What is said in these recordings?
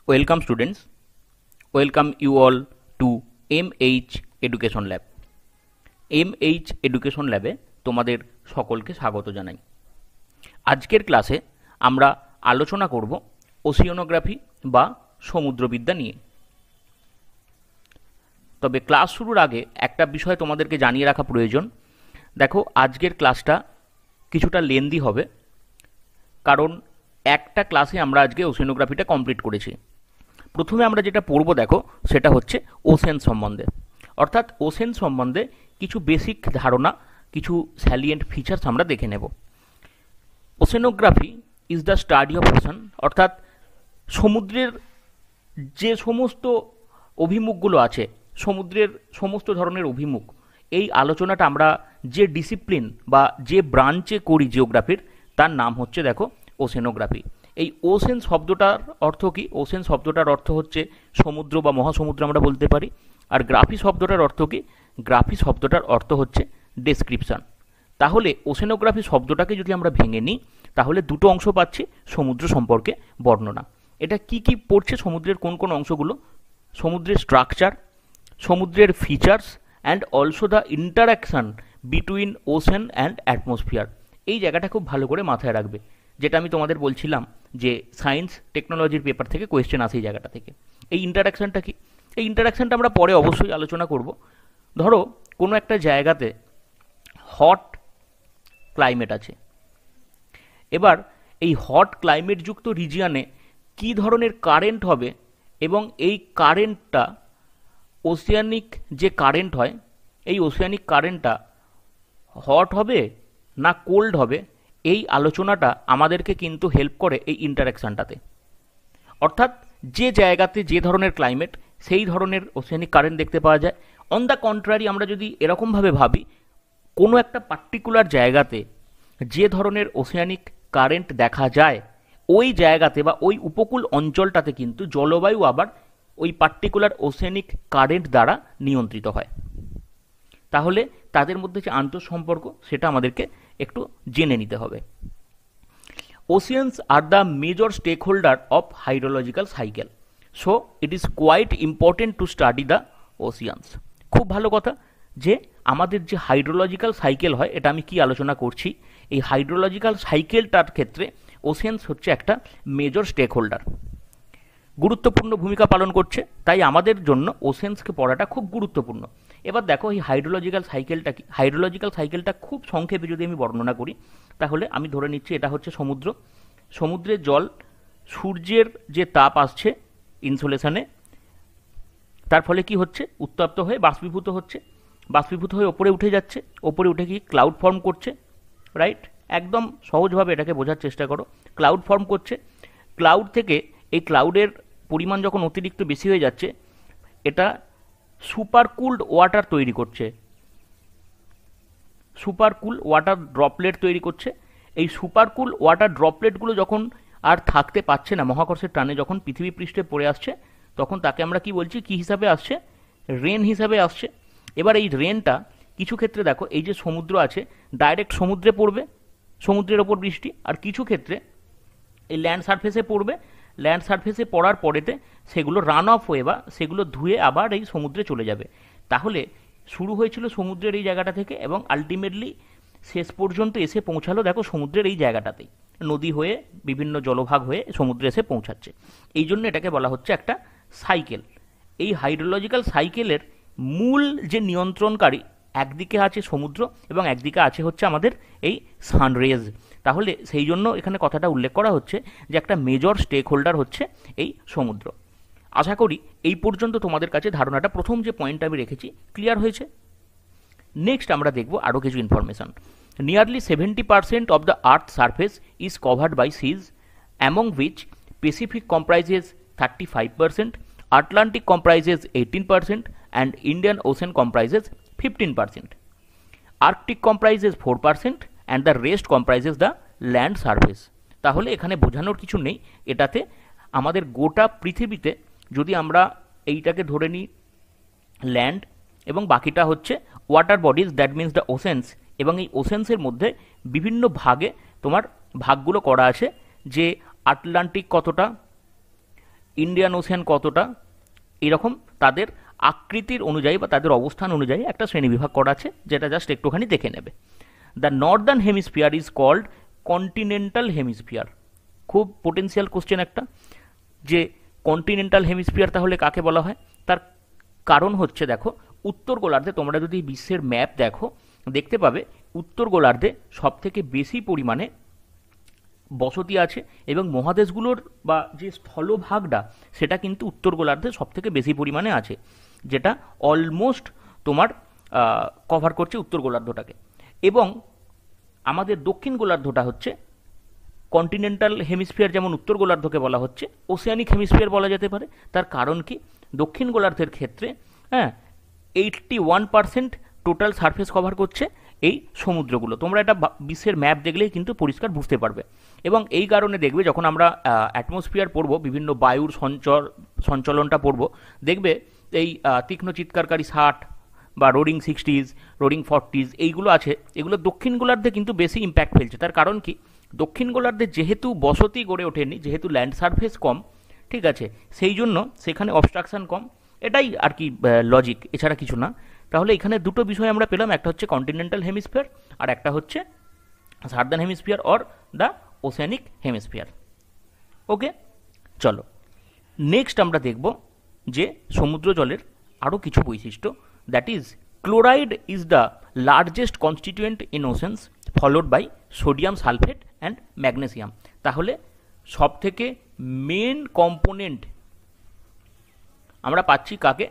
Welcome students, welcome you all to MH Education Lab. MH Education Lab এ তোমাদের সকলকে স্বাগত জানাই। আজকের ক্লাসে আমরা আলোচনা করব ওশিয়ানোগ্রাফি বা সমুদ্রবিদ্যা নিয়ে। তবে ক্লাস শুরুর আগে একটা বিষয় তোমাদেরকে জানিয়ে রাখা প্রয়োজন। দেখো, আজকের ক্লাসটা কিছুটা লেন্দি হবে, কারণ একটা ক্লাসে আমরা আজকে ওশিয়ানোগ্রাফিটা কমপ্লিট করেছি। প্রথমে আমরা যেটা পড়ব দেখো, সেটা হচ্ছে ওশেন সম্বন্ধে, অর্থাৎ ওশেন সম্বন্ধে কিছু বেসিক ধারণা, কিছু স্যালিয়েন্ট ফিচার্স আমরা দেখে নেব। Oceanography is the study of ocean, অর্থাৎ সমুদ্রের যে সমস্ত অভিমুখগুলো আছে, সমুদ্রের সমস্ত ধরনের অভিমুখ, এই আলোচনাটা আমরা যে ডিসিপ্লিন বা যে ব্রাঞ্চে করি জিওগ্রাফির, তার নাম হচ্ছে দেখো ওশেনোগ্রাফি। এই ওশেন শব্দটার অর্থ কি? ওশেন শব্দটার অর্থ হচ্ছে সমুদ্র বা মহাসমুদ্র আমরা বলতে পারি। আর গ্রাফি শব্দটার অর্থ কি? গ্রাফি শব্দটার অর্থ হচ্ছে ডেসক্রিপশন। তাহলে ওশেনোগ্রাফি শব্দটাকে যদি আমরা ভেঙে নিই, তাহলে দুটো অংশ পাচ্ছি সমুদ্র সম্পর্কে বর্ণনা। এটা কি কি পড়ছে? সমুদ্রের কোন কোন অংশগুলো? সমুদ্রের স্ট্রাকচার, সমুদ্রের features and also the interaction between ocean and atmosphere. এই জায়গাটা খুব ভালো করে মাথায় রাখবে, যেটা আমি তোমাদের বলছিলাম যে সায়েন্স টেকনোলজির পেপার থেকে কোয়েশ্চেন আসে এই জায়গাটা থেকে। এই ইন্টারাকশনটা কি? এই ইন্টারাকশনটা আমরা পরে অবশ্যই আলোচনা করব। ধরো কোনো একটা জায়গাতে হট ক্লাইমেট আছে, এবার এই হট ক্লাইমেটযুক্ত রিজিয়নে কী ধরনের কারেন্ট হবে, এবং এই কারেন্টটা ওশিয়ানিক যে কারেন্ট হয়, এই ওশিয়ানিক কারেন্টটা হট হবে না কোল্ড হবে, এই আলোচনাটা আমাদেরকে কিন্তু হেল্প করে এই ইন্টারাকশানটাতে। অর্থাৎ যে জায়গাতে যে ধরনের ক্লাইমেট, সেই ধরনের ওশিয়ানিক কারেন্ট দেখতে পাওয়া যায়। অন দ্য কন্ট্রারি, আমরা যদি এরকমভাবে ভাবি, কোনো একটা পার্টিকুলার জায়গাতে যে ধরনের ওশিয়ানিক কারেন্ট দেখা যায়, ওই জায়গাতে বা ওই উপকূল অঞ্চলটাতে কিন্তু জলবায়ু আবার ওই পার্টিকুলার ওশিয়ানিক কারেন্ট দ্বারা নিয়ন্ত্রিত হয়। তাহলে তাদের মধ্যে যে আন্তঃসম্পর্ক, সেটা আমাদেরকে একটু জেনে নিতে হবে। Oceans are the major stakeholder of hydrological cycle, so it is quite important to study the oceans. খুব ভালো কথা যে আমাদের যে হাইড্রোলজিক্যাল সাইকেল হয়, এটা আমি কি আলোচনা করছি, এই হাইড্রোলজিক্যাল সাইকেলটার ক্ষেত্রে ওশিয়ানস হচ্ছে একটা মেজর স্টেক হোল্ডার, গুরুত্বপূর্ণ ভূমিকা পালন করছে। তাই আমাদের জন্য ওশেনসকে পড়াটা খুব গুরুত্বপূর্ণ। এবার দেখো, এই হাইড্রোলজিক্যাল সাইকেলটা কি? হাইড্রোলজিক্যাল সাইকেলটা খুব সংক্ষেপে যদি আমি বর্ণনা করি, তাহলে আমি ধরে নিচ্ছি এটা হচ্ছে সমুদ্র। সমুদ্রের জল সূর্যের যে তাপ আসছে ইনসোলেশনে, তার ফলে কি হচ্ছে? উত্তপ্ত হয়ে বাষ্পীভূত হচ্ছে, বাষ্পীভূত হয়ে ওপরে উঠে যাচ্ছে, ওপরে উঠে কি ক্লাউড ফর্ম করছে, রাইট? একদম সহজভাবে এটাকে বোঝার চেষ্টা করো। ক্লাউড ফর্ম করছে, ক্লাউড থেকে এই ক্লাউডের পরিমাণ যখন অতিরিক্ত বেশি হয়ে যাচ্ছে, এটা সুপারকুলড ওয়াটার তৈরি করছে, সুপারকুল ওয়াটার ড্রপলেট তৈরি করছে। এই সুপারকুল ওয়াটার ড্রপলেটগুলো যখন আর থাকতে পারছে না মহাকর্ষের টানে, যখন পৃথিবী পৃষ্ঠে পড়ে আসছে, তখন তাকে আমরা কি বলছি? কি হিসাবে আসছে? রেন হিসাবে আসছে। এবার এই রেনটা কিছু ক্ষেত্রে দেখো, এই যে সমুদ্র আছে, ডাইরেক্ট সমুদ্রে পড়বে, সমুদ্রের ওপর বৃষ্টি, আর কিছু ক্ষেত্রে এই ল্যান্ড সারফেসে পড়বে। ল্যান্ড সারফেসে পড়ার পরেতে সেগুলো রান অফ হয়ে বা সেগুলো ধুয়ে আবার এই সমুদ্রে চলে যাবে। তাহলে শুরু হয়েছিল সমুদ্রের এই জায়গাটা থেকে, এবং আলটিমেটলি শেষ পর্যন্ত এসে পৌঁছালো দেখো সমুদ্রের এই জায়গাটাতেই, নদী হয়ে বিভিন্ন জলভাগ হয়ে সমুদ্রে এসে পৌঁছাচ্ছে। এই জন্য এটাকে বলা হচ্ছে একটা সাইকেল। এই হাইড্রোলজিক্যাল সাইকেলের মূল যে নিয়ন্ত্রণকারী, একদিকে আছে সমুদ্র এবং একদিকে আছে হচ্ছে আমাদের এই সানরেজ। তাহলে সেই জন্য এখানে কথাটা উল্লেখ করা হচ্ছে যে একটা মেজর স্টেক হোল্ডার হচ্ছে এই সমুদ্র। আশা করি এই পর্যন্ত তোমাদের কাছে ধারণাটা, প্রথম যে পয়েন্টটা আমি রেখেছি, ক্লিয়ার হয়েছে। নেক্সট আমরা দেখব আরও কিছু information. Nearly 70% of the earth surface is covered by seas, among which Pacific comprises 35%, Atlantic comprises 18%, and Indian Ocean comprises 15%. Arctic comprises 4%, and the rest comprises the land surface. তাহলে এখানে বোঝানোর কিছু নেই, এটাতে আমাদের গোটা পৃথিবীতে যদি আমরা এইটাকে ধরে নিই ল্যান্ড, এবং বাকিটা হচ্ছে water bodies, that means the oceans. এবং এই ওশেন্সের মধ্যে বিভিন্ন ভাগে তোমার ভাগগুলো করা আছে, যে আটলান্টিক কতটা, ইন্ডিয়ান ওশিয়ান কতটা, এরকম তাদের আকৃতির অনুযায়ী বা তাদের অবস্থান অনুযায়ী একটা শ্রেণীবিভাগ করা আছে, যেটা জাস্ট একটুখানি দেখে নেবে। The northern hemisphere is called continental hemisphere. খুব পোটেন্সিয়াল কোশ্চেন একটা, যে কন্টিনেন্টাল হেমিস্ফিয়ার তাহলে কাকে বলা হয়। তার কারণ হচ্ছে, দেখো উত্তর গোলার্ধে তোমরা যদি বিশ্বের ম্যাপ দেখো, দেখতে পাবে উত্তর গোলার্ধে সব থেকে বেশি পরিমাণে বসতি আছে, এবং মহাদেশগুলোর বা যে স্থলভাগটা সেটা কিন্তু উত্তর গোলার্ধে সব থেকে বেশি পরিমাণে আছে, যেটা অলমোস্ট তোমার কভার করছে উত্তর গোলার্ধটাকে। এবং আমাদের দক্ষিণ গোলার্ধটা হচ্ছে কন্টিনেন্টাল হেমিস্ফিয়ার, যেমন উত্তর গোলার্ধকে বলা হচ্ছে, ওসিয়ানিক হেমিস্ফিয়ার বলা যেতে পারে। তার কারণ কি, দক্ষিণ গোলার্ধের ক্ষেত্রে 81% টোটাল সারফেস কভার করছে এই সমুদ্রগুলো। তোমরা এটা বিশ্বের ম্যাপ দেখলেই কিন্তু পরিষ্কার বুঝতে পারবে। এবং এই কারণে দেখবে যখন আমরা অ্যাটমসফিয়ার পড়ব, বিভিন্ন বায়ুর সঞ্চলনটা পড়ব, দেখবে এই তীক্ষ্ণ চিৎকারকারী 60 বা রোরিং 60s, রোরিং 40s এইগুলো আছে, এগুলো দক্ষিণ গোলার্ধে কিন্তু বেশি ইম্প্যাক্ট ফেলছে। তার কারণ কি, দক্ষিণ গোলার্ধে যেহেতু বসতি গড়ে ওঠেনি, যেহেতু ল্যান্ড সারফেস কম, ঠিক আছে, সেই জন্য সেখানে অবস্ট্রাকশন কম, এটাই আর কি লজিক, এছাড়া কিছু না। তাহলে এখানে দুটো বিষয় আমরা পেলাম, একটা হচ্ছে কন্টিনেন্টাল হেমিস্ফিয়ার আর একটা হচ্ছে southern hemisphere or the oceanic hemisphere. Okay, চলো নেক্সট আমরা দেখব যে সমুদ্র জলের আরও কিছু বৈশিষ্ট্য, that is chloride is the largest constituent in oceans followed by sodium sulphate and magnesium. তাহলে সব থেকে মেন কম্পোনেন্ট আমরা পাচ্ছি কাকে,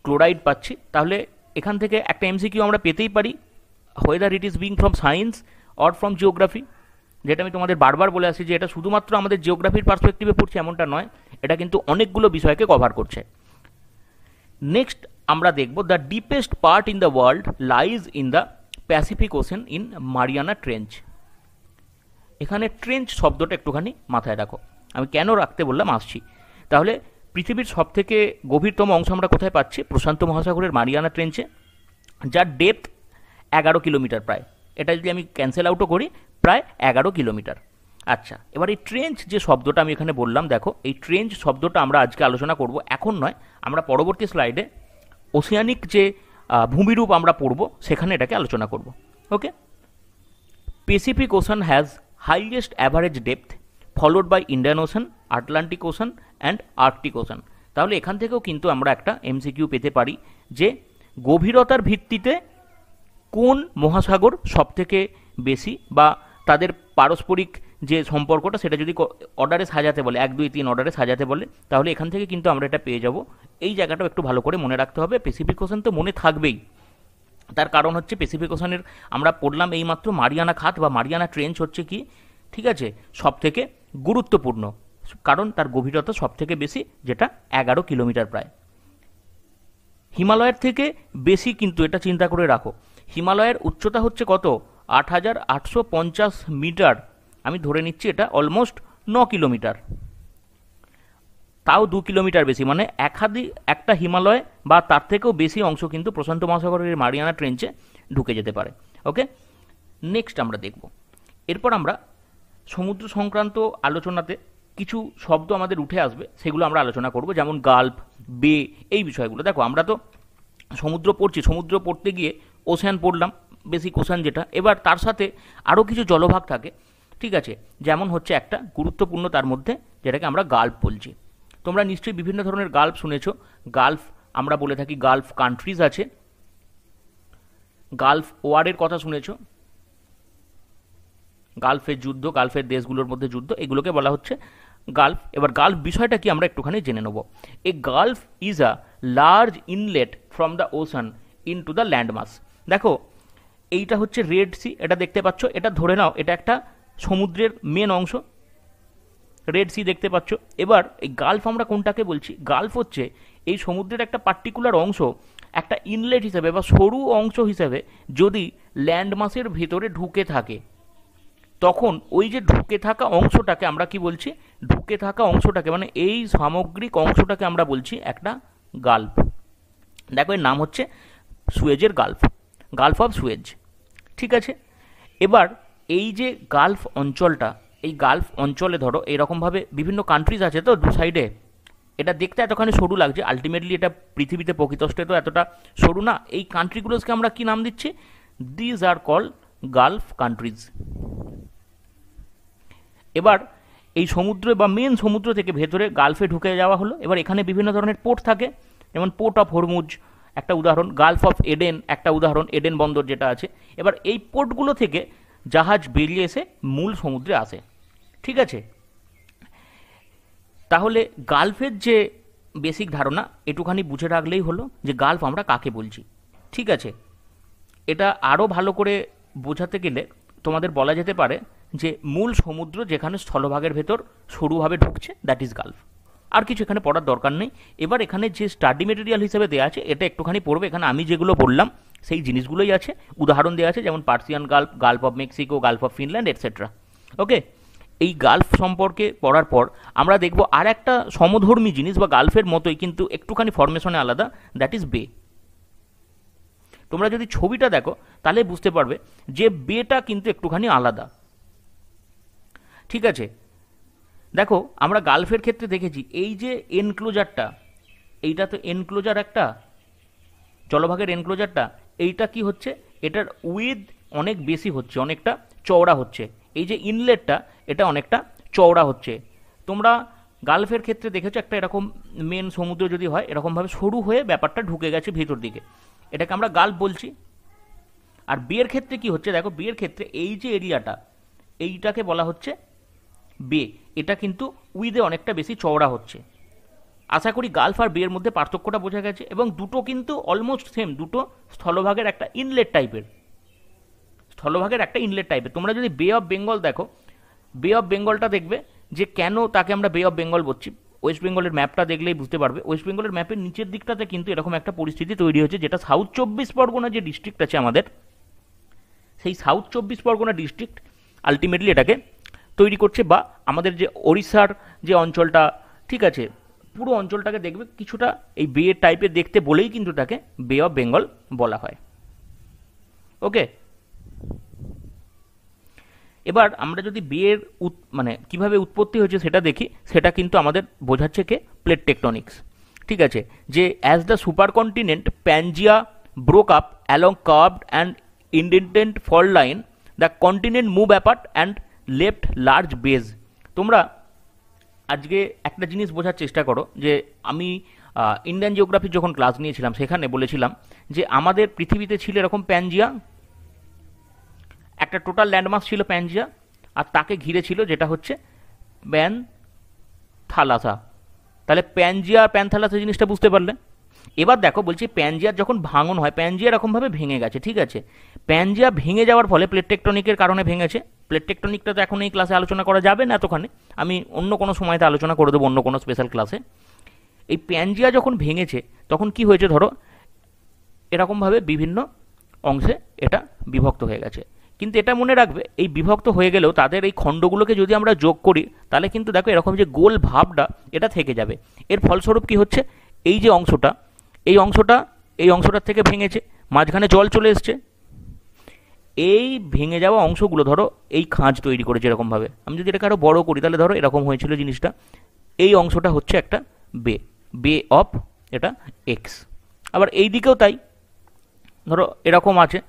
ক্লোরাইড পাচ্ছি। তাহলে এখান থেকে একটা এমসিকিউ আমরা পেতেই পারি, whether it is being from science or from geography, যেটা আমি তোমাদের বারবার বলে আসছি যে এটা শুধুমাত্র আমাদের জিওগ্রাফির পার্সপেক্টিভে পড়ছে এমনটা নয়, এটা কিন্তু অনেকগুলো বিষয়কে কভার করছে। নেক্সট আমরা দেখব the deepest part in the world lies in the Pacific ocean in Mariana trench. এখানে ট্রেঞ্চ শব্দটা একটুখানি মাথায় রাখো, আমি কেন রাখতে বললাম আসছি। তাহলে পৃথিবীর সবথেকে গভীরতম অংশ আমরা কোথায় পাচ্ছি, প্রশান্ত মহাসাগরের মারিয়ানা ট্রেঞ্চে, যার ডেপথ 11 কিলোমিটার প্রায়। এটা যদি আমি ক্যান্সেল আউটও করি, প্রায় 11 কিলোমিটার। আচ্ছা, এবার এই ট্রেঞ্চ যে শব্দটা আমি এখানে বললাম, দেখো এই ট্রেঞ্চ শব্দটা আমরা আজকে আলোচনা করব, এখন নয়, আমরা পরবর্তী স্লাইডে ওসিয়ানিক যে ভূমিরূপ আমরা পড়ব সেখানে এটাকে আলোচনা করব। Okay, Pacific Ocean has highest average depth followed by Indian Ocean, Atlantic Ocean and Arctic Ocean. তাহলে এখান থেকেও কিন্তু আমরা একটা এমসিকিউ পেতে পারি যে গভীরতার ভিত্তিতে কোন মহাসাগর সবথেকে বেশি, বা তাদের পারস্পরিক যে সম্পর্কটা সেটা যদি অর্ডারে সাজাতে বলে, 1 2 3 অর্ডারে সাজাতে বলে, তাহলে এখান থেকে কিন্তু আমরা এটা পেয়ে যাব। এই জায়গাটাও একটু ভালো করে মনে রাখতে হবে। প্যাসিফিক ওশান তো মনে থাকবেই, তার কারণ হচ্ছে প্যাসিফিক ওশানের আমরা পড়লাম এইমাত্র মারিয়ানা খাত বা মারিয়ানা ট্রেঞ্চ হচ্ছে কি, ঠিক আছে, সব থেকে গুরুত্বপূর্ণ, কারণ তার গভীরতা সব থেকে বেশি, যেটা 11 কিলোমিটার প্রায়। হিমালয়ের থেকে বেশি, কিন্তু এটা চিন্তা করে রাখো, হিমালয়ের উচ্চতা হচ্ছে কত, 8850 মিটার, আমি ধরে নিচ্ছি এটা অলমোস্ট 9 কিলোমিটার, তাও 2 কিলোমিটার বেশি, মানে একটা হিমালয় বা তার থেকেও বেশি অংশ কিন্তু প্রশান্ত মহাসাগরের মারিয়ানা ট্রেঞ্চে ঢুকে যেতে পারে। ওকে, নেক্সট আমরা দেখব, এরপর আমরা সমুদ্র সংক্রান্ত আলোচনাতে কিছু শব্দ আমাদের উঠে আসবে, সেগুলো আমরা আলোচনা করব, যেমন গাল্ফ, বে, এই বিষয়গুলো। দেখো আমরা তো সমুদ্র পড়ছি, সমুদ্র পড়তে গিয়ে ওশান পড়লাম, বেসিক ওশান যেটা, এবার তার সাথে আরও কিছু জলভাগ থাকে, ঠিক আছে, যেমন হচ্ছে একটা গুরুত্বপূর্ণ তার মধ্যে, যেটাকে আমরা গাল্ফ বলছি। তোমরা নিশ্চয়ই বিভিন্ন ধরনের গাল্ফ শুনেছো। গাল্ফ আমরা বলে থাকি, গাল্ফ কান্ট্রিজ আছে, গাল্ফ ওয়ারের কথা শুনেছো, গাল্ফের যুদ্ধ, গাল্ফের দেশগুলোর মধ্যে যুদ্ধ, এগুলোকে বলা হচ্ছে গাল্ফ। এবার গাল্ফ বিষয়টা কি আমরা একটুখানি জেনে নেব। A gulf is a large inlet from the ocean into the land mass. দেখো এইটা হচ্ছে রেড সি, এটা দেখতে পাচ্ছ, এটা ধরে নাও এটা একটা সমুদ্রের মেন অংশ, রেড সি দেখতে পাচ্ছ। এবার এই গাল্ফ আমরা কোনটাকে বলছি, গাল্ফ হচ্ছে এই সমুদ্রের একটা পার্টিকুলার অংশ, একটা ইনলেট হিসেবে বা সরু অংশ হিসেবে যদি ল্যান্ড মাসের ভেতরে ঢুকে থাকে, তখন ওই যে ঢুকে থাকা অংশটাকে আমরা কি বলছি, ঢুকে থাকা অংশটাকে মানে এই সামগ্রিক অংশটাকে আমরা বলছি একটা গাল্ফ। দেখো এর নাম হচ্ছে সুয়েজের গাল্ফ, গাল্ফ অফ সুয়েজ, ঠিক আছে। এবার এই যে গাল্ফ অঞ্চলটা, এই গালফ অঞ্চলে ধরো এরকমভাবে বিভিন্ন কান্ট্রিজ আছে তো দু সাইডে, এটা দেখতে এতখানি সরু লাগছে, আলটিমেটলি এটা পৃথিবীতে প্রকৃতস্থে তো এতটা সরু না। এই কান্ট্রিগুলোকে আমরা কি নাম দিচ্ছি? These are call Gulf countries. এবার এই সমুদ্র বা মেন সমুদ্র থেকে ভেতরে গালফে ঢুকে যাওয়া হলো। এবার এখানে বিভিন্ন ধরনের পোর্ট থাকে, যেমন পোর্ট অফ হরমুজ একটা উদাহরণ, গালফ অফ এডেন একটা উদাহরণ, এডেন বন্দর যেটা আছে। এবার এই পোর্টগুলো থেকে জাহাজ বেরিয়ে এসে মূল সমুদ্রে আসে, ঠিক আছে। তাহলে গালফের যে বেসিক ধারণা একটুখানি বুঝে রাখলেই হলো যে গালফ আমরা কাকে বলছি, ঠিক আছে। এটা আরও ভালো করে বোঝাতে গেলে তোমাদের বলা যেতে পারে যে মূল সমুদ্র যেখানে স্থলভাগের ভেতর সরুভাবে ঢুকছে, দ্যাট ইজ গালফ। আর কিছু এখানে পড়ার দরকার নেই। এবার এখানে যে স্টাডি মেটেরিয়াল হিসেবে দেওয়া আছে এটা একটুখানি পড়বে। এখানে আমি যেগুলো বললাম সেই জিনিসগুলোই আছে, উদাহরণ দেওয়া আছে, যেমন Persian Gulf, Gulf of Mexico, Gulf of Finland etcetera. Okay, এই গালফ সম্পর্কে পড়ার পর আমরা দেখব আর একটা সমধর্মী জিনিস বা গালফের মতোই কিন্তু একটুখানি ফরমেশনে আলাদা, দ্যাট ইজ বে। তোমরা যদি ছবিটা দেখো তাহলে বুঝতে পারবে যে বেটা কিন্তু একটুখানি আলাদা, ঠিক আছে। দেখো আমরা গালফের ক্ষেত্রে দেখেছি এই যে এনক্লোজারটা, এইটা তো এনক্লোজার একটা জলভাগের এনক্লোজারটা, এইটা কি হচ্ছে, এটার উইথ অনেক বেশি হচ্ছে, অনেকটা চওড়া হচ্ছে। এই যে ইনলেটটা এটা অনেকটা চওড়া হচ্ছে। তোমরা গালফের ক্ষেত্রে দেখেছো একটা এরকম মেন সমুদ্র যদি হয় এরকমভাবে সরু হয়ে ব্যাপারটা ঢুকে গেছে ভিতর দিকে, এটাকে আমরা গালফ বলছি। আর বিয়ের ক্ষেত্রে কি হচ্ছে, দেখো বিয়ের ক্ষেত্রে এই যে এরিয়াটা এইটাকে বলা হচ্ছে বে, এটা কিন্তু উইথে অনেকটা বেশি চওড়া হচ্ছে। আশা করি গালফ আর বের মধ্যে পার্থক্যটা বোঝা গেছে, এবং দুটো কিন্তু অলমোস্ট সেম, দুটো স্থলভাগের একটা ইনলেট টাইপের, স্থলভাগের একটা ইনলেট টাইপের। তোমরা যদি বে অফ বেঙ্গল দেখো, বে অফ বেঙ্গলটা দেখবে যে কেন তাকে আমরা বে অফ বেঙ্গল বলছি, ওয়েস্ট বেঙ্গলের ম্যাপটা দেখলেই বুঝতে পারবে। ওয়েস্ট বেঙ্গলের ম্যাপের নিচের দিকটাতে কিন্তু এরকম একটা পরিস্থিতি তৈরি হচ্ছে, যেটা সাউথ 24 পরগনা যে ডিস্ট্রিক্ট আছে আমাদের, সেই সাউথ 24 পরগনা ডিস্ট্রিক্ট আলটিমেটলি এটাকে তৈরি করছে। বা আমাদের যে ওড়িশার যে অঞ্চলটা, ঠিক আছে, পুরো অঞ্চলটাকে দেখবে কিছুটা এই বে টাইপের দেখতে বলেই কিন্তু তাকে বে অফ বেঙ্গল বলা হয়। ওকে, এবার আমরা যদি বিয়ের মানে কিভাবে উৎপত্তি হয়েছে সেটা দেখি, সেটা কিন্তু আমাদের বোঝাচ্ছে কে, প্লেট টেকটনিক্স, ঠিক আছে। যে as the super continent Pangaea broke up along curved and indented fault line, the continent move apart and left large bays. তোমরা আজকে একটা জিনিস বোঝার চেষ্টা করো যে আমি ইন্ডিয়ান জিওগ্রাফির যখন ক্লাস নিয়েছিলাম সেখানে বলেছিলাম যে আমাদের পৃথিবীতে ছিল এরকম প্যানজিয়া, একটা টোটাল ল্যান্ডমাস ছিল প্যানজিয়া, আর তাকে ঘিরে ছিল যেটা হচ্ছে প্যানথালাসা। তাহলে প্যানজিয়া আর প্যানথালাসা জিনিসটা বুঝতে পারলে। এবার দেখো বলছি প্যানজিয়ার যখন ভাঙন হয়, প্যানজিয়া এরকমভাবে ভেঙে গেছে, ঠিক আছে। প্যানজিয়া ভেঙে যাওয়ার ফলে প্লেট টেকটনিকের কারণে ভেঙেছে। প্লেট টেকটনিকটা তো এখন এই ক্লাসে আলোচনা করা যাবে না এতখানে, আমি অন্য কোনো সময়তে আলোচনা করে দেবো, অন্য কোনো স্পেশাল ক্লাসে। এই প্যানজিয়া যখন ভেঙেছে তখন কি হয়েছে, ধরো এরকমভাবে বিভিন্ন অংশে এটা বিভক্ত হয়ে গেছে। কিন্তু এটা মনে রাখবে এই বিভক্ত হয়ে গেলেও তাদের এই খণ্ডগুলোকে যদি আমরা যোগ করি তাহলে কিন্তু দেখো এরকম যে গোল ভাবটা এটা থেকে যাবে। এর ফলস্বরূপ কি হচ্ছে, এই যে অংশটা, এই অংশটা এই অংশটার থেকে ভেঙেছে, মাঝখানে জল চলে এসছে, এই ভেঙে যাওয়া অংশগুলো ধরো এই খাঁজ তৈরি করেছে এরকমভাবে। আমি যদি এটাকে আরও বড় করি তাহলে ধরো এরকম হয়েছিল জিনিসটা। এই অংশটা হচ্ছে একটা বে, বে অফ এটা এক্স। আবার এই দিকেও তাই, ধরো এরকম আছে,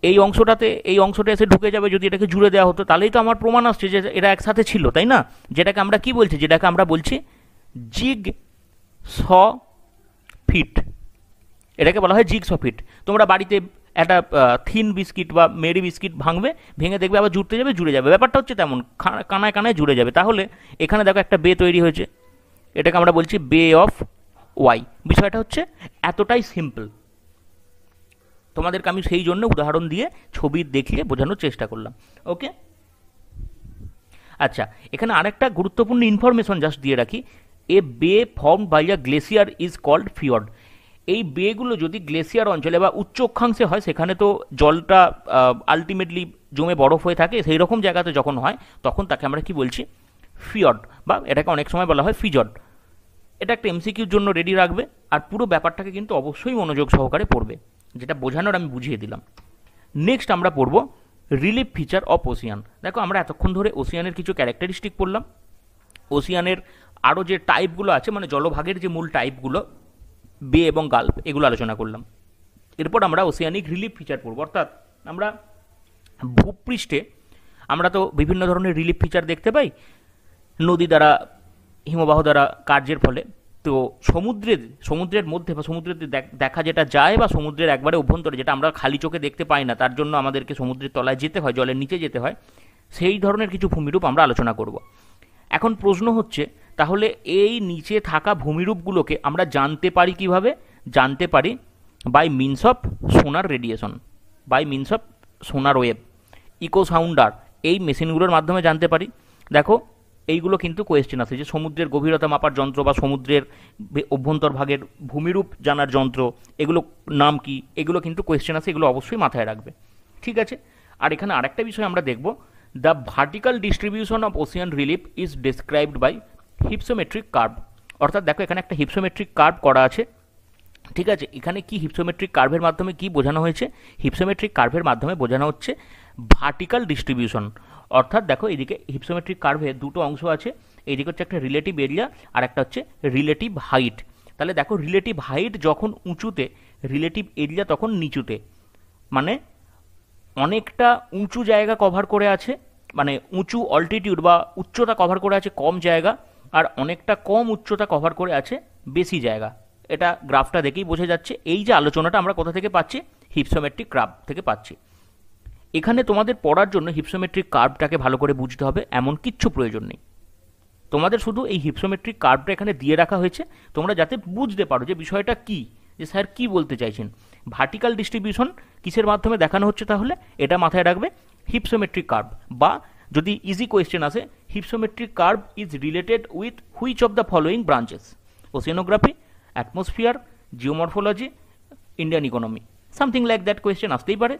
এই অংশটাতে এই অংশটা এসে ঢুকে যাবে। যদি এটাকে জুড়ে দেওয়া হতো তাহলেই তো আমার প্রমাণ আসছে যে এরা একসাথে ছিল, তাই না? যেটাকে আমরা কি বলছি, যেটাকে আমরা বলছি জিগ স ফিট, এটাকে বলা হয় জিগ স ফিট। তোমরা বাড়িতে একটা থিন বিস্কিট বা মেরি বিস্কিট ভাঙবে, ভেঙে দেখবে আবার জুড়তে যাবে, জুড়ে যাবে, ব্যাপারটা হচ্ছে তেমন, কানায় কানায় জুড়ে যাবে। তাহলে এখানে দেখো একটা বে তৈরি হয়েছে, এটাকে আমরা বলছি বে অফ ওয়াই। বিষয়টা হচ্ছে এতটাই সিম্পল, তোমাদেরকে আমি সেই জন্য উদাহরণ দিয়ে ছবি দেখিয়ে বোঝানোর চেষ্টা করলাম। ওকে, আচ্ছা, এখানে আরেকটা গুরুত্বপূর্ণ ইনফরমেশন জাস্ট দিয়ে রাখি, a bay formed by a glacier is called fjord. এই বেগুলো যদি গ্লেসিয়ার অঞ্চলে বা উচ্চ অক্ষাংশে হয়, সেখানে তো জলটা আলটিমেটলি জমে বরফ হয়ে থাকে, সেই রকম জায়গাতে যখন হয় তখন তাকে আমরা কি বলছি, ফিয়র্ড, বা এটাকে অনেক সময় বলা হয় ফিজর্ড। এটা একটা এমসিকিউর জন্য রেডি রাখবে, আর পুরো ব্যাপারটাকে কিন্তু অবশ্যই মনোযোগ সহকারে পড়বে, যেটা বোঝানোর আমি বুঝিয়ে দিলাম। নেক্সট আমরা পড়ব রিলিফ ফিচার অফ ওসিয়ান। দেখো আমরা এতক্ষণ ধরে ওসিয়ানের কিছু ক্যারেক্টারিস্টিক পড়লাম, ওসিয়ানের আরও যে টাইপগুলো আছে মানে জলভাগের যে মূল টাইপগুলো বে এবং গাল্ফ এগুলো আলোচনা করলাম। এরপর আমরা ওসিয়ানিক রিলিফ ফিচার পড়ব, অর্থাৎ আমরা ভূপৃষ্ঠে আমরা তো বিভিন্ন ধরনের রিলিফ ফিচার দেখতে পাই নদী দ্বারা, হিমবাহ দ্বারা কার্যের ফলে। তো সমুদ্রের মধ্যে বা সমুদ্রের দেখা যেটা যায় বা সমুদ্রের একবারে অভ্যন্তরে যেটা আমরা খালি চোখে দেখতে পাই না, তার জন্য আমাদেরকে সমুদ্রের তলায় যেতে হয়, জলের নিচে যেতে হয়, সেই ধরনের কিছু ভূমিরূপ আমরা আলোচনা করব। এখন প্রশ্ন হচ্ছে তাহলে এই নিচে থাকা ভূমিরূপগুলোকে আমরা জানতে পারি কিভাবে? জানতে পারি বাই মিনস অফ সোনার রেডিয়েশন, বাই মিনস অফ সোনার ওয়েভ, ইকো সাউন্ডার, এই মেশিনগুলোর মাধ্যমে জানতে পারি। দেখো এইগুলো কিন্তু কোয়েশ্চেন আছে যে সমুদ্রের গভীরতা মাপার যন্ত্র বা সমুদ্রের অভ্যন্তরভাগের ভূমিরূপ জানার যন্ত্র, এগুলো নাম কি, এগুলো কিন্তু কোয়েশ্চেন আছে, এগুলো অবশ্যই মাথায় রাখবে। ঠিক আছে, আর এখানে আরেকটা বিষয় আমরা দেখব, the vertical distribution of ocean relief is described by hypsometric curve. অর্থাৎ দেখো এখানে একটা হিপসোমেট্রিক কার্ভ করা আছে। ঠিক আছে, এখানে কি হিপসোমেট্রিক কার্ভের মাধ্যমে কি বোঝানো হয়েছে? হিপসোমেট্রিক কার্ভের মাধ্যমে বোঝানো হচ্ছে ভার্টিক্যাল ডিস্ট্রিবিউশন। অর্থাৎ দেখো এইদিকে হিপসোমেট্রিক কার্ভে দুটো অংশ আছে, এইদিকে হচ্ছে একটা রিলেটিভ এরিয়া আর একটা হচ্ছে রিলেটিভ হাইট। তাহলে দেখো রিলেটিভ হাইট যখন উঁচুতে, রিলেটিভ এরিয়া তখন নিচুতে, মানে অনেকটা উঁচু জায়গা কভার করে আছে, মানে উঁচু অল্টিটিউড বা উচ্চতা কভার করে আছে কম জায়গা, আর অনেকটা কম উচ্চতা কভার করে আছে বেশি জায়গা। এটা গ্রাফটা দেখেই বোঝা যাচ্ছে। এই যে আলোচনাটা আমরা কোথা থেকে পাচ্ছি? হিপসোমেট্রিক গ্রাফ থেকে পাচ্ছি। এখানে তোমাদের পড়ার জন্য হিপসোমেট্রিক কার্ভটাকে ভালো করে বুঝতে হবে এমন কিচ্ছু প্রয়োজন নেই। তোমাদের শুধু এই হিপসোমেট্রিক কার্ভটা এখানে দিয়ে রাখা হয়েছে তোমরা যাতে বুঝতে পারো যে বিষয়টা কি, যে স্যার কি বলতে চাইছেন। ভার্টিক্যাল ডিস্ট্রিবিউশন কিসের মাধ্যমে দেখানো হচ্ছে? তাহলে এটা মাথায় রাখবে, হিপসোমেট্রিক কার্ভ। বা যদি ইজি কোয়েশ্চেন আসে, hypsometric curve is related with which of the following branches? Oceanography, atmosphere, geomorphology, Indian economy, something like that question আসতেই পারে।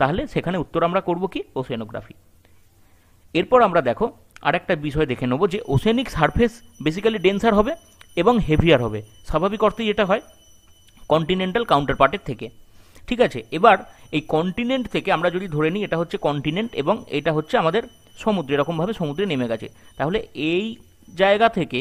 তাহলে সেখানে উত্তর আমরা করব কি? ওসিয়ানোগ্রাফি। এরপর আমরা দেখো আরেকটা বিষয় দেখে নেব যে ওশেনিক সারফেস বেসিক্যালি ডেন্সার হবে এবং হেভিয়ার হবে। স্বাভাবিক অর্থেই এটা হয় কন্টিনেন্টাল কাউন্টারপার্টের থেকে। ঠিক আছে, এবার এই কন্টিনেন্ট থেকে আমরা যদি ধরে নিই এটা হচ্ছে কন্টিনেন্ট এবং এটা হচ্ছে আমাদের সমুদ্র, এরকমভাবে সমুদ্রে নেমে গেছে, তাহলে এই জায়গা থেকে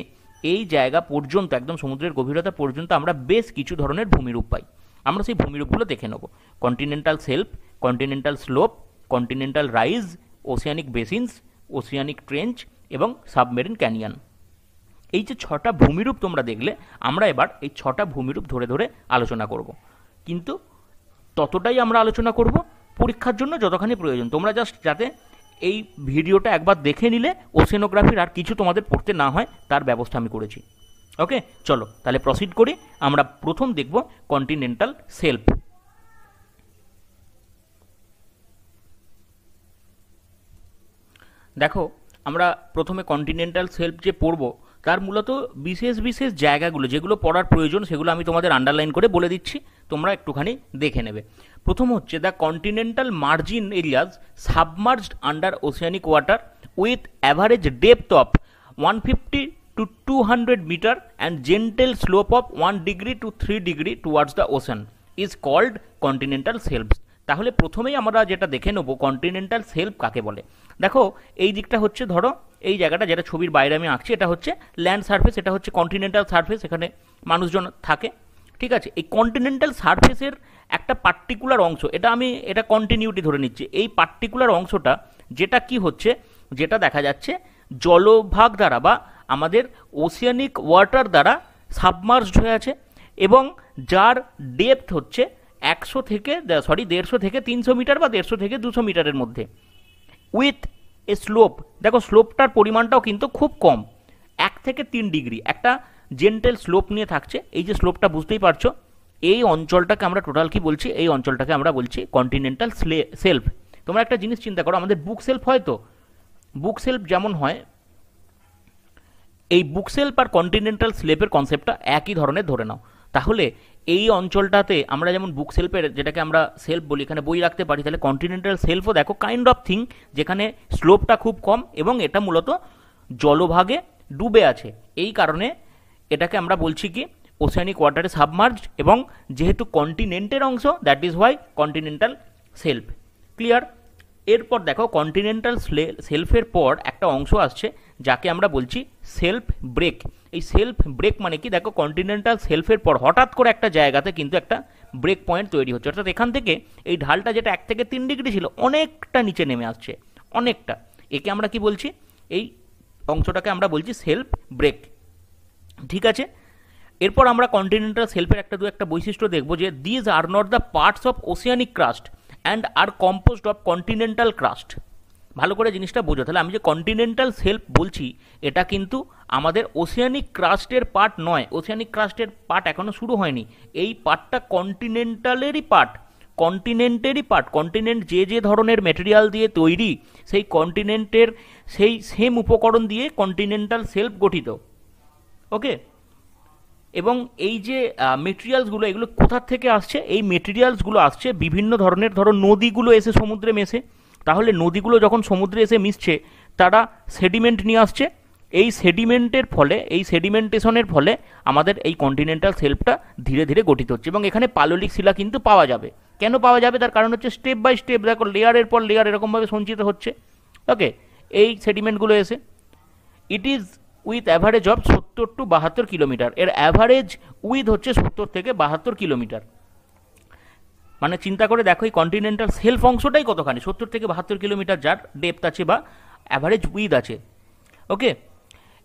এই জায়গা পর্যন্ত একদম সমুদ্রের গভীরতা পর্যন্ত আমরা বেশ কিছু ধরনের ভূমিরূপ পাই। আমরা সেই ভূমিরূপগুলো দেখে নেব। Continental shelf, continental slope, continental rise, oceanic basins, oceanic trench এবং সাবমেরিন ক্যানিয়ন। এই যে ছটা ভূমিরূপ তোমরা দেখলে, আমরা এবার এই ছটা ভূমিরূপ ধরে ধরে আলোচনা করব। কিন্তু ততটাই আমরা আলোচনা করব পরীক্ষার জন্য যতখানি প্রয়োজন। তোমরা জাস্ট যাতে এই ভিডিওটা একবার দেখে নিলে ওশেনোগ্রাফির আর কিছু তোমাদের পড়তে না হয় তার ব্যবস্থা আমি করেছি। ওকে, চলো তাহলে প্রসিড করি। আমরা প্রথম দেখব কন্টিনেন্টাল সেলফ। দেখো আমরা প্রথমে কন্টিনেন্টাল সেলফ যে পড়ব তার মূলত বিশেষ বিশেষ জায়গাগুলো যেগুলো পড়ার প্রয়োজন সেগুলো আমি তোমাদের আন্ডারলাইন করে বলে দিচ্ছি, তোমরা একটুখানি দেখে নেবে। প্রথম হচ্ছে the continental margin areas submerged under oceanic water with average depth of 150 to 200 metre and gentle slope of 1 degree to 3 degree towards the ocean is called continental shelves. তাহলে প্রথমেই আমরা যেটা দেখে নেব কন্টিনেন্টাল সেলফ কাকে বলে। দেখো এই দিকটা হচ্ছে, ধরো এই জায়গাটা যেটা ছবির বাইরে আমি আঁকছি, এটা হচ্ছে ল্যান্ড সারফেস, এটা হচ্ছে কন্টিনেন্টাল সারফেস, এখানে মানুষজন থাকে। ঠিক আছে, এই কন্টিনেন্টাল সারফেসের একটা পার্টিকুলার অংশ, এটা কন্টিনিউটি ধরে নিচ্ছি, এই পার্টিকুলার অংশটা যেটা কি হচ্ছে, যেটা দেখা যাচ্ছে জলভাগ দ্বারা বা আমাদের ওসিয়ানিক ওয়াটার দ্বারা সাবমার্জড হয়ে আছে এবং যার ডেপথ হচ্ছে 150 থেকে 300 মিটার বা 150 থেকে 200 মিটারের মধ্যে, উইথ এ স্লোপ। দেখো স্লোপটার পরিমাণটাও কিন্তু খুব কম, 1 থেকে 3 ডিগ্রি একটা জেন্টেল স্লোপ নিয়ে থাকছে। এই যে স্লোপটা বুঝতেই পারছো, এই অঞ্চলটাকে আমরা টোটাল কি বলছি? এই অঞ্চলটাকে আমরা বলছি কন্টিনেন্টাল সেলফ। তোমরা একটা জিনিস চিন্তা করো, আমাদের বুক সেলফ হয় তো, বুক সেলফ যেমন হয়, এই বুক সেলফ আর কন্টিনেন্টাল স্লেপের কনসেপ্টটা একই ধরনের ধরে নাও। তাহলে এই অঞ্চলটাতে আমরা যেমন বুক সেলফের, যেটাকে আমরা সেলফ বলি, এখানে বই রাখতে পারি, তাহলে কন্টিনেন্টাল সেলফও দেখো কাইন্ড অফ থিং, যেখানে স্লোপটা খুব কম এবং এটা মূলত জলভাগে ডুবে আছে। এই কারণে এটাকে আমরা বলছি কি ওশানিক ওয়াটারে সাবমার্জ, এবং যেহেতু কন্টিনেন্টের অংশ that is why continental self. Clear? এরপর দেখো কন্টিনেন্টাল সেলফের পর একটা অংশ আসছে যাকে আমরা বলছি সেলফ ব্রেক। এই সেলফ ব্রেক মানে কি, দেখো কন্টিনেন্টাল সেলফের পর হঠাৎ করে একটা জায়গাতে কিন্তু একটা ব্রেক পয়েন্ট তৈরি হচ্ছে, অর্থাৎ এখান থেকে এই ঢালটা যেটা 1 থেকে 3 ডিগ্রি ছিল অনেকটা নিচে নেমে আসছে, অনেকটা। একে আমরা কি বলছি, এই অংশটাকে আমরা বলছি সেলফ ব্রেক। ঠিক আছে, এরপর আমরা কন্টিনেন্টাল সেলফের একটা বৈশিষ্ট্য দেখব যে these are not the parts of oceanic crust and are composed of continental crust. ভালো করে জিনিসটা বোঝো, তাহলে আমি যে কন্টিনেন্টাল সেলফ বলছি এটা কিন্তু আমাদের ওসিয়ানিক ক্রাস্টের পার্ট নয়, ওসিয়ানিক ক্রাস্টের পার্ট এখনো শুরু হয়নি, এই পার্টটা কন্টিনেন্টালেরই পার্ট, কন্টিনেন্টেরই পার্ট। কন্টিনেন্ট যে যে ধরনের মেটেরিয়াল দিয়ে তৈরি, সেই কন্টিনেন্টের সেই সেম উপকরণ দিয়ে কন্টিনেন্টাল সেলফ গঠিত। ওকে, এবং এই যে মেটেরিয়ালসগুলো এগুলো কোথা থেকে আসছে, এই মেটেরিয়ালসগুলো আসছে বিভিন্ন ধরনের, ধরো নদীগুলো এসে সমুদ্রে মেশে, তাহলে নদীগুলো যখন সমুদ্রে এসে মিশছে তারা সেডিমেন্ট নিয়ে আসছে, এই সেডিমেন্টের ফলে, এই সেডিমেন্টেশনের ফলে আমাদের এই কন্টিনেন্টাল সেলফটা ধীরে ধীরে গঠিত হচ্ছে। এবং এখানে পাললিক শিলা কিন্তু পাওয়া যাবে। কেন পাওয়া যাবে, তার কারণ হচ্ছে স্টেপ বাই স্টেপ দেখো লেয়ারের পর লেয়ার এরকমভাবে সঞ্চিত হচ্ছে। ওকে, এই সেডিমেন্টগুলো এসে it is with average of 70 to 72 kilometre, এর অ্যাভারেজ উইথ হচ্ছে 70 থেকে 72 কিলোমিটার। মানে চিন্তা করে দেখো এই কন্টিনেন্টাল সেলফ অংশটাই কতখানি, 70 থেকে 72 কিলোমিটার যার ডেপথ আছে বা অ্যাভারেজ উইথ আছে। ওকে,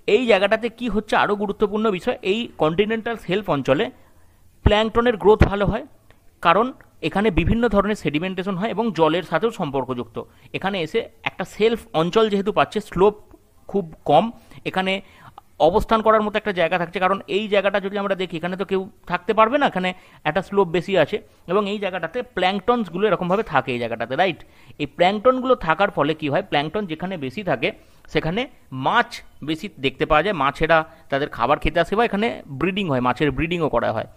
এই জায়গাটাতে কি হচ্ছে আরও গুরুত্বপূর্ণ বিষয়, এই কন্টিনেন্টাল সেলফ অঞ্চলে প্ল্যাঙ্কটনের গ্রোথ ভালো হয়, কারণ এখানে বিভিন্ন ধরনের সেডিমেন্টেশন হয় এবং জলের সাথেও সম্পর্কযুক্ত। এখানে এসে একটা সেলফ অঞ্চল যেহেতু পাচ্ছে, স্লোপ খুব কম, এখানে অবস্থান করার মতো একটা জায়গা থাকছে, কারণ এই জায়গাটা যদি আমরা দেখি এখানে তো কেউ থাকতে পারবে না, এখানে একটা স্লোপ বেশি আছে এবং এই জায়গাটাতে প্ল্যাঙ্কটনসগুলো এরকমভাবে থাকে এই জায়গাটাতে, রাইট। এই প্ল্যাঙ্কটনগুলো থাকার ফলে কি হয়, প্ল্যাঙ্কটন যেখানে বেশি থাকে সেখানে মাছ বেশি দেখতে পাওয়া যায়, মাছেরা তাদের খাবার খেতে আসে বা এখানে ব্রিডিং হয়, মাছের ব্রিডিংও করা হয়।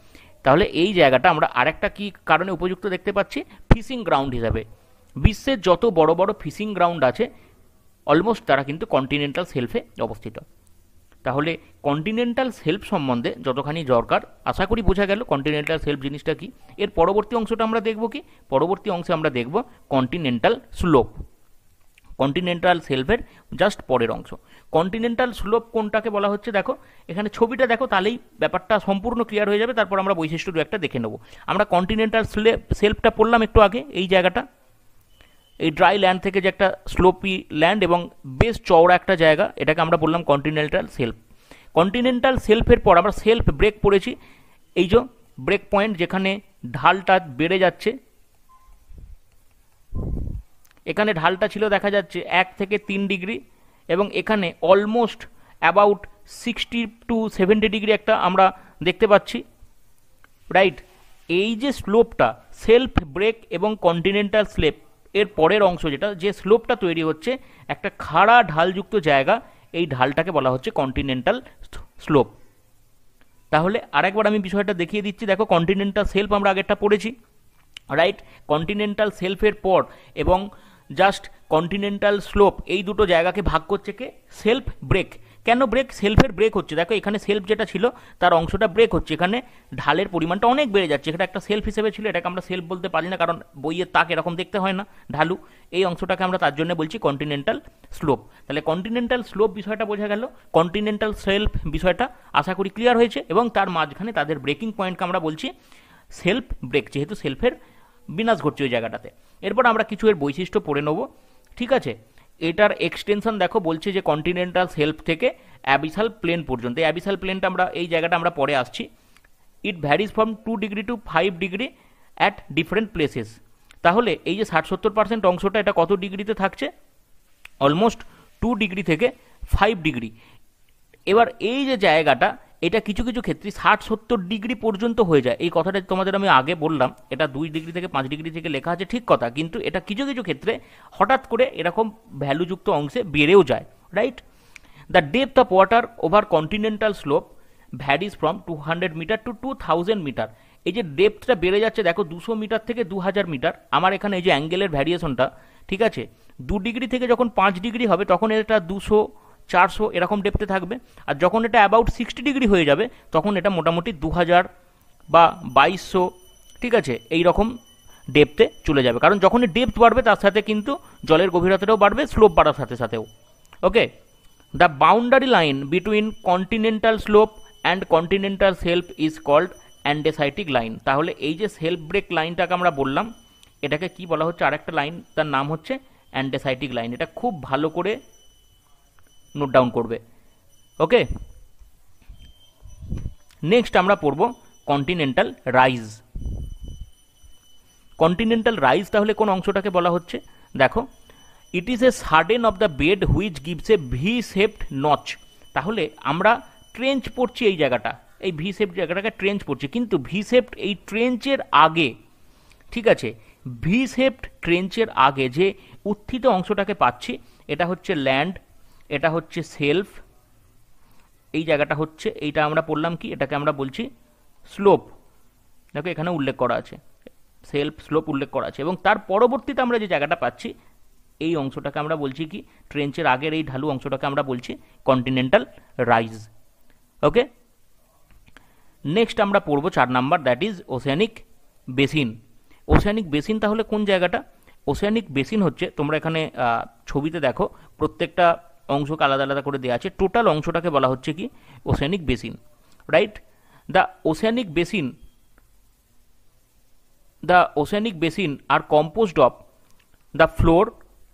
তাহলে এই জায়গাটা আমরা আরেকটা কি কারণে উপযুক্ত দেখতে পাচ্ছি, ফিশিং গ্রাউন্ড হিসাবে। বিশ্বের যত বড় বড় ফিশিং গ্রাউন্ড আছে অলমোস্ট তারা কিন্তু কন্টিনেন্টাল সেলফে অবস্থিত। তাহলে কন্টিনেন্টাল সেলফ সম্বন্ধে যতখানি দরকার আশা করি বোঝা গেল কন্টিনেন্টাল সেলফ জিনিসটা কি। এর পরবর্তী অংশটা আমরা দেখব কি, পরবর্তী অংশে আমরা দেখব কন্টিনেন্টাল স্লোপ, কন্টিনেন্টাল সেলফের জাস্ট পরের অংশ। কন্টিনেন্টাল স্লোপ কোনটাকে বলা হচ্ছে দেখো, এখানে ছবিটা দেখো তাহলেই ব্যাপারটা সম্পূর্ণ ক্লিয়ার হয়ে যাবে, তারপর আমরা বৈশিষ্ট্য দু একটা দেখে নেব। আমরা কন্টিনেন্টাল সেলফটা পড়লাম একটু আগে, এই জায়গাটা, এই ড্রাই ল্যান্ড থেকে যে একটা স্লোপি ল্যান্ড এবং বেশ চওড়া একটা জায়গা, এটাকে আমরা বললাম কন্টিনেন্টাল সেলফ। কন্টিনেন্টাল সেলফের পর আমরা সেলফ ব্রেক পড়েছি, এই যে ব্রেক পয়েন্ট যেখানে ঢালটা বেড়ে যাচ্ছে, এখানে ঢালটা ছিল দেখা যাচ্ছে 1 থেকে 3 ডিগ্রি এবং এখানে অলমোস্ট অ্যাবাউট 60 to 70 ডিগ্রি একটা আমরা দেখতে পাচ্ছি, রাইট। এই যে স্লোপটা সেলফ ব্রেক এবং কন্টিনেন্টাল স্লেপ এর পরের অংশ যেটা, যে স্লোপটা তৈরি হচ্ছে একটা খাড়া ঢালযুক্ত জায়গা, এই ঢালটাকে বলা হচ্ছে কন্টিনেন্টাল স্লোপ। তাহলে আরেকবার আমি বিষয়টা দেখিয়ে দিচ্ছি, দেখো কন্টিনেন্টাল সেলফ আমরা আগেরটা পড়েছি, রাইট। কন্টিনেন্টাল সেলফের পর এবং জাস্ট কন্টিনেন্টাল স্লোপ এই দুটো জায়গাকে ভাগ করছে কে, সেলফ ব্রেক। কেন ব্রেক, সেলফের ব্রেক হচ্ছে, দেখো এখানে সেলফ যেটা ছিল তার অংশটা ব্রেক হচ্ছে, এখানে ঢালের পরিমাণটা অনেক বেড়ে যাচ্ছে, এটা একটা সেলফ হিসেবে ছিল, এটাকে আমরা সেলফ বলতে পারি না কারণ বইয়ের তাক এরকম দেখতে হয় না ঢালু, এই অংশটাকে আমরা তার জন্য বলছি কন্টিনেন্টাল স্লোপ। তাহলে কন্টিনেন্টাল স্লোপ বিষয়টা বোঝা গেল, কন্টিনেন্টাল সেলফ বিষয়টা আশা করি ক্লিয়ার হয়েছে এবং তার মাঝখানে তাদের ব্রেকিং পয়েন্টকে আমরা বলছি সেলফ ব্রেক, যেহেতু সেলফের বিনাশ ঘটছে ওই জায়গাটাতে। এরপর আমরা কিছু এর বৈশিষ্ট্য পড়ে নেব, ঠিক আছে। এটার এক্সটেনশন দেখো বলছে যে কন্টিনেন্টাল সেলফ থেকে অ্যাবিসাল প্লেন পর্যন্ত, এই অ্যাবিসাল প্লেনটা আমরা এই জায়গাটা আমরা পরে আসছি। It varies from 2 degree to 5 degree at different places. তাহলে এই যে 60-70% অংশটা এটা কত ডিগ্রিতে থাকছে, অলমোস্ট 2 ডিগ্রি থেকে 5 ডিগ্রি। এবার এই যে জায়গাটা এটা কিছু কিছু ক্ষেত্রে 60-70 ডিগ্রি পর্যন্ত হয়ে যায়, এই কথাটা তোমাদের আমি আগে বললাম, এটা 2 ডিগ্রি থেকে 5 ডিগ্রি থেকে লেখা আছে ঠিক কথা, কিন্তু এটা কিছু কিছু ক্ষেত্রে হঠাৎ করে এরকম ভ্যালুযুক্ত অংশে বেড়েও যায়, right. The depth of water over continental slope varies from 200 metre to 2000 metre. এই যে ডেপথটা বেড়ে যাচ্ছে দেখো 200 মিটার থেকে 2000 মিটার, আমার এখানে এই যে অ্যাঙ্গেলের ভ্যারিয়েশনটা, ঠিক আছে, 2 ডিগ্রি থেকে যখন 5 ডিগ্রি হবে তখন এটা 200-400 এরকম ডেপথে থাকবে, আর যখন এটা অ্যাবাউট 60 ডিগ্রি হয়ে যাবে তখন এটা মোটামুটি 2000 বা 2200, ঠিক আছে, এই রকম ডেপথে চলে যাবে, কারণ যখনই ডেপথ বাড়বে তার সাথে কিন্তু জলের গভীরতাটাও বাড়বে স্লোপ বাড়ার সাথে সাথেও। Okay, the boundary line between continental slope and continental shelf is called andesitic line. তাহলে এই যে সেলফ ব্রেক লাইনটাকে আমরা বললাম, এটাকে কি বলা হচ্ছে, আরেকটা লাইন, তার নাম হচ্ছে অ্যান্ডেসাইটিক লাইন। এটা খুব ভালো করে নোট ডাউন করবে। ওকে, নেক্সট আমরা পড়ব কন্টিনেন্টাল রাইজ। কন্টিনেন্টাল রাইজ তাহলে কোন অংশটাকে বলা হচ্ছে, দেখো, ইট is A sudden of the bed which gives A V shaped notch. তাহলে আমরা ট্রেঞ্চ পড়ছি এই জায়গাটা, এই ভি শেপড জায়গাটাকে ট্রেঞ্চ পড়ছি, কিন্তু ভি শেপড এই ট্রেঞ্চের আগে, ঠিক আছে, ভি শেপড ট্রেঞ্চের আগে যে উত্থিত অংশটাকে পাচ্ছি, এটা হচ্ছে ল্যান্ড, এটা হচ্ছে সেলফ, এই জায়গাটা হচ্ছে, এইটা আমরা পড়লাম কি, এটাকে আমরা বলছি স্লোপ। দেখো এখানে উল্লেখ করা আছে, সেলফ স্লোপ উল্লেখ করা আছে, এবং তার পরবর্তীতে আমরা যে জায়গাটা পাচ্ছি এই অংশটাকে আমরা বলছি কি, ট্রেঞ্চের আগের এই ঢালু অংশটাকে আমরা বলছি কন্টিনেন্টাল রাইজ। ওকে, নেক্সট আমরা পড়বো 4 number, that is oceanic basin. Oceanic basin তাহলে কোন জায়গাটা, ওশেনিক বেসিন হচ্ছে, তোমরা এখানে ছবিতে দেখো প্রত্যেকটা অংশকে আলাদা আলাদা করে দেওয়া আছে, টোটাল অংশটাকে বলা হচ্ছে কি oceanic basin, right. The oceanic basin, the oceanic basin are composed of the floor,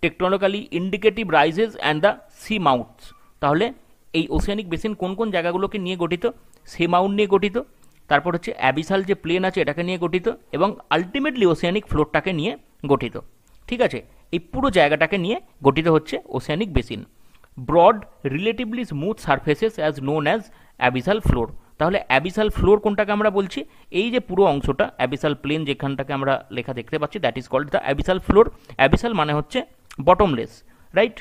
tectonically indicative rises and the seamounts. তাহলে এই ওসিয়ানিক বেসিন কোন কোন জায়গাগুলোকে নিয়ে গঠিত, সি মাউন্ট নিয়ে গঠিত, তারপর হচ্ছে অ্যাবিসাল যে প্লেন আছে এটাকে নিয়ে গঠিত, এবং আলটিমেটলি ওসিয়ানিক ফ্লোরটাকে নিয়ে গঠিত। ঠিক আছে, এই পুরো জায়গাটাকে নিয়ে গঠিত হচ্ছে oceanic basin. Broad relatively smooth surfaces as known as abyssal floor. তাহলে অ্যাবিসাল ফ্লোর কোনটাকে আমরা বলছি, এই যে পুরো অংশটা অ্যাবিসাল প্লেন যেখানটাকে আমরা লেখা দেখতে পাচ্ছি, that is called the abyssal floor. Abyssal মানে হচ্ছে বটমলেস, রাইট।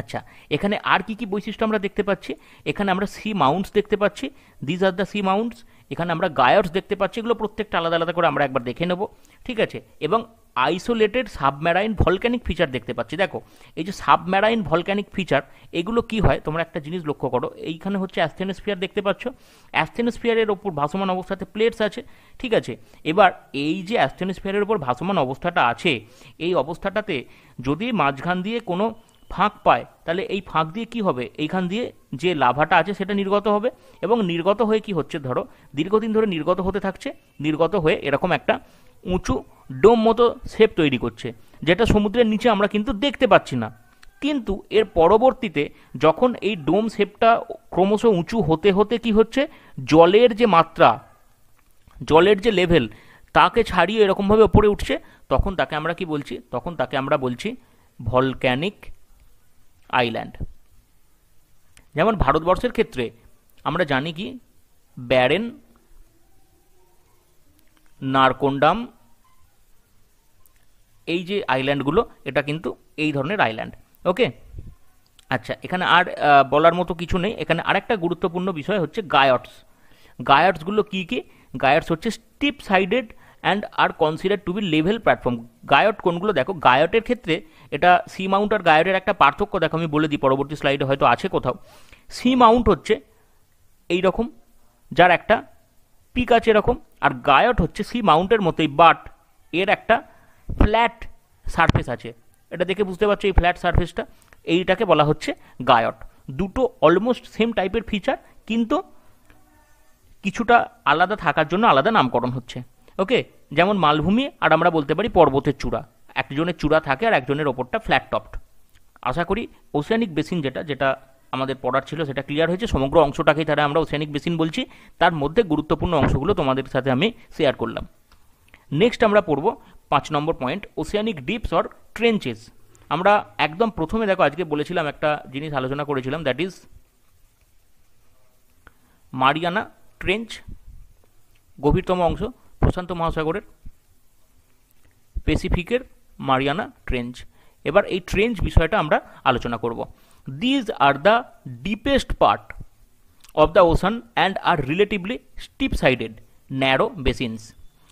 আচ্ছা, এখানে আর কি কি বৈশিষ্ট্য আমরা দেখতে পাচ্ছি, এখানে আমরা সি মাউন্টস দেখতে পাচ্ছি, these are the sea mounts. এখানে আমরা গায়টস দেখতে পাচ্ছি, এগুলো প্রত্যেকটা আলাদা আলাদা করে আমরা একবার দেখে নেব, ঠিক আছে। এবং আইসোলেটেড সাবমেরাইন ভলক্যানিক ফিচার দেখতে পাচ্ছি। দেখো এই যে সাবমেরাইন ভলক্যানিক ফিচার, এগুলো কি হয় তোমরা একটা জিনিস লক্ষ্য করো, এইখানে হচ্ছে অ্যাসথেনোস্ফিয়ার দেখতে পাচ্ছ, অ্যাসথেনোস্ফিয়ারের ওপর ভাসমান অবস্থাতে প্লেটস আছে, ঠিক আছে। এবার এই যে অ্যাসথেনোস্ফিয়ারের ওপর ভাসমান অবস্থাটা আছে, এই অবস্থাটাতে যদি মাঝখান দিয়ে কোনো ফাঁক পায়, তাহলে এই ফাঁক দিয়ে কি হবে, এইখান দিয়ে যে লাভাটা আছে সেটা নির্গত হবে, এবং নির্গত হয়ে কি হচ্ছে, ধরো দীর্ঘদিন ধরে নির্গত হতে থাকছে, নির্গত হয়ে এরকম একটা উঁচু ডোম মতো শেপ তৈরি করছে, যেটা সমুদ্রের নিচে আমরা কিন্তু দেখতে পাচ্ছি না। কিন্তু এর পরবর্তীতে যখন এই ডোম শেপটা ক্রমশ উঁচু হতে হতে কি হচ্ছে, জলের যে মাত্রা, জলের যে লেভেল তাকে ছাড়িয়ে এরকমভাবে ওপরে উঠছে, তখন তাকে আমরা কি বলছি, তখন তাকে আমরা বলছি ভলক্যানিক আইল্যান্ড। যেমন ভারতবর্ষের ক্ষেত্রে আমরা জানি কি ব্যারেন, নারকোন্ডাম, এই যে আইল্যান্ডগুলো এটা কিন্তু এই ধরনের আইল্যান্ড। ওকে, আচ্ছা, এখানে আর বলার মতো কিছু নেই। এখানে আরেকটা গুরুত্বপূর্ণ বিষয় হচ্ছে গায়টস। গায়টসগুলো কী কী, গায়টস হচ্ছে steep sided and are consider to be level platform. Guyot কোনগুলো, দেখো গায়টের ক্ষেত্রে এটা সি মাউন্ট আর গায়টের একটা পার্থক্য দেখো, আমি বলে দিই, পরবর্তী স্লাইডে হয়তো আছে কোথাও। সি মাউন্ট হচ্ছে এই রকম, যার একটা পিক আছে এরকম, আর গায়ট হচ্ছে সি মাউন্টের মতোই, বাট এর একটা ফ্ল্যাট সারফেস আছে। এটা দেখে বুঝতে পারছো এই ফ্ল্যাট সারফেসটা, এইটাকে বলা হচ্ছে গায়ট। দুটো অলমোস্ট সেম টাইপের ফিচার, কিন্তু কিছুটা আলাদা থাকার জন্য আলাদা নামকরণ হচ্ছে। ওকে, যেমন মালভূমি আর আমরা বলতে পারি পর্বতের চূড়া, একজনের চূড়া থাকে আর একজনের ওপরটা ফ্ল্যাট টপড। আশা করি ওসিয়ানিক বেসিন যেটা আমাদের পড়ার ছিল সেটা ক্লিয়ার হয়েছে। সমগ্র অংশটাকেই তারা আমরা ওসিয়ানিক বেসিন বলছি, তার মধ্যে গুরুত্বপূর্ণ অংশগুলো তোমাদের সাথে আমি শেয়ার করলাম। নেক্সট আমরা পড়ব 5 নম্বর পয়েন্ট, ওসিয়ানিক ডিপস অর ট্রেঞ্চেস। আমরা একদম প্রথমে দেখো আজকে বলেছিলাম একটা জিনিস আলোচনা করেছিলাম, দ্যাট ইজ মারিয়ানা ট্রেঞ্চ, গভীরতম অংশ প্রশান্ত মহাসাগরের, প্যাসিফিকের মারিয়ানা ট্রেঞ্চ। এবার এই ট্রেঞ্চ বিষয়টা আমরা আলোচনা করব। These are the deepest part of the ocean and are relatively steep sided narrow basins.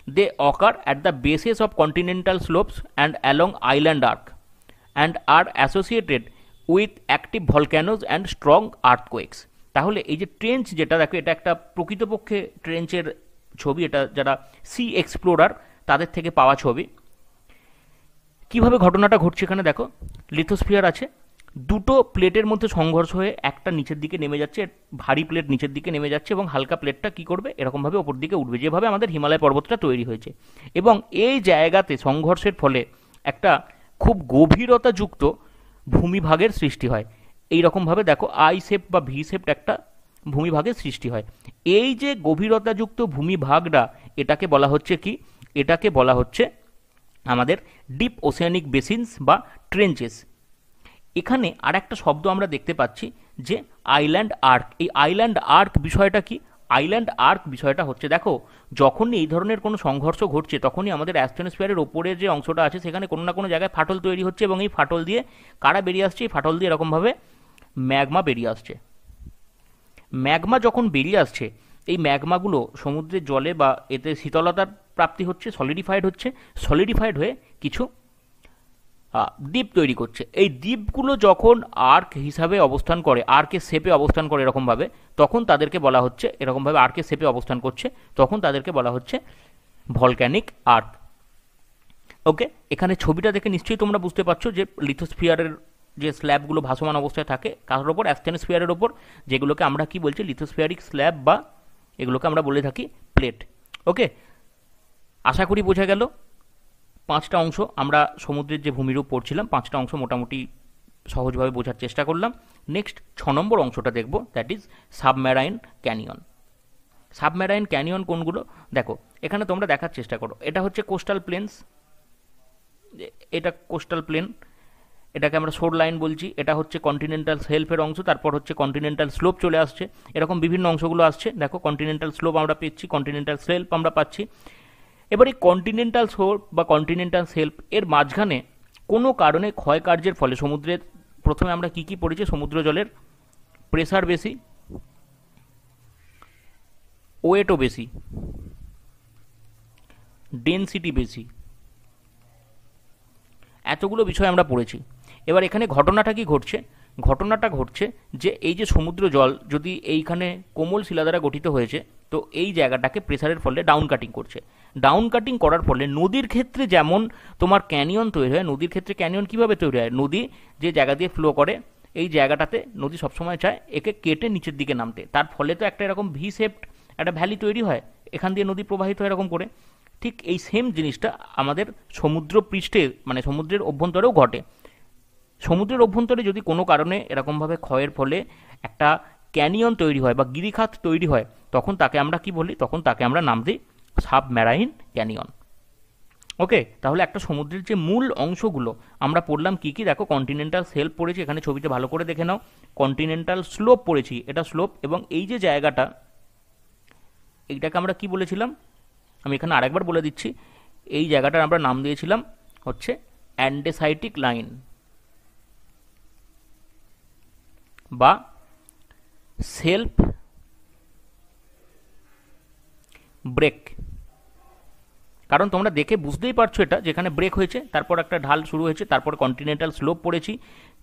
They occur at the bases of continental slopes and along island arc and are associated with active volcanoes and strong earthquakes. তাহলে এই যে trench যেটা দেখো, এটা একটা প্রকৃতপক্ষে ট্রেঞ্চের ছবি, এটা যারা সি এক্সপ্লোরার তাদের থেকে পাওয়া ছবি। কিভাবে ঘটনাটা ঘটছে এখানে দেখো, লিথোস্ফিয়ার আছে, দুটো প্লেটের মধ্যে সংঘর্ষ হয়ে একটা নিচের দিকে নেমে যাচ্ছে, ভারী প্লেট নিচের দিকে নেমে যাচ্ছে এবং হালকা প্লেটটা কি করবে, এরকমভাবে ওপর দিকে উঠবে, যেভাবে আমাদের হিমালয় পর্বতটা তৈরি হয়েছে। এবং এই জায়গাতে সংঘর্ষের ফলে একটা খুব গভীরতাযুক্ত ভূমিভাগের সৃষ্টি হয়। এই রকমভাবে দেখো আই শেপ বা ভি শেপ একটা ভূমিভাগের সৃষ্টি হয়। এই যে গভীরতাযুক্ত ভূমিভাগটা, এটাকে বলা হচ্ছে কি, এটাকে বলা হচ্ছে আমাদের ডিপ ওসিয়ানিক বেসিনস বা ট্রেঞ্চেস। এখানে আর একটা শব্দ আমরা দেখতে পাচ্ছি যে আইল্যান্ড আর্ক। এই আইল্যান্ড আর্ক বিষয়টা কি? আইল্যান্ড আর্ক বিষয়টা হচ্ছে, দেখো যখনই এই ধরনের কোনো সংঘর্ষ ঘটছে তখনই আমাদের অ্যাস্ট্রোস্ফিয়ারের ওপরে যে অংশটা আছে সেখানে কোনো না কোনো জায়গায় ফাটল তৈরি হচ্ছে এবং এই ফাটল দিয়ে কারা বেরিয়ে আসছে? এই ফাটল দিয়ে এরকমভাবে ম্যাগমা বেরিয়ে আসছে। ম্যাগমা যখন বেরিয়ে আসছে, এই ম্যাগমাগুলো সমুদ্রের জলে বা এতে শীতলতার প্রাপ্তি হচ্ছে, সলিডিফাইড হয়ে কিছু দ্বীপ তৈরি করছে। এই দ্বীপগুলো যখন আর্ক হিসাবে অবস্থান করে, আর্কের শেপে অবস্থান করে এরকমভাবে, তখন তাদেরকে বলা হচ্ছে, এরকমভাবে আর্কের শেপে অবস্থান করছে, তখন তাদেরকে বলা হচ্ছে ভলক্যানিক আর্ক। ওকে, এখানে ছবিটা দেখে নিশ্চয়ই তোমরা বুঝতে পারছো যে লিথোস্ফিয়ারের যে স্ল্যাবগুলো ভাসমান অবস্থায় থাকে কার ওপর? অ্যাস্টেনোস্ফিয়ারের ওপর, যেগুলোকে আমরা কি বলছি? লিথোস্ফিয়ারিক স্ল্যাব, বা এগুলোকে আমরা বলে থাকি প্লেট। ওকে, আশা করি বোঝা গেল। পাঁচটা অংশ আমরা সমুদ্রের যে ভূমিরূপ পড়ছিলাম, পাঁচটা অংশ মোটামুটি সহজভাবে বোঝার চেষ্টা করলাম। নেক্সট 6 নম্বর অংশটা দেখব, দ্যাট ইজ সাবমেরাইন ক্যানিয়ন। সাবমেরাইন ক্যানিয়ন কোনগুলো? দেখো এখানে তোমরা দেখার চেষ্টা করো, এটা হচ্ছে কোস্টাল প্লেন্স, এটা কোস্টাল প্লেন, এটাকে আমরা শোর লাইন বলছি। এটা হচ্ছে কন্টিনেন্টাল শেলফের অংশ, তারপর হচ্ছে কন্টিনেন্টাল স্লোপ চলে আসছে, এরকম বিভিন্ন অংশগুলো আসছে। দেখো কন্টিনেন্টাল স্লোপ আমরা পেয়েছি, কন্টিনেন্টাল শেলফ আমরা পাচ্ছি। এবার এই কন্টিনেন্টাল স্লোপ বা কন্টিনেন্টাল শেলফ এর মাঝখানে কোনো কারণে ক্ষয়কার্যের ফলে সমুদ্রের, প্রথমে আমরা কি কি পড়েছি? সমুদ্র জলের প্রেসার বেশি, ওয়েটও বেশি, ডেনসিটি বেশি, এতগুলো বিষয় আমরা পড়েছি। এবার এখানে ঘটনাটা কি ঘটছে? ঘটনাটা ঘটছে যে এই যে সমুদ্র জল যদি এইখানে কোমল শিলা দ্বারা গঠিত হয়েছে, তো এই জায়গাটাকে প্রেসারের ফলে ডাউন কাটিং করছে। ডাউন কাটিং করার ফলে নদীর ক্ষেত্রে যেমন তোমার ক্যানিয়ন তৈরি হয়, নদীর ক্ষেত্রে ক্যানিয়ন কীভাবে তৈরি হয়? নদী যে জায়গা দিয়ে ফ্লো করে, এই জায়গাটাতে নদী সবসময় চায় একে কেটে নিচের দিকে নামতে, তার ফলে তো একটা এরকম ভি শেপড একটা ভ্যালি তৈরি হয়, এখান দিয়ে নদী প্রবাহিত হয় এরকম করে। ঠিক এই সেম জিনিসটা আমাদের সমুদ্র পৃষ্ঠে, মানে সমুদ্রের অভ্যন্তরেও ঘটে। সমুদ্রের অভ্যন্তরে যদি কোনো কারণে এরকমভাবে ক্ষয়ের ফলে একটা ক্যানিয়ন তৈরি হয় বা গিরিখাত তৈরি হয়, তখন তাকে আমরা কি বলি? তখন তাকে আমরা নাম দিই সাবমেরাইন ক্যানিয়ন। ওকে, তাহলে একটা সমুদ্রের যে মূল অংশগুলো আমরা পড়লাম কি কি? দেখো কন্টিনেন্টাল শেলফ পড়েছি, এখানে ছবিতে ভালো করে দেখে নাও। কন্টিনেন্টাল স্লোপ পড়েছি, এটা স্লোপ, এবং এই যে জায়গাটা, এইটাকে আমরা কি বলেছিলাম? আমি এখানে আরেকবার বলে দিচ্ছি, এই জায়গাটার আমরা নাম দিয়েছিলাম হচ্ছে অ্যান্ডেসাইটিক লাইন বা সেলফ ব্রেক। কারণ তোমরা দেখে বুঝতেই পারছো এটা যেখানে ব্রেক হয়েছে, তারপর একটা ঢাল শুরু হয়েছে, তারপর কন্টিনেন্টাল স্লোপ পড়েছি,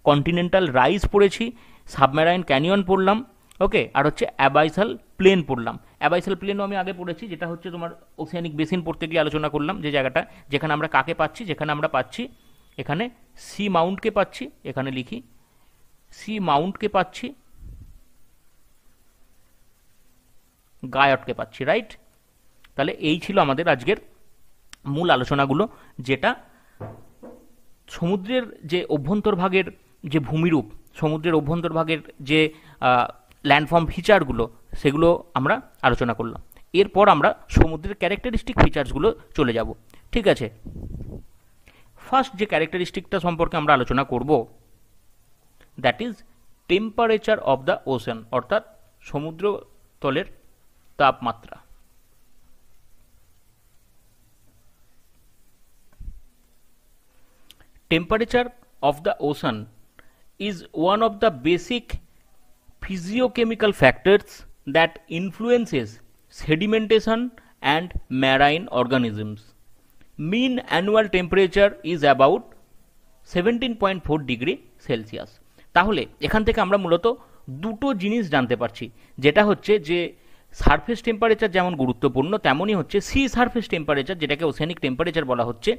কন্টিনেন্টাল রাইজ পড়েছি, সাবমেরাইন ক্যানিয়ন পড়লাম। ওকে, আর হচ্ছে অ্যাবাইসাল প্লেন পড়লাম। অ্যাবাইসাল প্লেনও আমি আগে পড়েছি, যেটা হচ্ছে তোমার ওসিয়ানিক বেসিন পড়তে গিয়ে আলোচনা করলাম, যে জায়গাটা যেখানে আমরা কাকে পাচ্ছি, যেখানে আমরা পাচ্ছি এখানে সি মাউন্টকে পাচ্ছি, এখানে লিখি সি মাউন্টকে পাচ্ছি, গায়টকে পাচ্ছি, রাইট? তাহলে এই ছিল আমাদের আজকের মূল আলোচনাগুলো, যেটা সমুদ্রের যে অভ্যন্তরভাগের যে ভূমিরূপ, সমুদ্রের অভ্যন্তরভাগের যে ল্যান্ডফর্ম ফিচারগুলো, সেগুলো আমরা আলোচনা করলাম। এরপর আমরা সমুদ্রের ক্যারেক্টারিস্টিক ফিচার্সগুলো চলে যাব। ঠিক আছে, ফার্স্ট যে ক্যারেক্টারিস্টিকটা সম্পর্কে আমরা আলোচনা করব, that is temperature of the ocean, অর্থাৎ সমুদ্র তলের তাপমাত্রা। Temperature of the ocean is one of the basic physiochemical factors that influences sedimentation and marine organisms. Mean annual temperature is about 17.4 degree Celsius. তাহলে এখান থেকে আমরা মূলত দুটো জিনিস জানতে পারছি, যেটা হচ্ছে যে সারফেস টেম্পারেচার যেমন গুরুত্বপূর্ণ, তেমনই হচ্ছে সি সারফেস টেম্পারেচার, যেটাকে ওশেনিক টেম্পারেচার বলা হচ্ছে।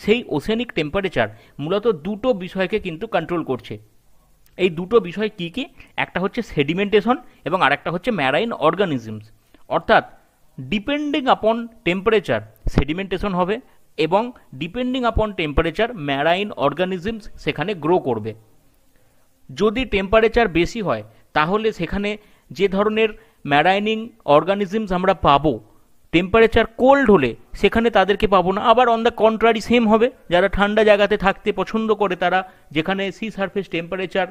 সেই ওশেনিক টেম্পারেচার মূলত দুটো বিষয়কে কিন্তু কন্ট্রোল করছে। এই দুটো বিষয় কি কি? একটা হচ্ছে সেডিমেন্টেশন এবং আরেকটা হচ্ছে ম্যারাইন অর্গানিজমস। অর্থাৎ ডিপেন্ডিং আপন টেম্পারেচার সেডিমেন্টেশন হবে এবং ডিপেন্ডিং আপন টেম্পারেচার ম্যারাইন অর্গানিজমস সেখানে গ্রো করবে। যদি টেম্পারেচার বেশি হয় তাহলে সেখানে যে ধরনের ম্যারাইনিং অর্গানিজমস আমরা পাবো, টেম্পারেচার কোল্ড হলে সেখানে তাদেরকে পাবো না। আবার অন দ্য কন্ট্রারি সেম হবে, যারা ঠান্ডা জায়গাতে থাকতে পছন্দ করে তারা, যেখানে সি সারফেস টেম্পারেচার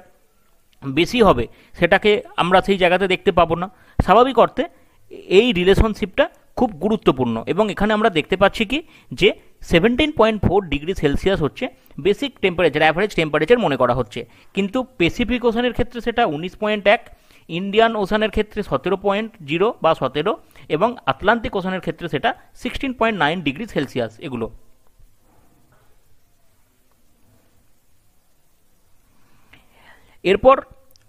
বেশি হবে সেটাকে আমরা সেই জায়গাতে দেখতে পাবো না। স্বাভাবিক অর্থে এই রিলেশনশিপটা খুব গুরুত্বপূর্ণ এবং এখানে আমরা দেখতে পাচ্ছি কি যে 17.4 ডিগ্রি সেলসিয়াস হচ্ছে বেসিক টেম্পারেচার, অ্যাভারেজ টেম্পারেচার মনে করা হচ্ছে। কিন্তু প্যাসিফিক ওশানের ক্ষেত্রে সেটা 19.1, ইন্ডিয়ান ওশানের ক্ষেত্রে 17.0 বা 17 এবং আটলান্টিক ওশানের ক্ষেত্রে সেটা 16.9 ডিগ্রি সেলসিয়াস। এগুলো এরপর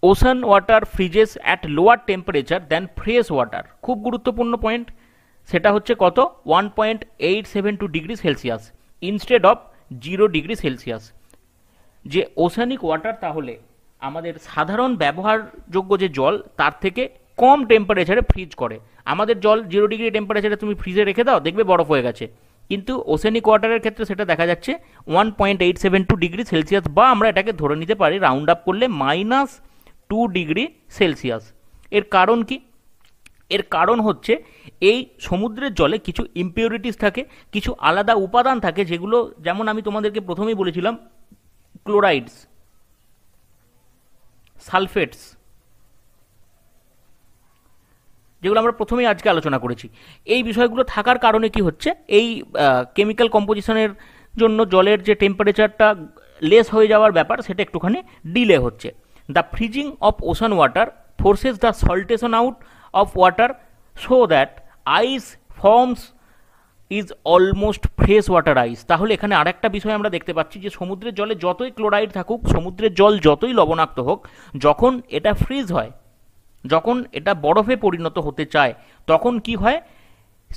ocean water freezes at lower temperature than fresh water, খুব গুরুত্বপূর্ণ পয়েন্ট। সেটা হচ্ছে কত? 1.872 degree Celsius instead of 0 degree Celsius. যে ওশানিক ওয়াটার তাহলে আমাদের সাধারণ ব্যবহারযোগ্য যে জল তার থেকে কম টেম্পারেচারে ফ্রিজ করে। আমাদের জল 0 ডিগ্রি টেম্পারেচারে তুমি ফ্রিজে রেখে দাও, দেখবে বরফ হয়ে গেছে। কিন্তু ওশেনিক ওয়াটারের ক্ষেত্রে সেটা দেখা যাচ্ছে 1.872 ডিগ্রি সেলসিয়াস, বা আমরা এটাকে ধরে নিতে পারি রাউন্ড আপ করলে -2 ডিগ্রি সেলসিয়াস। এর কারণ কি? এর কারণ হচ্ছে এই সমুদ্রের জলে কিছু ইম্পিউরিটিস থাকে, কিছু আলাদা উপাদান থাকে, যেগুলো যেমন আমি তোমাদেরকে প্রথমেই বলেছিলাম, ক্লোরাইডস, সালফেটস, যেগুলো আমরা প্রথমেই আজকে আলোচনা করেছি। এই বিষয়গুলো থাকার কারণে কি হচ্ছে, এই কেমিক্যাল কম্পোজিশনের জন্য জলের যে টেম্পারেচারটা লেস হয়ে যাওয়ার ব্যাপার সেটা একটুখানি ডিলে হচ্ছে। The freezing of ocean water forces the saltation out of water so that ice forms is almost fresh water ice. তাহলে এখানে আরেকটা বিষয় আমরা দেখতে পাচ্ছি যে সমুদ্রের জলে যতই ক্লোরাইড থাকুক, সমুদ্রের জল যতই লবণাক্ত হোক, যখন এটা ফ্রিজ হয়, যখন এটা বরফে পরিণত হতে চায়, তখন কি হয়,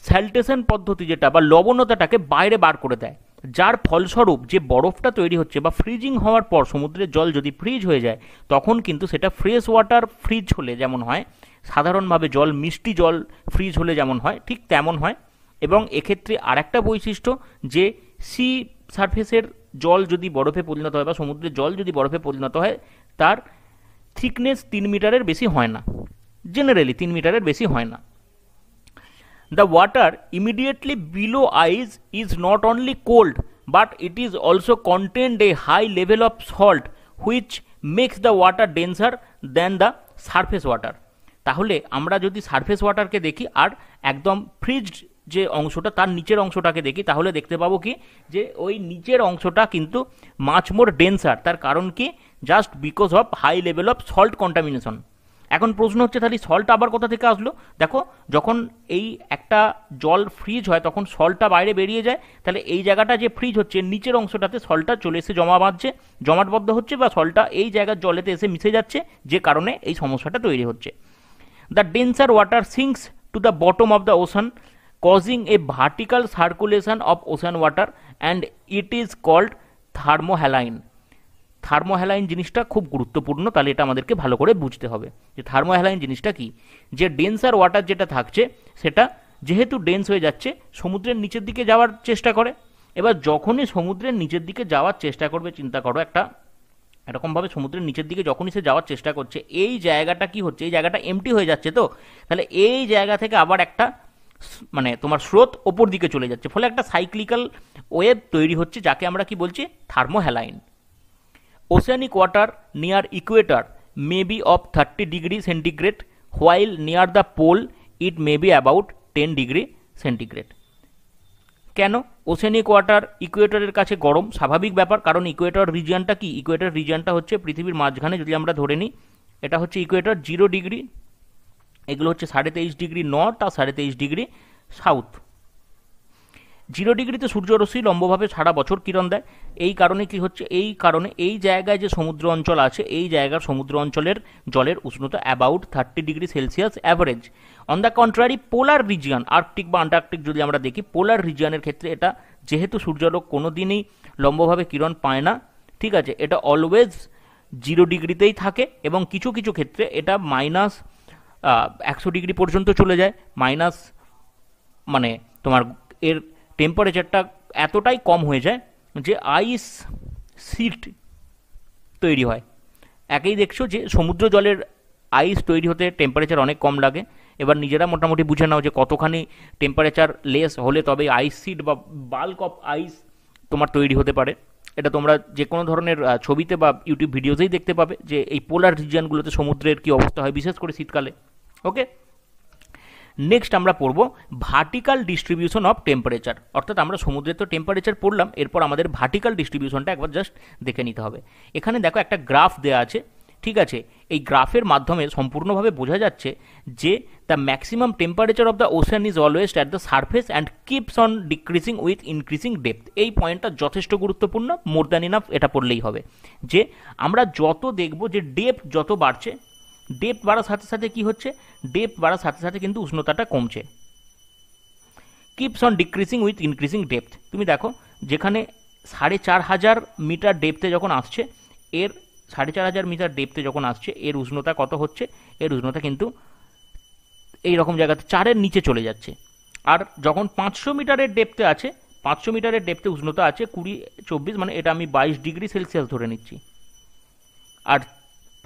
স্যালটেশন পদ্ধতি যেটা বা লবণতাটাকে বাইরে বার করে দেয়, যার ফলস্বরূপ যে বরফটা তৈরি হচ্ছে বা ফ্রিজিং হওয়ার পর সমুদ্রের জল যদি ফ্রিজ হয়ে যায়, তখন কিন্তু সেটা ফ্রেশ ওয়াটার ফ্রিজ হলে যেমন হয়, সাধারণভাবে জল মিষ্টি জল ফ্রিজ হলে যেমন হয়, ঠিক তেমন হয়। এবং এক্ষেত্রে আরেকটা বৈশিষ্ট্য, যে সি সারফেসের জল যদি বরফে পরিণত হয় বা সমুদ্রের জল যদি বরফে পরিণত হয়, তার থিকনেস 3 মিটারের বেশি হয় না, জেনারেলি 3 মিটারের বেশি হয় না। The water immediately below ice is not only cold, but it is also contained a high level of salt, which makes the water denser than the surface water. তাহলে আমরা যদি সারফেস ওয়াটারকে দেখি আর একদম ফ্রিজড যে অংশটা তার নিচের অংশটাকে দেখি, তাহলে দেখতে পাবো কি যে ওই নিচের অংশটা কিন্তু মাচ মোর ডেন্সার। তার কারণ কি? Just because of high level of salt contamination. এখন প্রশ্ন হচ্ছে, তাহলে সল্ট আবার কোথা থেকে আসলো? দেখো, যখন এই একটা জল ফ্রিজ হয় তখন সল্টটা বাইরে বেরিয়ে যায়, তাহলে এই জায়গাটা যে ফ্রিজ হচ্ছে নিচের অংশটাতে সল্টটা চলে এসে জমাটবদ্ধ হচ্ছে, বা সল্টটা এই জায়গার জলেতে এসে মিশে যাচ্ছে, যে কারণে এই সমস্যাটা তৈরি হচ্ছে। The denser water sinks to the bottom of the ocean, causing a vertical circulation of ocean water, and it is called thermohaline. থার্মোহ্যালাইন জিনিসটা খুব গুরুত্বপূর্ণ, তাহলে এটা আমাদেরকে ভালো করে বুঝতে হবে যে থার্মোহ্যালাইন জিনিসটা কি। যে ডেন্সার ওয়াটার যেটা থাকছে সেটা যেহেতু ডেন্স হয়ে যাচ্ছে, সমুদ্রের নিচের দিকে যাওয়ার চেষ্টা করে। এবার যখনই সমুদ্রের নিচের দিকে যাওয়ার চেষ্টা করবে, চিন্তা করো একটা এরকমভাবে সমুদ্রের নিচের দিকে যখনই সে যাওয়ার চেষ্টা করছে, এই জায়গাটা কি হচ্ছে, এই জায়গাটা এমটি হয়ে যাচ্ছে। তো তাহলে এই জায়গা থেকে আবার একটা মানে তোমার স্রোত ওপর দিকে চলে যাচ্ছে, ফলে একটা সাইক্লিক্যাল ওয়েভ তৈরি হচ্ছে, যাকে আমরা কি বলছি, thermohaline. Oceanic water near equator may be of 30 degree centigrade, while near the pole it may be about 10 degree centigrade. কেন ওশেনিক ওয়াটার ইকুয়েটরের কাছে গরম? স্বাভাবিক ব্যাপার, কারণ ইকুয়েটর রিজিয়নটা কি, ইকুয়েটর রিজিয়নটা হচ্ছে পৃথিবীর মাঝখানে। যদি আমরা ধরে নিই এটা হচ্ছে ইকুয়েটর, 0 ডিগ্রি, এগুলো হচ্ছে 23.5 ডিগ্রি নর্থ আর 23.5 ডিগ্রি সাউথ। 0 ডিগ্রিতে সূর্যরশ্মি লম্বভাবে সারা বছর কিরণ দেয়। এই কারণে কি হচ্ছে, এই কারণে এই জায়গায় যে সমুদ্র অঞ্চল আছে, এই জায়গার সমুদ্র অঞ্চলের জলের উষ্ণতা about 30 degree Celsius average. On the contrary polar region, Arctic বা আন্টার্কটিক যদি আমরা দেখি, পোলার রিজিয়নের ক্ষেত্রে এটা যেহেতু সূর্যালোক কোনো দিনই লম্বভাবে কিরণ পায় না, ঠিক আছে, এটা অলওয়েজ 0 ডিগ্রিতেই থাকে এবং কিছু কিছু ক্ষেত্রে এটা মাইনাস 100 ডিগ্রি পর্যন্ত চলে যায়। মাইনাস মানে তোমার এর টেম্পারেচারটা এতটাই কম হয়ে যায় যে আইস সিট তৈরি হয়। একেই দেখছো যে সমুদ্র জলের আইস তৈরি হতে টেম্পারেচার অনেক কম লাগে। এবার নিজেরা মোটামুটি বুঝে নাও যে কতখানি টেম্পারেচার লেস হলে তবে আইস সিট বা বাল্ক অফ আইস তোমার তৈরি হতে পারে। এটা তোমরা যে কোনো ধরনের ছবিতে বা ইউটিউব ভিডিওতেই দেখতে পাবে যে এই পোলার রিজিয়নগুলোতে সমুদ্রের কী অবস্থা হয়, বিশেষ করে শীতকালে। ওকে, নেক্সট আমরা পড়ব ভার্টিক্যাল ডিস্ট্রিবিউশন অফ টেম্পারেচার। অর্থাৎ আমরা সমুদ্রের তো টেম্পারেচার পড়লাম, এরপর আমাদের ভার্টিক্যাল ডিস্ট্রিবিউশনটা একবার জাস্ট দেখে নিতে হবে। এখানে দেখো একটা গ্রাফ দেওয়া আছে, ঠিক আছে। এই গ্রাফের মাধ্যমে সম্পূর্ণভাবে বোঝা যাচ্ছে যে the maximum temperature of the ocean is always at the surface and keeps on decreasing with increasing depth. এই পয়েন্টটা যথেষ্ট গুরুত্বপূর্ণ, মোর দ্যান ইনাফ এটা পড়লেই হবে। যে আমরা যত দেখব যে ডেপথ যত বাড়ছে, ডেপথ বাড়ার সাথে সাথে কি হচ্ছে, ডেপথ বাড়ার সাথে সাথে কিন্তু উষ্ণতাটা কমছে। Keeps on decreasing with increasing depth. তুমি দেখো যেখানে 4500 মিটার ডেপথে যখন আসছে, এর 4500 মিটার ডেপথে যখন আসছে, এর উষ্ণতা কত হচ্ছে, এর উষ্ণতা কিন্তু এই রকম জায়গাতে 4-এর নিচে চলে যাচ্ছে। আর যখন 500 মিটারের ডেপথে আছে, 500 মিটারের ডেপথে উষ্ণতা আছে 20-24, মানে এটা আমি 22 ডিগ্রি সেলসিয়াস ধরে নিচ্ছি। আর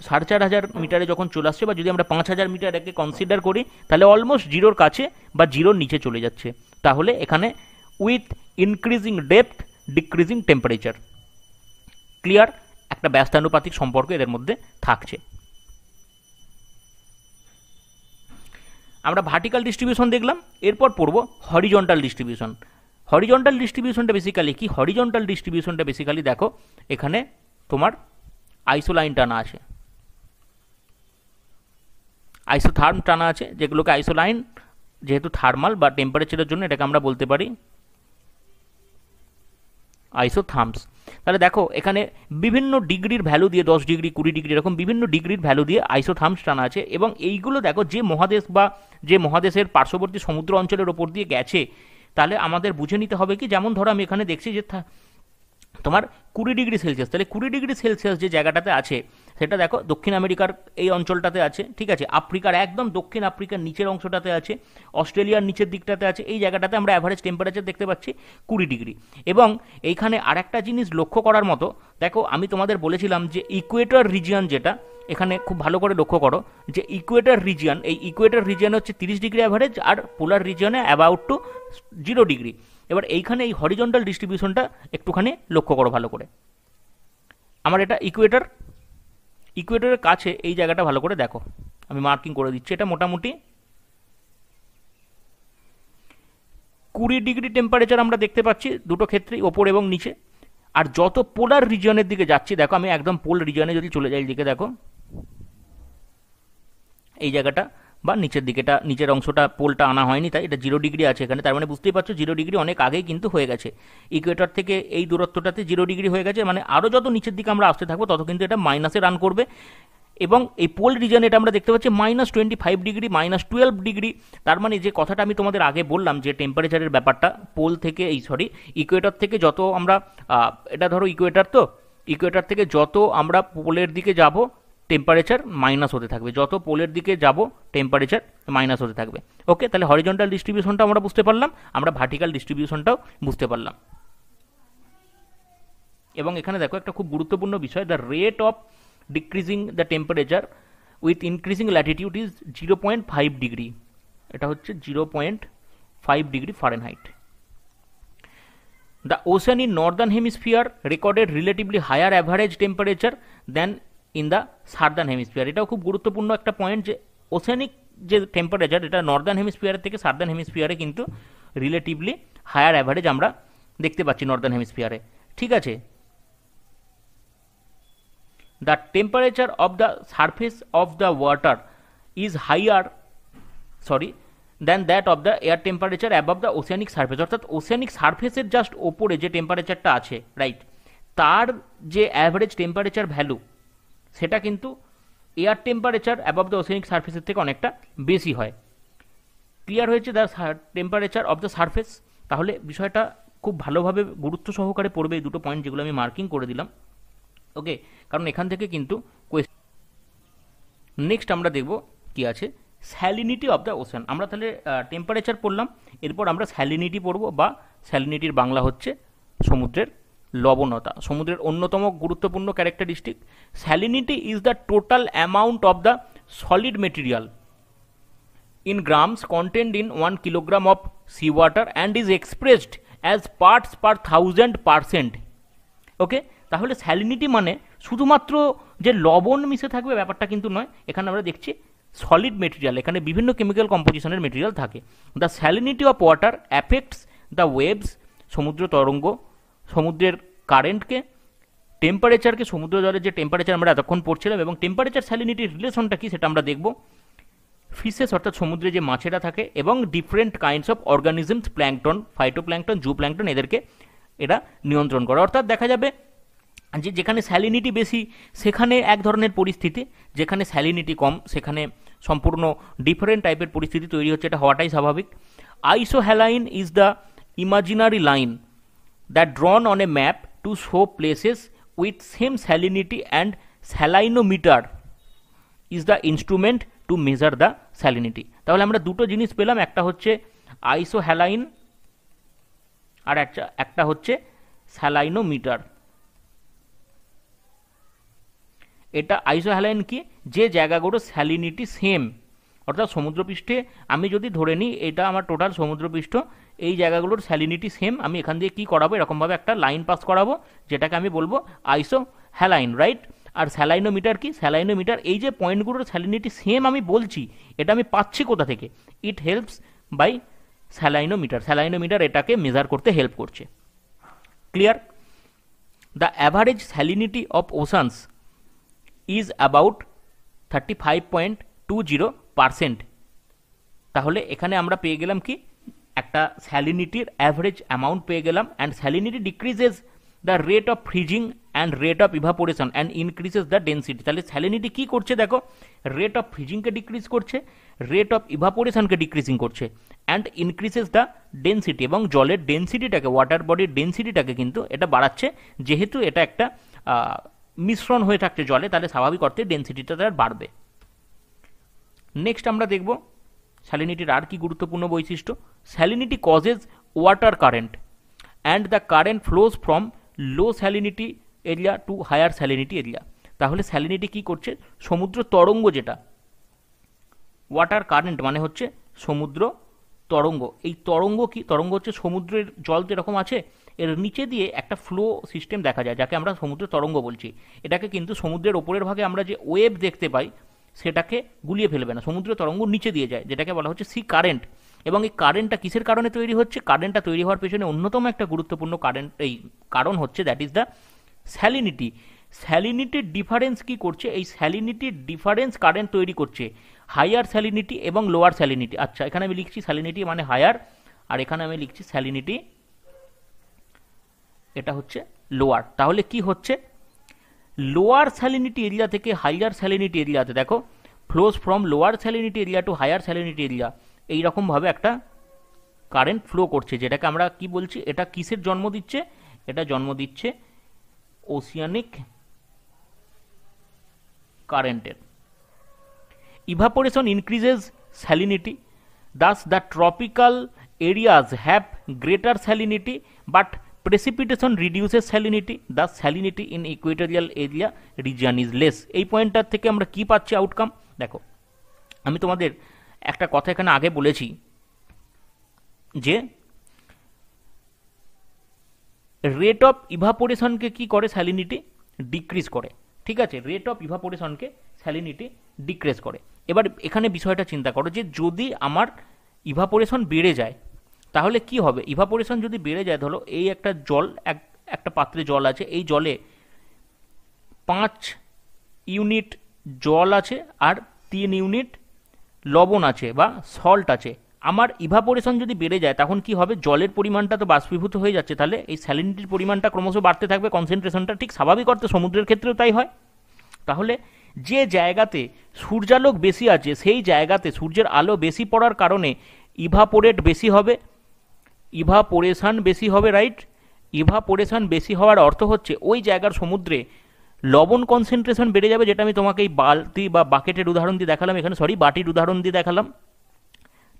4500 মিটারে যখন চলে আসছে, বা যদি আমরা 5000 মিটারকে কনসিডার করি, তাহলে অলমোস্ট জিরোর কাছে বা জিরোর নিচে চলে যাচ্ছে। তাহলে এখানে with increasing depth decreasing temperature, clear, একটা ব্যস্তানুপাতিক সম্পর্ক এদের মধ্যে থাকছে। আমরা ভার্টিক্যাল ডিস্ট্রিবিউশন দেখলাম, এরপর পড়ব হরিজন্টাল ডিস্ট্রিবিউশন। হরিজন্টাল ডিস্ট্রিবিউশনটা বেসিক্যালি কি, হরিজন্টাল ডিস্ট্রিবিউশনটা বেসিক্যালি দেখো এখানে তোমার আইসোলাইন টানা আছে, আইসোথার্ম টানা আছে, যেগুলোকে আইসোলাইন, যেহেতু থার্মাল বা টেম্পারেচারের জন্য এটাকে আমরা বলতে পারি আইসোথার্মস। তাহলে দেখো এখানে বিভিন্ন ডিগ্রির ভ্যালু দিয়ে 10 ডিগ্রি 20 ডিগ্রি এরকম বিভিন্ন ডিগ্রির ভ্যালু দিয়ে আইসোথার্মস টানা আছে। এবং এইগুলো দেখো যে মহাদেশ বা যে মহাদেশের পার্শ্ববর্তী সমুদ্র অঞ্চলের ওপর দিয়ে গেছে, তাহলে আমাদের বুঝে নিতে হবে কি, যেমন ধরো আমি এখানে দেখছি যে তোমার 20 ডিগ্রি সেলসিয়াস, তাহলে 20 ডিগ্রি সেলসিয়াস যে জায়গাটাতে আছে সেটা দেখো দক্ষিণ আমেরিকার এই অঞ্চলটাতে আছে, ঠিক আছে, আফ্রিকার একদম দক্ষিণ আফ্রিকার নিচের অংশটাতে আছে, অস্ট্রেলিয়ার নিচের দিকটাতে আছে। এই জায়গাটাতে আমরা অ্যাভারেজ টেম্পারেচার দেখতে পাচ্ছি 20 ডিগ্রি। এবং এইখানে আরেকটা জিনিস লক্ষ্য করার মতো, দেখো আমি তোমাদের বলেছিলাম যে ইকুয়েটর রিজিয়ন, যেটা এখানে খুব ভালো করে লক্ষ্য করো যে ইকুয়েটর রিজিয়ন, এই ইকুয়েটর রিজিয়ন হচ্ছে 30 ডিগ্রি অ্যাভারেজ, আর পোলার রিজিয়নে অ্যাবাউট টু 0 ডিগ্রি। এবার এইখানে এই হরিজন্টাল ডিস্ট্রিবিউশনটা একটুখানি লক্ষ্য করো ভালো করে। আমার এটা ইকুয়েটর, ইকুয়েটরের কাছে এই জায়গাটা ভালো করে দেখো, আমি মার্কিং করে দিচ্ছি। এটা মোটামুটি 20 ডিগ্রি টেম্পারেচার আমরা দেখতে পাচ্ছি দুটো ক্ষেত্রেই, ওপর এবং নিচে। আর যত পোলার রিজিয়নের দিকে যাচ্ছি, দেখো আমি একদম পোল রিজিয়নে যদি চলে যাই, দিকে দেখো এই জায়গাটা বা নিচের দিকেটা, নিচের অংশটা পোলটা আনা হয়নি, তাই এটা 0 ডিগ্রি আছে এখানে। তার মানে বুঝতেই পারছো 0 ডিগ্রি অনেক আগেই কিন্তু হয়ে গেছে। ইকুয়েটর থেকে এই দূরত্বটাতে 0 ডিগ্রি হয়ে গেছে, মানে আরও যত নিচের দিকে আমরা আসতে থাকবো তত কিন্তু এটা মাইনাসে রান করবে। এবং এই পোল রিজনে এটা আমরা দেখতে পাচ্ছি -25 ডিগ্রি, -12 ডিগ্রি। তার মানে যে কথাটা আমি তোমাদের আগে বললাম যে টেম্পারেচারের ব্যাপারটা, পোল থেকে ইকুয়েটর থেকে যত আমরা এটা ধরো ইকুয়েটর, তো ইকুয়েটর থেকে যত আমরা পোলের দিকে যাব টেম্পারেচার মাইনাস হতে থাকবে, যত পোলের দিকে যাব টেম্পারেচার মাইনাস হতে থাকবে। ওকে, তাহলে হরিজন্টাল ডিস্ট্রিবিউশনটা আমরা বুঝতে পারলাম, আমরা ভার্টিক্যাল ডিস্ট্রিবিউশনটাও বুঝতে পারলাম। এবং এখানে দেখো একটা খুব গুরুত্বপূর্ণ বিষয়, the rate of decreasing the temperature with increasing Latitude is 0.5 degree. এটা হচ্ছে 0.5 degree Fahrenheit. The ocean in northern hemisphere recorded relatively higher average temperature than in the southern hemisphere. এটাও খুব গুরুত্বপূর্ণ একটা পয়েন্ট যে ওশেনিক যে টেম্পারেচার, এটা Northern হেমিস্ফিয়ারের থেকে সাউদার্ন হেমিস্ফিয়ারে কিন্তু রিলেটিভলি হায়ার অ্যাভারেজ আমরা দেখতে পাচ্ছি নর্দার্ন হেমিস্ফিয়ারে, ঠিক আছে। The temperature of the surface of the water is higher, than that of the air temperature above the oceanic surface, অর্থাৎ ওসিয়ানিক সার্ফেসের জাস্ট ওপরে যে টেম্পারেচারটা আছে, রাইট, তার যে অ্যাভারেজ টেম্পারেচার ভ্যালু সেটা কিন্তু air temperature above the oceanic সার্ফেসের থেকে অনেকটা বেশি হয়। ক্লিয়ার হয়েছে the temperature of the surface? তাহলে বিষয়টা খুব ভালোভাবে গুরুত্ব সহকারে পড়বে এই দুটো পয়েন্ট যেগুলো আমি মার্কিং করে দিলাম, ওকে, কারণ এখান থেকে কিন্তু কোয়েশ্চেন। নেক্সট আমরা দেখব কি আছে, স্যালিনিটি অফ দ্য ওশান। আমরা তাহলে টেম্পারেচার পড়লাম, এরপর আমরা স্যালিনিটি পড়ব, বা স্যালিনিটির বাংলা হচ্ছে সমুদ্রের লবণতা, সমুদ্রের অন্যতম গুরুত্বপূর্ণ characteristic. Salinity is the total amount of the solid material in grams contained in 1 kilogram of seawater and is expressed as parts per 1000%. ওকে, তাহলে স্যালিনিটি মানে শুধুমাত্র যে লবণ মিশে থাকবে ব্যাপারটা কিন্তু নয়, এখানে আমরা দেখছি সলিড মেটেরিয়াল, এখানে বিভিন্ন কেমিক্যাল কম্পোজিশনের মেটেরিয়াল থাকে। The salinity of water affects the waves, সমুদ্র তরঙ্গ, সমুদ্রের কারেন্টকে, টেম্পারেচারকে, সমুদ্র জলের যে টেম্পারেচার আমরা এতক্ষণ পড়ছিলাম, এবং টেম্পারেচার স্যালিনিটির রিলেশনটা কি সেটা আমরা দেখব। ফিশেস অর্থাৎ সমুদ্রে যে মাছেরা থাকে, এবং different kinds of organisms, plankton, phytoplankton, zooplankton, এদেরকে এরা নিয়ন্ত্রণ করে। অর্থাৎ দেখা যাবে যে যেখানে স্যালিনিটি বেশি সেখানে এক ধরনের পরিস্থিতি, যেখানে স্যালিনিটি কম সেখানে সম্পূর্ণ ডিফারেন্ট টাইপের পরিস্থিতি তৈরি হচ্ছে, এটা হওয়াটাই স্বাভাবিক। Isohaline is the imaginary line that drawn on a map to show places with same salinity and salinometer is the instrument to measure the salinity. তাহলে আমরা দুটো জিনিস পেলাম, একটা হচ্ছে আইসোহ্যালাইন আর একটা হচ্ছে স্যালাইনোমিটার। এটা আইসোহ্যালাইন কি, যে জায়গাগুলো স্যালিনিটি সেম, অর্থাৎ সমুদ্রপৃষ্ঠে আমি যদি ধরে নিই এটা আমার টোটাল সমুদ্রপৃষ্ঠ, এই জায়গাগুলোর স্যালিনিটি সেম, আমি এখান দিয়ে কী করাবো, এরকমভাবে একটা লাইন পাস করাবো যেটাকে আমি বলবো আইসোহ্যালাইন, রাইট। আর স্যালাইনোমিটার কি, স্যালাইনোমিটার এই যে পয়েন্টগুলোর স্যালিনিটি সেম আমি বলছি, এটা আমি পাচ্ছি কোথা থেকে, ইট হেল্পস বাই স্যালাইনোমিটার, স্যালাইনোমিটার এটাকে মেজার করতে হেল্প করছে। Clear? The average salinity of oceans is about 35.20%। তাহলে এখানে আমরা পেয়ে গেলাম কি, একটা স্যালিনিটির অ্যাভারেজ অ্যামাউন্ট পেয়ে গেলাম, and salinity decreases the rate of freezing and rate of evaporation and increases the density. তাহলে স্যালিনিটি কী করছে দেখো, রেট অফ ফ্রিজিংকে ডিক্রিজ করছে, রেট অফ ইভাপোরেশনকে ডিক্রিজিং করছে, অ্যান্ড ইনক্রিজেস দ্য ডেন্সিটি, এবং জলের ডেন্সিটিটাকে, ওয়াটার বডির ডেন্সিটিটাকে কিন্তু এটা বাড়াচ্ছে, যেহেতু এটা একটা মিশ্রণ হয়ে থাকছে জলে, তাহলে স্বাভাবিক অর্থে ডেন্সিটিটা তার বাড়বে। নেক্সট আমরা দেখব স্যালিনিটির আর কি গুরুত্বপূর্ণ বৈশিষ্ট্য। Salinity causes water current and the current flows from low salinity area to higher salinity area. তাহলে স্যালিনিটি কি করছে, সমুদ্র তরঙ্গ, যেটা ওয়াটার কারেন্ট মানে হচ্ছে সমুদ্র তরঙ্গ, এই তরঙ্গ কি, তরঙ্গ হচ্ছে সমুদ্রের জল যেরকম আছে এর নিচে দিয়ে একটা ফ্লো সিস্টেম দেখা যায়, যাকে আমরা সমুদ্র তরঙ্গ বলছি। এটাকে কিন্তু সমুদ্রের ওপরের ভাগে আমরা যে ওয়েভ দেখতে পাই সেটাকে গুলিয়ে ফেলবে না, সমুদ্র তরঙ্গ নিচে দিয়ে যায়, যেটাকে বলা হচ্ছে সি কারেন্ট। এবং এই কারেন্টটা কিসের কারণে তৈরি হচ্ছে, কারেন্টটা তৈরি হওয়ার পেছনে অন্যতম একটা গুরুত্বপূর্ণ কারণ হচ্ছে দ্যাট ইজ দ্য স্যালিনিটি। স্যালিনিটির ডিফারেন্স কি করছে, এই স্যালিনিটির ডিফারেন্স কারেন্ট তৈরি করছে, হায়ার স্যালিনিটি এবং লোয়ার স্যালিনিটি। আচ্ছা, এখানে আমি লিখছি স্যালিনিটি মানে হায়ার, আর এখানে আমি লিখছি স্যালিনিটি এটা হচ্ছে লোয়ার। তাহলে কি হচ্ছে, লোয়ার স্যালিনিটি এরিয়া থেকে হাইয়ার স্যালিনিটি এরিয়াতে দেখো flows from lower salinity area to higher salinity area, এইরকমভাবে একটা কারেন্ট ফ্লো করছে, যেটাকে আমরা কি বলছি, এটা কিসের জন্ম দিচ্ছে, এটা জন্ম দিচ্ছে ওসিয়ানিক কারেন্টের। Evaporation increases salinity, thus the tropical areas have greater salinity but precipitation reduces salinity, thus salinity in equatorial area region is less। এই পয়েন্টটার থেকে আমরা কি পাচ্ছি আউটকাম দেখো, আমি তোমাদের একটা কথা এখানে আগে বলেছি যে রেট অফ ইভাপোরেশনকে কি করে, স্যালিনিটি ডিক্রিজ করে, ঠিক আছে, রেট অফ ইভাপোরেশনকে স্যালিনিটি ডিক্রিজ করে। এবার এখানে বিষয়টা চিন্তা করো যে যদি আমার ইভাপোরেশন বেড়ে যায় তাহলে কি হবে, ইভাপোরেশন যদি বেড়ে যায়, ধরো এই একটা জল, একটা পাত্রে জল আছে, এই জলে 5 ইউনিট জল আছে আর 3 ইউনিট লবণ আছে বা সল্ট আছে, আমার ইভাপোরেশন যদি বেড়ে যায় তখন কি হবে, জলের পরিমাণটা তো বাষ্পীভূত হয়ে যাচ্ছে, তাহলে এই স্যালিনিটির পরিমাণটা ক্রমশ বাড়তে থাকবে, কনসেন্ট্রেশনটা ঠিক স্বাভাবিক অর্থে সমুদ্রের ক্ষেত্রেও তাই হয়। তাহলে যে জায়গাতে সূর্যালোক বেশি আছে সেই জায়গাতে সূর্যের আলো বেশি পড়ার কারণে ইভাপোরেট বেশি হবে, ইভাপোরেশন বেশি হবে, রাইট। ইভাপোরেশন বেশি হওয়ার অর্থ হচ্ছে ওই জায়গার সমুদ্রে লবণ কনসেন্ট্রেশন বেড়ে যাবে, যেটা আমি তোমাকে এই বালতি বা বাকেটের উদাহরণ দিয়ে দেখালাম, এখানে সরি বাটির উদাহরণ দিয়ে দেখালাম,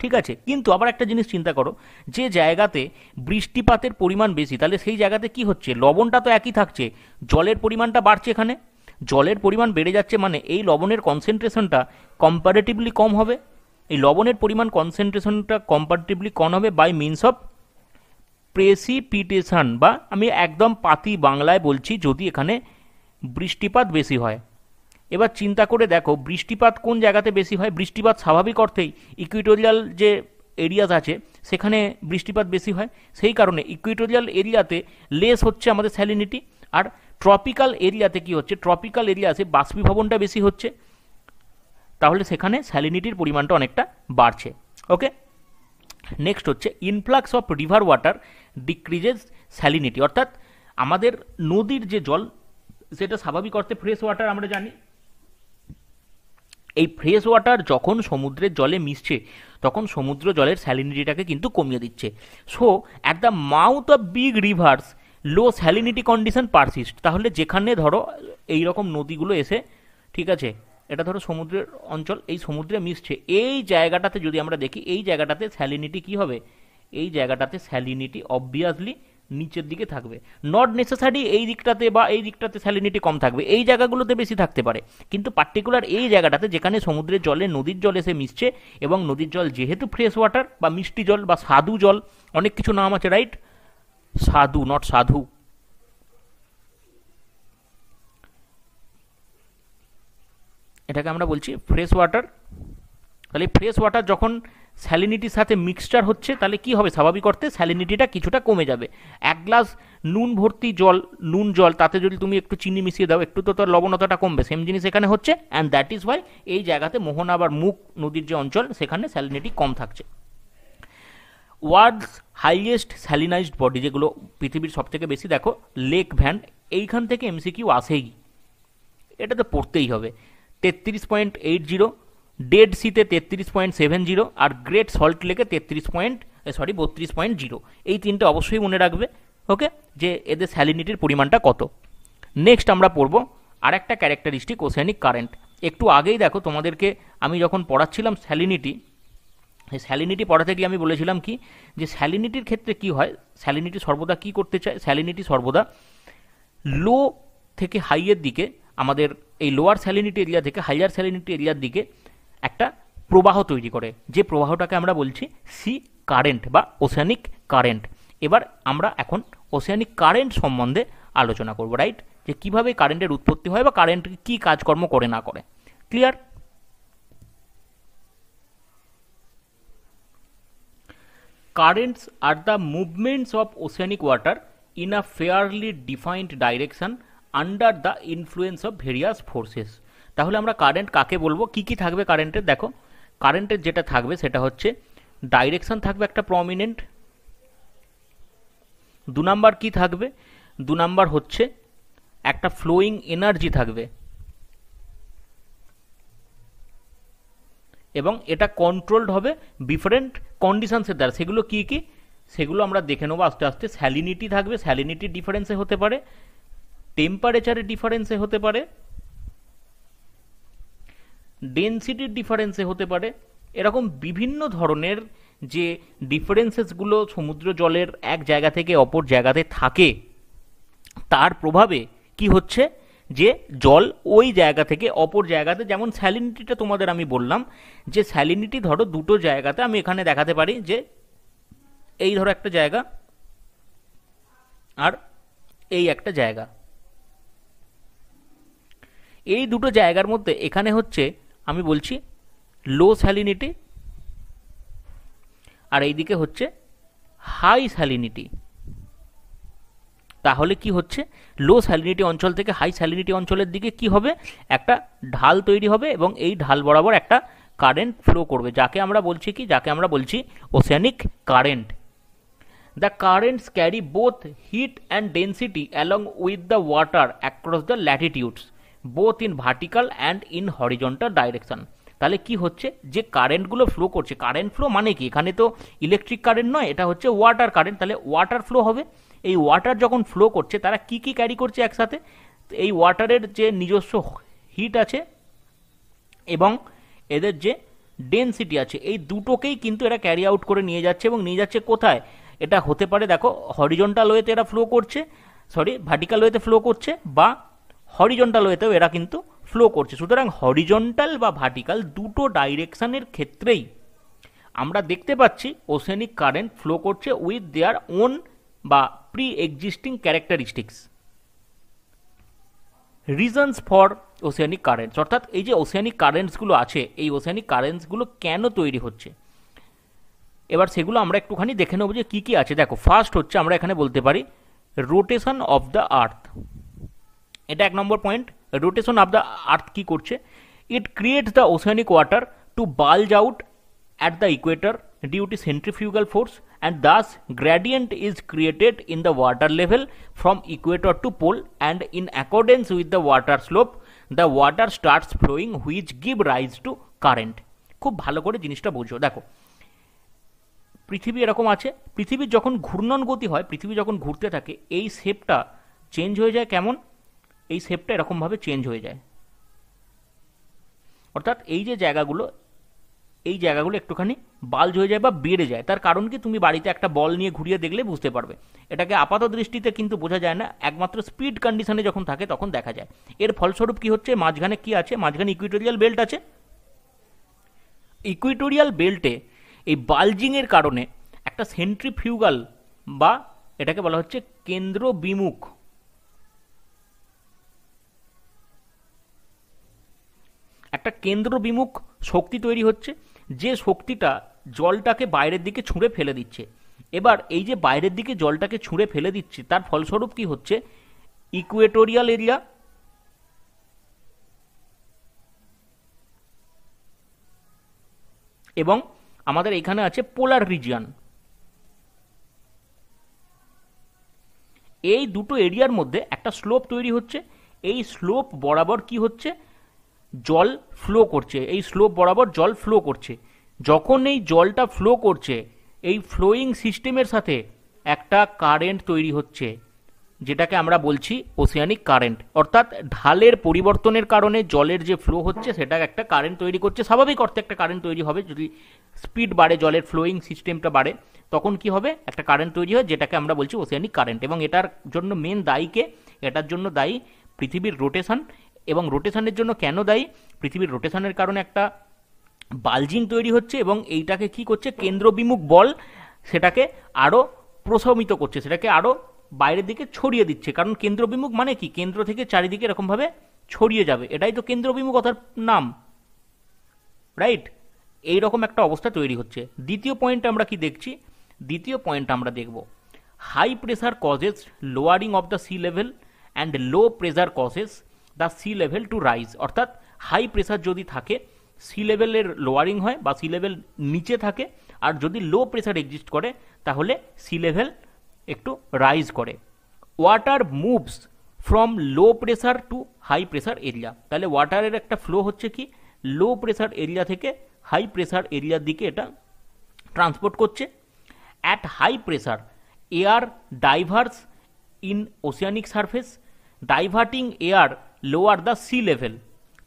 ঠিক আছে। কিন্তু আবার একটা জিনিস চিন্তা করো, যে জায়গাতে বৃষ্টিপাতের পরিমাণ বেশি তাহলে সেই জায়গাতে কি হচ্ছে, লবণটা তো একই থাকছে, জলের পরিমাণটা বাড়ছে, এখানে জলের পরিমাণ বেড়ে যাচ্ছে, মানে এই লবণের কনসেন্ট্রেশনটা কম্পারেটিভলি কম হবে, এই লবণের পরিমাণ কনসেন্ট্রেশনটা কম্পারেটিভলি কম হবে বাই মিনস অফ প্রেসিপিটেশন, বা আমি একদম পাতি বাংলায় বলছি, যদি এখানে বৃষ্টিপাত বেশি হয়। এবার চিন্তা করে দেখো বৃষ্টিপাত কোন জায়গাতে বেশি হয়, বৃষ্টিপাত স্বাভাবিক অর্থেই ইকুইটোরিয়াল যে এরিয়াস আছে সেখানে বৃষ্টিপাত বেশি হয়, সেই কারণে ইকুইটোরিয়াল এরিয়াতে লেস হচ্ছে আমাদের স্যালিনিটি, আর ট্রপিক্যাল এরিয়াতে কি হচ্ছে, ট্রপিক্যাল এরিয়াতে বাষ্পীভবনটা বেশি হচ্ছে, তাহলে সেখানে স্যালিনিটির পরিমাণটা অনেকটা বাড়ছে। ওকে, নেক্সট হচ্ছে influx of river water decreases salinity, অর্থাৎ আমাদের নদীর যে জল সেটা স্বাভাবিক অর্থে ফ্রেশ ওয়াটার, আমরা জানি এই ফ্রেশ ওয়াটার যখন সমুদ্রের জলে মিশছে তখন সমুদ্র জলের স্যালিনিটিটাকে কিন্তু কমিয়ে দিচ্ছে। So at the mouth of big rivers low salinity condition persist, তাহলে যেখানে ধরো এইরকম নদীগুলো এসে, ঠিক আছে, এটা ধরো সমুদ্রের অঞ্চল, এই সমুদ্রে মিশছে, এই জায়গাটাতে যদি আমরা দেখি এই জায়গাটাতে স্যালিনিটি কি হবে, এই জায়গাটাতে স্যালিনিটি অবভিয়াসলি নিচের দিকে থাকবে, নট নেসেসারি এই দিকটাতে বা এই দিকটাতে স্যালিনিটি কম থাকবে, এই জায়গাগুলোতে বেশি থাকতে পারে, কিন্তু পার্টিকুলার এই জায়গাটাতে যেখানে সমুদ্রের জলে নদীর জল এসে মিশছে, এবং নদীর জল যেহেতু ফ্রেশ ওয়াটার বা মিষ্টি জল বা স্বাদু জল, অনেক কিছু নাম আছে, রাইট, সাধু নট সাধু, এটাকে আমরা বলছি ফ্রেশ ওয়াটার। তাহলে ফ্রেশ ওয়াটার যখন স্যালিনিটির সাথে মিক্সচার হচ্ছে তাহলে কি হবে, স্বাভাবিক অর্থে স্যালিনিটিটা কিছুটা কমে যাবে। এক গ্লাস নুন ভর্তি জল, নুন জল, তাতে যদি তুমি একটু চিনি মিশিয়ে দাও একটু তো তার লবণতাটা কমবে, সেম জিনিস এখানে হচ্ছে, অ্যান্ড দ্যাট ইজ ওয়াই এই জায়গাতে মোহনা আবার মুখ নদীর যে অঞ্চল সেখানে স্যালিনিটি কম থাকছে। ওয়ার্ল্ডস হাইয়েস্ট স্যালিনাইজড বডি, যেগুলো পৃথিবীর সব থেকে বেশি, দেখো লেক ভ্যান, এইখান থেকে এমসিকিউ আসেই, এটা তো পড়তেই হবে, 33.80, ডেড সিতে 33.70, আর গ্রেট সল্ট লেকে 32.0, এই তিনটে অবশ্যই মনে রাখবে। ওকে, যে এদের স্যালিনিটির পরিমাণটা কত। নেক্সট আমরা পড়ব আর একটা ক্যারেক্টারিস্টিক ওশেনিক কারেন্ট। একটু আগেই দেখো তোমাদেরকে আমি যখন পড়াচ্ছিলাম স্যালিনিটি, এই স্যালিনিটি পড়াতে গিয়ে আমি বলেছিলাম কি, যে স্যালিনিটির ক্ষেত্রে কি হয়, স্যালিনিটি সর্বদা কি করতে চায়, স্যালিনিটি সর্বদা লো থেকে হাইয়ের দিকে, আমাদের এই লোয়ার স্যালিনিটি এরিয়া থেকে হাইয়ার স্যালিনিটি এরিয়ার দিকে একটা প্রবাহ তৈরি করে, যে প্রবাহটাকে আমরা বলছি সি কারেন্ট বা ওশেনিক কারেন্ট। এবার আমরা এখন ওশেনিক কারেন্ট সম্বন্ধে আলোচনা করব, রাইট, যে কীভাবে কারেন্টের উৎপত্তি হয় বা কারেন্ট কী কাজকর্ম করে না করে। Clear? Currents R the movements of oceanic water in a fairly defined direction under the influence of various forces. তাহলে আমরা কারেন্ট কাকে বলবো, কি কি থাকবে কারেন্টের, দেখো কারেন্টের যেটা থাকবে সেটা হচ্ছে ডাইরেকশন থাকবে একটা প্রমিনেন্ট, 2 নাম্বার কি থাকবে, 2 নাম্বার হচ্ছে একটা ফ্লোয়িং এনার্জি থাকবে, এবং এটা কন্ট্রোলড হবে ডিফারেন্ট কন্ডিশনসের দ্বারা। সেগুলো কি কি, সেগুলো আমরা দেখে নেবো আস্তে আস্তে। স্যালিনিটি থাকবে, স্যালিনিটির ডিফারেন্সে হতে পারে, টেম্পারেচারের ডিফারেন্সে হতে পারে, ডেনসিটির ডিফারেন্সে হতে পারে, এরকম বিভিন্ন ধরনের যে ডিফারেন্সেসগুলো সমুদ্র জলের এক জায়গা থেকে অপর জায়গাতে থাকে, তার প্রভাবে কি হচ্ছে, যে জল ওই জায়গা থেকে অপর জায়গাতে, যেমন স্যালিনিটিটা তোমাদের আমি বললাম যে স্যালিনিটি ধরো দুটো জায়গাতে, আমি এখানে দেখাতে পারি যে এই ধরো একটা জায়গা আর এই একটা জায়গা, এই দুটো জায়গার মধ্যে এখানে হচ্ছে আমি বলছি লো স্যালিনিটি, আর এইদিকে হচ্ছে হাই স্যালিনিটি। তাহলে কি হচ্ছে, লো স্যালিনিটি অঞ্চল থেকে হাই স্যালিনিটি অঞ্চলের দিকে কি হবে, একটা ঢাল তৈরি হবে, এবং এই ঢাল বরাবর একটা কারেন্ট ফ্লো করবে, যাকে আমরা বলছি কি, যাকে আমরা বলছি oceanic current. The currents carry both heat and density along with the water across the latitudes, both in vertical and in horizontal direction. তাহলে কি হচ্ছে, যে কারেন্টগুলো ফ্লো করছে, কারেন্ট ফ্লো মানে কি, এখানে তো ইলেকট্রিক কারেন্ট নয়, এটা হচ্ছে ওয়াটার কারেন্ট, তাহলে ওয়াটার ফ্লো হবে। এই ওয়াটার যখন ফ্লো করছে তারা কি কি ক্যারি করছে একসাথে, এই ওয়াটারের যে নিজস্ব হিট আছে এবং এদের যে ডেন্সিটি আছে, এই দুটোকেই কিন্তু এরা ক্যারি আউট করে নিয়ে যাচ্ছে, এবং নিয়ে যাচ্ছে কোথায়, এটা হতে পারে দেখো হরিজন্টাল ওয়েতে এরা ফ্লো করছে, ভার্টিক্যাল ওয়েতে ফ্লো করছে, বা হরিজন্টাল ওয়েতেও এরা কিন্তু ফ্লো করছে। সুতরাং হরিজন্টাল বা ভার্টিক্যাল দুটো ডাইরেকশনের ক্ষেত্রেই আমরা দেখতে পাচ্ছি ওসেনিক কারেন্ট ফ্লো করছে উইথ দেয়ার ওন বা pre existing characteristics. Reasons for oceanic currents, অর্থাৎ এই যে ওসিয়ানিক কারেন্টসগুলো আছে, এই ওসিয়ানিক কারেন্টসগুলো কেন তৈরি হচ্ছে, এবার সেগুলো আমরা একটুখানি দেখে নেবো যে কী কী আছে। দেখো, ফার্স্ট হচ্ছে আমরা এখানে বলতে পারি রোটেশন অফ দ্য আর্থ, এটা এক নম্বর point. Rotation of the earth কী করছে, it creates the oceanic water to bulge out at the equator due to centrifugal force, and thus gradient is created in the water level from equator to pole, and in accordance with the water slope the water starts flowing which give rise to current। খুব ভালো করে জিনিসটা বুঝো। দেখো, পৃথিবী এরকম আছে, পৃথিবীর যখন ঘূর্ণন গতি হয়, পৃথিবী যখন ঘুরতে থাকে, এই শেপটা চেঞ্জ হয়ে যায়। কেমন, এই শেপটা এরকমভাবে চেঞ্জ হয়ে যায়, অর্থাৎ এই যে জায়গাগুলো, এই জায়গাগুলো একটুখানি বাল্জ হয়ে যায় বা বেড়ে যায়। তার কারণ কি, তুমি বাড়িতে একটা বল নিয়ে ঘুরিয়ে দেখলে বুঝতে পারবে। এটাকে আপাত দৃষ্টিতে কিন্তু বোঝা যায় না, একমাত্র স্পিড কন্ডিশনে যখন থাকে তখন দেখা যায়। এর ফলস্বরূপ কি হচ্ছে, মাঝখানে কি আছে, মাঝখানে ইকুইটোরিয়াল বেল্ট আছে। ইকুইটোরিয়াল বেল্টে এই বাল্জিংয়ের কারণে একটা সেন্ট্রিফিউগাল বা এটাকে বলা হচ্ছে কেন্দ্র বিমুখ, একটা কেন্দ্র বিমুখ শক্তি তৈরি হচ্ছে, যে শক্তিটা জলটাকে বাইরের দিকে ছুঁড়ে ফেলে দিচ্ছে। এবার এই যে বাইরের দিকে জলটাকে ছুঁড়ে ফেলে দিচ্ছে, তার ফলস্বরূপ কি হচ্ছে, ইকুয়েটোরিয়াল এরিয়া এবং আমাদের এখানে আছে পোলার রিজিয়ন, এই দুটো এরিয়ার মধ্যে একটা স্লোপ তৈরি হচ্ছে। এই স্লোপ বরাবর কি হচ্ছে, জল ফ্লো করছে, এই স্লোপ বরাবর জল ফ্লো করছে। যখন এই জলটা ফ্লো করছে, এই ফ্লোয়িং সিস্টেমের সাথে একটা কারেন্ট তৈরি হচ্ছে, যেটাকে আমরা বলছি ওসিয়ানিক কারেন্ট। অর্থাৎ ঢালের পরিবর্তনের কারণে জলের যে ফ্লো হচ্ছে সেটা একটা কারেন্ট তৈরি করছে। স্বাভাবিক অর্থে একটা কারেন্ট তৈরি হবে, যদি স্পিড বাড়ে, জলের ফ্লোয়িং সিস্টেমটা বাড়ে, তখন কি হবে, একটা কারেন্ট তৈরি হয়, যেটাকে আমরা বলছি ওসিয়ানিক কারেন্ট। এবং এটার জন্য মেন দায়ী কে, এটার জন্য দায়ী পৃথিবীর রোটেশন। এবং রোটেশনের জন্য কেন দায়ী, পৃথিবীর রোটেশনের কারণে একটা বাল্জিং তৈরি হচ্ছে, এবং এইটাকে কি করছে, কেন্দ্রবিমুখ বল সেটাকে আরও প্রশমিত করছে, সেটাকে আরও বাইরের দিকে ছড়িয়ে দিচ্ছে। কারণ কেন্দ্রবিমুখ মানে কি, কেন্দ্র থেকে চারিদিকে এরকমভাবে ছড়িয়ে যাবে, এটাই তো কেন্দ্রবিমুখতার নাম, রাইট। এইরকম একটা অবস্থা তৈরি হচ্ছে। দ্বিতীয় পয়েন্ট আমরা কি দেখছি, দ্বিতীয় পয়েন্ট আমরা দেখব high pressure causes lowering of the sea level and low pressure causes the sea level to rise. অর্থাৎ হাই প্রেসার যদি থাকে, সি লেভেলের লোয়ারিং হয় বা সি লেভেল নিচে থাকে, আর যদি লো প্রেসার এক্সিস্ট করে তাহলে সি লেভেল একটু রাইজ করে। Water moves from low pressure to high pressure area, তাহলে ওয়াটারের একটা ফ্লো হচ্ছে কি, লো প্রেসার এরিয়া থেকে হাই প্রেসার এরিয়ার দিকে এটা ট্রান্সপোর্ট করছে। At high pressure air diverse in oceanic surface diverting air lower the sea level.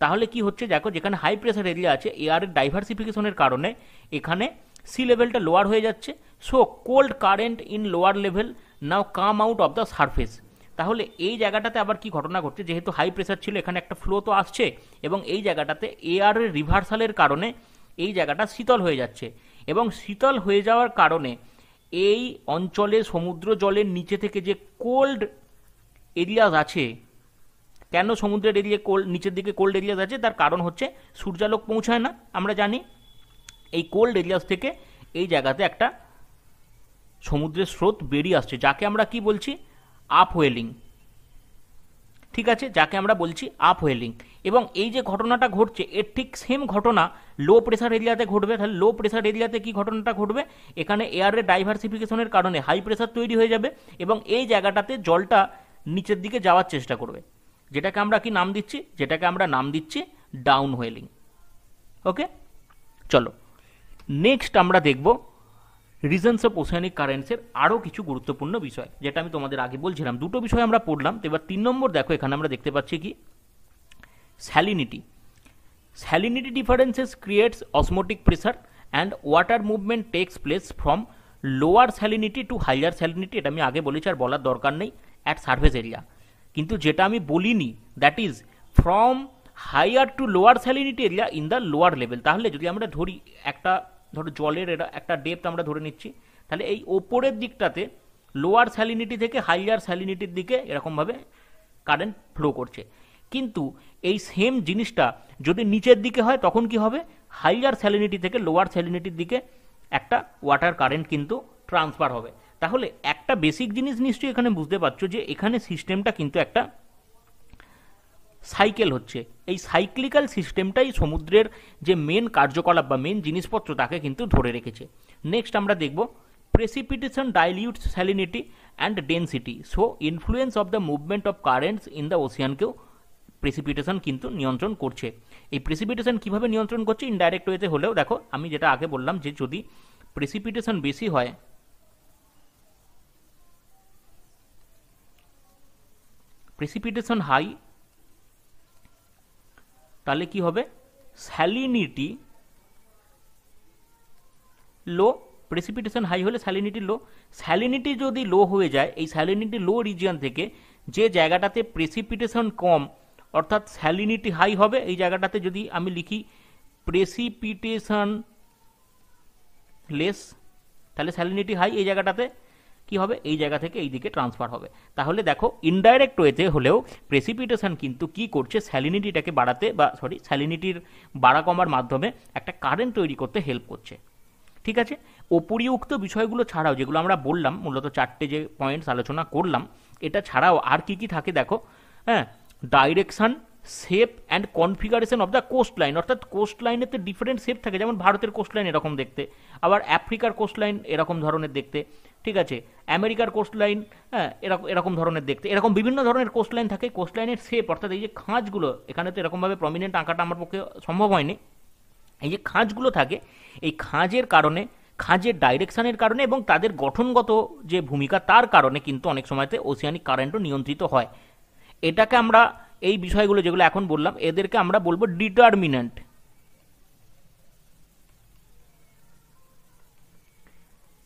তাহলে কি হচ্ছে, দেখো যেখানে হাই প্রেসার এরিয়া আছে, এয়ারের ডাইভার্সিফিকেশনের কারণে এখানে সি লেভেলটা লোয়ার হয়ে যাচ্ছে। So cold current in lower level now come out of the surface. তাহলে এই জায়গাটাতে আবার কি ঘটনা ঘটছে, যেহেতু হাই প্রেসার ছিল, এখানে একটা ফ্লো তো আসছে, এবং এই জায়গাটাতে এয়ারের রিভার্সালের কারণে এই জায়গাটা শীতল হয়ে যাচ্ছে, এবং শীতল হয়ে যাওয়ার কারণে এই অঞ্চলে সমুদ্র জলের নিচে থেকে যে কোল্ড এরিয়াস আছে, কেন সমুদ্রের এরিয়া কোল্ড, নিচের দিকে কোল্ড এরিয়াস আছে, তার কারণ হচ্ছে সূর্যালোক পৌঁছায় না, আমরা জানি। এই কোল্ড এরিয়াস থেকে এই জায়গাতে একটা সমুদ্রের স্রোত বেরিয়ে আসছে, যাকে আমরা কি বলছি, আপওয়েলিং। ঠিক আছে, যাকে আমরা বলছি আপওয়েলিং। এবং এই যে ঘটনাটা ঘটছে এর ঠিক সেম ঘটনা লো প্রেসার এরিয়াতে ঘটবে। তাহলে লো প্রেসার এরিয়াতে কি ঘটনাটা ঘটবে, এখানে এয়ারের ডাইভার্সিফিকেশনের কারণে হাই প্রেসার তৈরি হয়ে যাবে এবং এই জায়গাটাতে জলটা নিচের দিকে যাওয়ার চেষ্টা করবে, যেটাকে আমরা কি নাম দিচ্ছি, যেটাকে আমরা নাম দিচ্ছি ডাউন ওয়েলিং। ওকে, চলো নেক্সট আমরা দেখব রিজনস অফ ওশানিক কারেন্টসের আরও কিছু গুরুত্বপূর্ণ বিষয়, যেটা আমি তোমাদের আগে বলছিলাম। দুটো বিষয় আমরা পড়লাম, তো এবার 3 নম্বর দেখো, এখানে আমরা দেখতে পাচ্ছি কি salinity. Salinity differences creates osmotic pressure and water movement takes place from lower salinity to higher salinity, এটা আমি আগে বলেছি আর বলার দরকার নেই, at surface area। কিন্তু যেটা আমি বলিনি that is from higher to lower salinity area in the lower level. তাহলে যদি আমরা ধরি একটা ধরো জলের একটা ডেপথ আমরা ধরে নিচ্ছি, তাহলে এই ওপরের দিকটাতে লোয়ার স্যালিনিটি থেকে হাইয়ার স্যালিনিটির দিকে এরকমভাবে কারেন্ট ফ্লো করছে। কিন্তু এই সেম জিনিসটা যদি নিচের দিকে হয় তখন কি হবে, হাইয়ার স্যালিনিটি থেকে লোয়ার স্যালিনিটির দিকে একটা ওয়াটার কারেন্ট কিন্তু ট্রান্সফার হবে। তাহলে একটা বেসিক জিনিস নিশ্চয়ই এখানে বুঝতে পারছো যে এখানে সিস্টেমটা কিন্তু একটা সাইকেল হচ্ছে। এই সাইক্লিক্যাল সিস্টেমটাই সমুদ্রের যে মেন কার্যকলাপ বা মেন জিনিসপত্র তাকে কিন্তু ধরে রেখেছে। নেক্সট আমরা দেখব precipitation dilutes salinity and density, so influence of the movement of currents in the ocean কেও প্রেসিপিটেশন কিন্তু নিয়ন্ত্রণ করছে। এই প্রেসিপিটেশন কিভাবে নিয়ন্ত্রণ করছে, ইনডাইরেক্ট ওয়েতে হলেও দেখো আমি যেটা আগে বললাম যে যদি প্রেসিপিটেশন বেশি হয়, প্রেসিপিটেশন হাই, তাহলে কি হবে, স্যালিনিটি লো। প্রেসিপিটেশন হাই হলে স্যালিনিটি লো। স্যালিনিটি যদি লো হয়ে যায়, এই স্যালিনিটি লো রিজিয়ন থেকে যে জায়গাটাতে প্রেসিপিটেশন কম অর্থাৎ স্যালিনিটি হাই হবে, এই জায়গাটাতে যদি আমি লিখি প্রেসিপিটেশন লেস, তাহলে স্যালিনিটি হাই এই জায়গাটাতে কি হবে, এই জায়গা থেকে এই দিকে ট্রান্সফার হবে। তাহলে দেখো ইনডাইরেক্ট ওয়েতে হলেও প্রেসিপিটেশন কিন্তু কি করছে, স্যালিনিটিটাকে বাড়াতে বা স্যালিনিটির বাড়া কমার মাধ্যমে একটা কারেন্ট তৈরি করতে হেল্প করছে। ঠিক আছে, উপরিউক্ত বিষয়গুলো ছাড়াও যেগুলো আমরা বললাম, মূলত 4টে যে পয়েন্টস আলোচনা করলাম, এটা ছাড়াও আর কি কি থাকে দেখো। হ্যাঁ, direction, shape and configuration of the coast line, অর্থাৎ কোস্ট লাইনেতে ডিফারেন্ট শেপ থাকে, যেমন ভারতের কোস্ট লাইন এরকম দেখতে, আবার আফ্রিকার কোস্ট লাইন এরকম ধরনের দেখতে, ঠিক আছে, আমেরিকার কোস্ট লাইন হ্যাঁ এরকম ধরনের দেখতে, এরকম বিভিন্ন ধরনের কোস্ট লাইন থাকে। কোস্ট লাইনের শেপ অর্থাৎ এই যে খাঁজগুলো, এখানে তো এরকমভাবে প্রমিনেন্ট আঁকাটা আমার পক্ষে সম্ভব হয়নি, এই যে খাঁজগুলো থাকে এই খাঁজের কারণে, খাঁজের ডাইরেকশনের কারণে এবং তাদের গঠনগত যে ভূমিকা তার কারণে কিন্তু অনেক সময়তে ওসিয়ানিক কারেন্টও নিয়ন্ত্রিত হয়। এটাকে আমরা এই বিষয়গুলো যেগুলো এখন বললাম এদেরকে আমরা বলবো ডিটারমিন্যান্ট।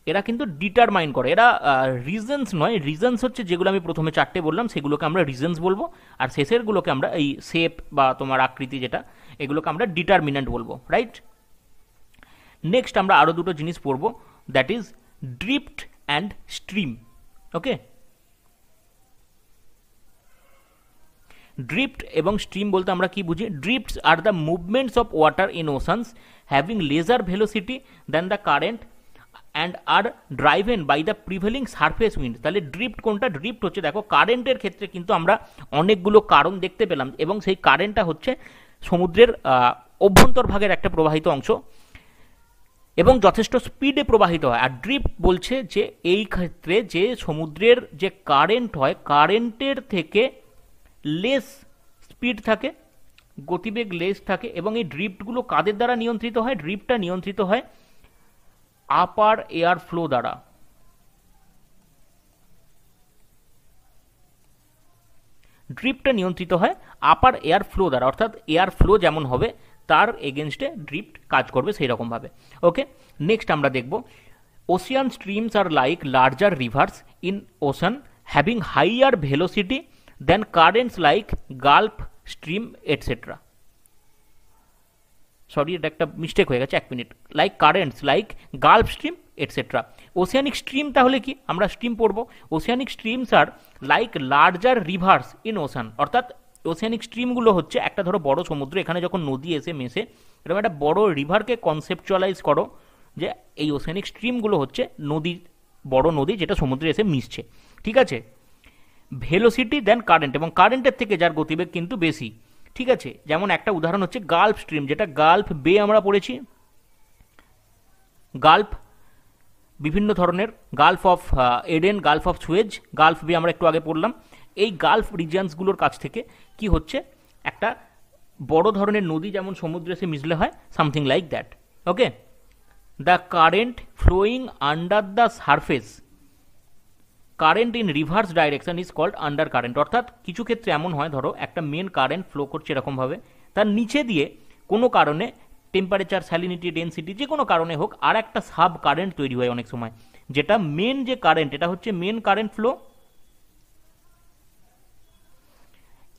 এরা কিন্তু ডিটারমাইন করে, এরা রিজনস নয়, রিজনস হচ্ছে যেগুলো আমি প্রথমে 4টে বললাম সেগুলোকে আমরা রিজনস বলবো, আর শেষেরগুলোকে আমরা এই শেপ বা তোমার আকৃতি যেটা এগুলোকে আমরা ডিটারমিন্যান্ট বলবো, রাইট। নেক্সট আমরা আরও দুটো জিনিস পড়বো, that is drift and stream. Okay, drift এবং স্ট্রিম বলতে আমরা কি বুঝি, drifts are the movements of water in oceans having lesser velocity than the current and are driven by the prevailing surface wind. তাহলে ড্রিফট কোনটা, drift হচ্ছে দেখো কারেন্টের ক্ষেত্রে কিন্তু আমরা অনেকগুলো কারণ দেখতে পেলাম এবং সেই কারেন্টটা হচ্ছে সমুদ্রের অভ্যন্তর ভাগের একটা প্রবাহিত অংশ এবং যথেষ্ট স্পিডে প্রবাহিত হয়। আর ড্রিফট বলছে যে এই ক্ষেত্রে যে সমুদ্রের যে কারেন্ট হয় কারেন্টের থেকে লেস স্পিড থাকে, গতিবেগ লেস থাকে, এবং এই ড্রিফটগুলো কাদের দ্বারা নিয়ন্ত্রিত হয়, ড্রিফটটা নিয়ন্ত্রিত হয় আপার এয়ার ফ্লো দ্বারা। ড্রিফটটা নিয়ন্ত্রিত হয় আপার এয়ার ফ্লো দ্বারা, অর্থাৎ এয়ার ফ্লো যেমন হবে তার এগেনস্টে ড্রিফট কাজ করবে সেই রকমভাবে। ওকে, নেক্সট আমরা দেখব ocean streams are like larger rivers in ocean having higher velocity than currents like Gulf Stream etcetera. Sorry, এটা একটা মিস্টেক হয়ে গেছে, 1 minute, like currents like Gulf Stream etcetera. Oceanic stream তাহলে কি, আমরা স্ট্রিম পড়বো, oceanic streams are like larger rivers in ocean, অর্থাৎ oceanic স্ট্রিমগুলো হচ্ছে একটা ধরো বড় সমুদ্র, এখানে যখন নদী এসে মেশে এরকম একটা বড় রিভারকে কনসেপচুয়ালাইজ করো যে এই ওশিয়ানিক স্ট্রিমগুলো হচ্ছে নদী, বড় নদী যেটা সমুদ্রে এসে মিশছে, ঠিক আছে। ভেলোসিটি দেন কারেন্ট, এবং কারেন্টের থেকে যার গতিবেগ কিন্তু বেশি, ঠিক আছে, যেমন একটা উদাহরণ হচ্ছে গালফ স্ট্রিম, যেটা গালফ বে আমরা পড়েছি। গালফ বিভিন্ন ধরনের, Gulf of Aden, Gulf of Suez, gulf bay আমরা একটু আগে পড়লাম। এই গালফ রিজিয়ন্সগুলোর কাছ থেকে কি হচ্ছে, একটা বড় ধরনের নদী যেমন সমুদ্রে এসে মিশলে হয়, something like that. Okay, the current flowing under the surface, current in reverse direction is called undercurrent. অর্থাৎ কিছু ক্ষেত্রে এমন হয়, ধরো একটা মেন কারেন্ট ফ্লো করছে এরকমভাবে, তার নিচে দিয়ে কোনো কারণে টেম্পারেচার, স্যালিনিটি, ডেন্সিটি, যে কোনো কারণে হোক, আর একটা সাব কারেন্ট তৈরি হয় অনেক সময়, যেটা মেন যে কারেন্ট, এটা হচ্ছে মেন কারেন্ট ফ্লো,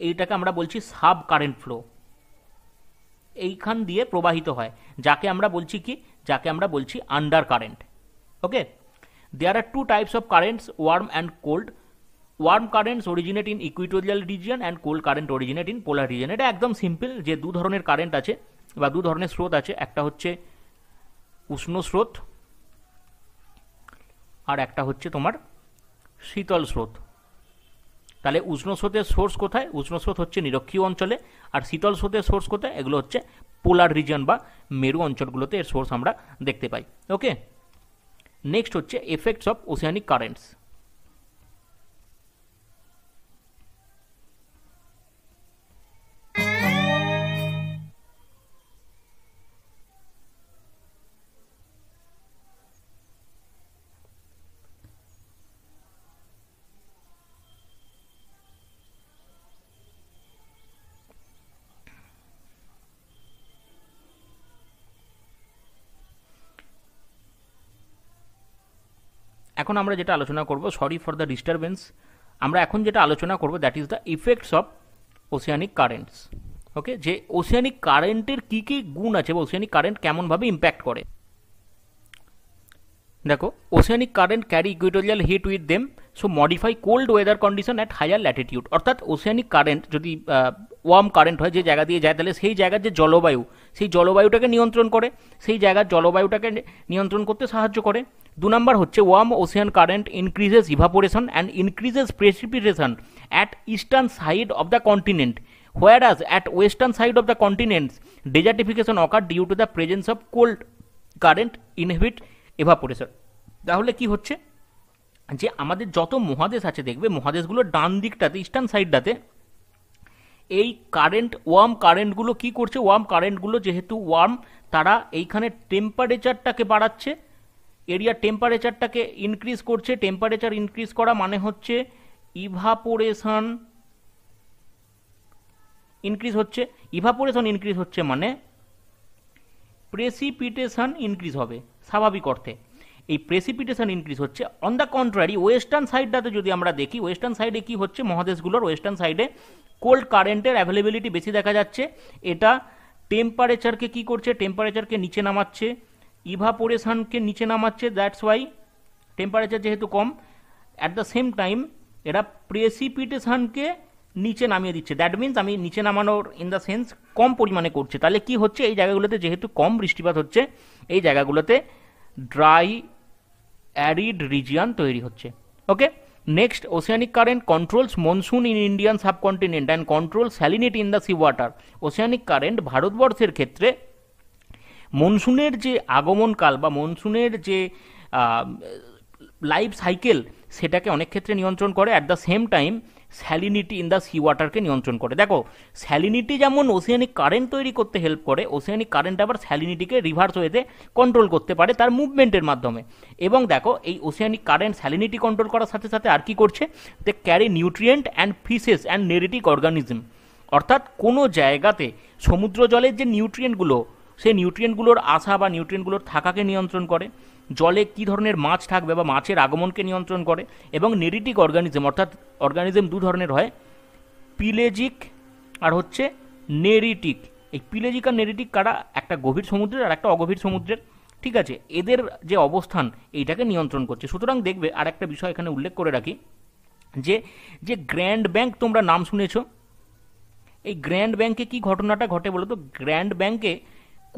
এইটাকে আমরা বলছি সাব কারেন্ট ফ্লো, এইখান দিয়ে প্রবাহিত হয়, যাকে আমরা বলছি কি, যাকে আমরা বলছি under current. Okay, there are two types of currents, warm and cold. Warm currents originate in equatorial region and cold current originate in polar region. এটা একদম সিম্পল, যে দু ধরনের কারেন্ট আছে বা দু ধরনের স্রোত আছে, একটা হচ্ছে উষ্ণ স্রোত আর একটা হচ্ছে তোমার শীতল স্রোত। তাহলে উষ্ণ স্রোতের সোর্স কোথায়? উষ্ণ স্রোত হচ্ছে নিরক্ষীয় অঞ্চলে, আর শীতল স্রোতের সোর্স কোথায়? এগুলো হচ্ছে পোলার রিজন বা মেরু অঞ্চলগুলোতে এর সোর্স আমরা দেখতে পাই। ওকে, নেক্সট হচ্ছে এফেক্টস অফ ওসিয়ানিক কারেন্টস। এখন আমরা যেটা আলোচনা করব, সরি ফর দ্য ডিস্টারবেন্স, আমরা এখন যেটা আলোচনা করব that is the effects of oceanic currents. Okay, যে ওসিয়ানিক কারেন্টের কী কী গুণ আছে বা ওসিয়ানিক কারেন্ট কেমনভাবে ইম্প্যাক্ট করে। দেখো, oceanic current carry equatorial heat with them, so modify cold weather condition at higher latitude. অর্থাৎ ওসিয়ানিক কারেন্ট যদি ওয়ার্ম কারেন্ট হয়, যে জায়গা দিয়ে যায়, তাহলে সেই জায়গার যে জলবায়ু, সেই জলবায়ুটাকে নিয়ন্ত্রণ করে, সেই জায়গার জলবায়ুটাকে নিয়ন্ত্রণ করতে সাহায্য করে। দু নম্বর হচ্ছে warm ocean current increases evaporation and increases precipitation at eastern side of the continent, whereas at western side of the continents desertification occur due to the presence of cold current inhibit evaporation। তাহলে কি হচ্ছে, যে আমাদের যত মহাদেশ আছে দেখবে, মহাদেশগুলোর ডান দিকটাতে, ইস্টার্ন সাইডটাতে, এই কারেন্ট, ওয়ার্ম কারেন্টগুলো কি করছে, ওয়ার্ম কারেন্টগুলো যেহেতু ওয়ার্ম, তারা এইখানে টেম্পারেচারটাকে বাড়াচ্ছে, এরিয়ার টেম্পারেচারটাকে ইনক্রিজ করছে। টেম্পারেচার ইনক্রিজ করা মানে হচ্ছে ইভাপোরেশন ইনক্রিজ হচ্ছে, ইভাপোরেশন ইনক্রিজ হচ্ছে মানে প্রেসিপিটেশন ইনক্রিজ হবে স্বাভাবিক অর্থে। এই প্রেসিপিটেশন ইনক্রিজ হচ্ছে। অন দ্য কন্ট্রারি ওয়েস্টার্ন সাইডটাতে যদি আমরা দেখি, ওয়েস্টার্ন সাইডে কি হচ্ছে, মহাদেশগুলোর ওয়েস্টার্ন সাইডে কোল্ড কারেন্টের অ্যাভেলেবিলিটি বেশি দেখা যাচ্ছে। এটা টেম্পারেচারকে কি করছে, টেম্পারেচারকে নিচে নামাচ্ছে, ইভাপোরেশনকে নিচে নামাচ্ছে, দ্যাটস ওয়াই টেম্পারেচার যেহেতু কম, অ্যাট দ্য সেম টাইম এরা প্রেসিপিটেশনকে নিচে নামিয়ে দিচ্ছে। দ্যাট মিনস, আমি নিচে নামানোর ইন দ্য সেন্স কম পরিমাণে করছে। তাহলে কি হচ্ছে, এই জায়গাগুলোতে যেহেতু কম বৃষ্টিপাত হচ্ছে, এই জায়গাগুলোতে ড্রাই অ্যারিড রিজিয়ন তৈরি হচ্ছে। Okay, next, oceanic current controls monsoon in Indian subcontinent and control salinity in the sea water. Oceanic current ভারতবর্ষের ক্ষেত্রে মনসুনের যে আগমনকাল বা মনসুনের যে লাইফ সাইকেল, সেটাকে অনেক ক্ষেত্রে নিয়ন্ত্রণ করে। At the same time salinity in the sea ওয়াটারকে নিয়ন্ত্রণ করে। দেখো, স্যালিনিটি যেমন ওসিয়ানিক কারেন্ট তৈরি করতে হেল্প করে, ওসিয়ানিক কারেন্ট আবার স্যালিনিটিকে রিভার্স ওয়েতে কন্ট্রোল করতে পারে তার মুভমেন্টের মাধ্যমে। এবং দেখো, এই ওসিয়ানিক কারেন্ট স্যালিনিটি কন্ট্রোল করার সাথে সাথে আর কি করছে, they carry nutrient and fishes and neritic organism. অর্থাৎ কোনো জায়গাতে সমুদ্র জলের যে নিউট্রিয়েন্টগুলো, সেই নিউট্রিয়েন্টগুলোর আসা বা নিউট্রিয়েন্টগুলোর থাকাকে নিয়ন্ত্রণ করে, জলে কী ধরনের মাছ থাকবে বা মাছের আগমনকে নিয়ন্ত্রণ করে। এবং নেরিটিক অর্গানিজম, অর্থাৎ অর্গানিজম দু ধরনের হয়, পিলেজিক আর হচ্ছে নেরিটিক। এই পিলেজিক আর নেরিটিক কারা, একটা গভীর সমুদ্রের আর একটা অগভীর সমুদ্রের। ঠিক আছে, এদের যে অবস্থান এইটাকে নিয়ন্ত্রণ করছে। সুতরাং দেখবে, আর একটা বিষয় এখানে উল্লেখ করে রাখি, যে যে গ্র্যান্ড ব্যাংক তোমরা নাম শুনেছ, এই গ্র্যান্ড ব্যাংকে কি ঘটনাটা ঘটে বলো তো? গ্র্যান্ড ব্যাংকে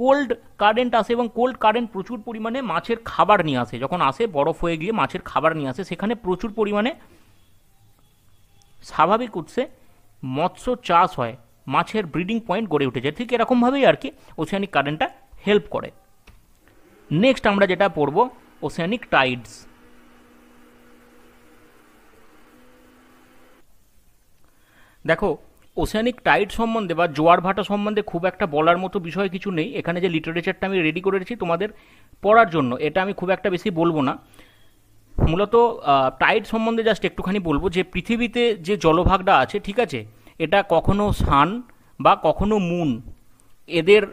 কোল্ড কারেন্ট আসে এবং কোল্ড কারেন্ট প্রচুর পরিমাণে মাছের খাবার নিয়ে আসে। যখন আসে, বরফ হয়ে গিয়ে মাছের খাবার নিয়ে আসে, সেখানে প্রচুর পরিমাণে স্বাভাবিক উৎসে মৎস্য চাষ হয়। মাছের ব্রিডিং পয়েন্ট গড়ে উঠেছে। ঠিক এরকমভাবেই আর কি ওশিয়ানিক কারেন্টটা হেল্প করে। নেক্সট আমরা যেটা পড়ব ওশিয়ানিক টাইডস। দেখো ওশিয়ানিক টাইড সম্বন্ধে বা জোয়ার ভাটা সম্বন্ধে খুব একটা বলার মতো বিষয় কিছু নেই। এখানে যে লিটারেচারটা আমি রেডি করে রেখেছি তোমাদের পড়ার জন্য, এটা আমি খুব একটা বেশি বলবো না। মূলত টাইড সম্বন্ধে জাস্ট একটুখানি বলবো যে পৃথিবীতে যে জলভাগটা আছে, ঠিক আছে, এটা কখনো সান বা কখনো মুন এদের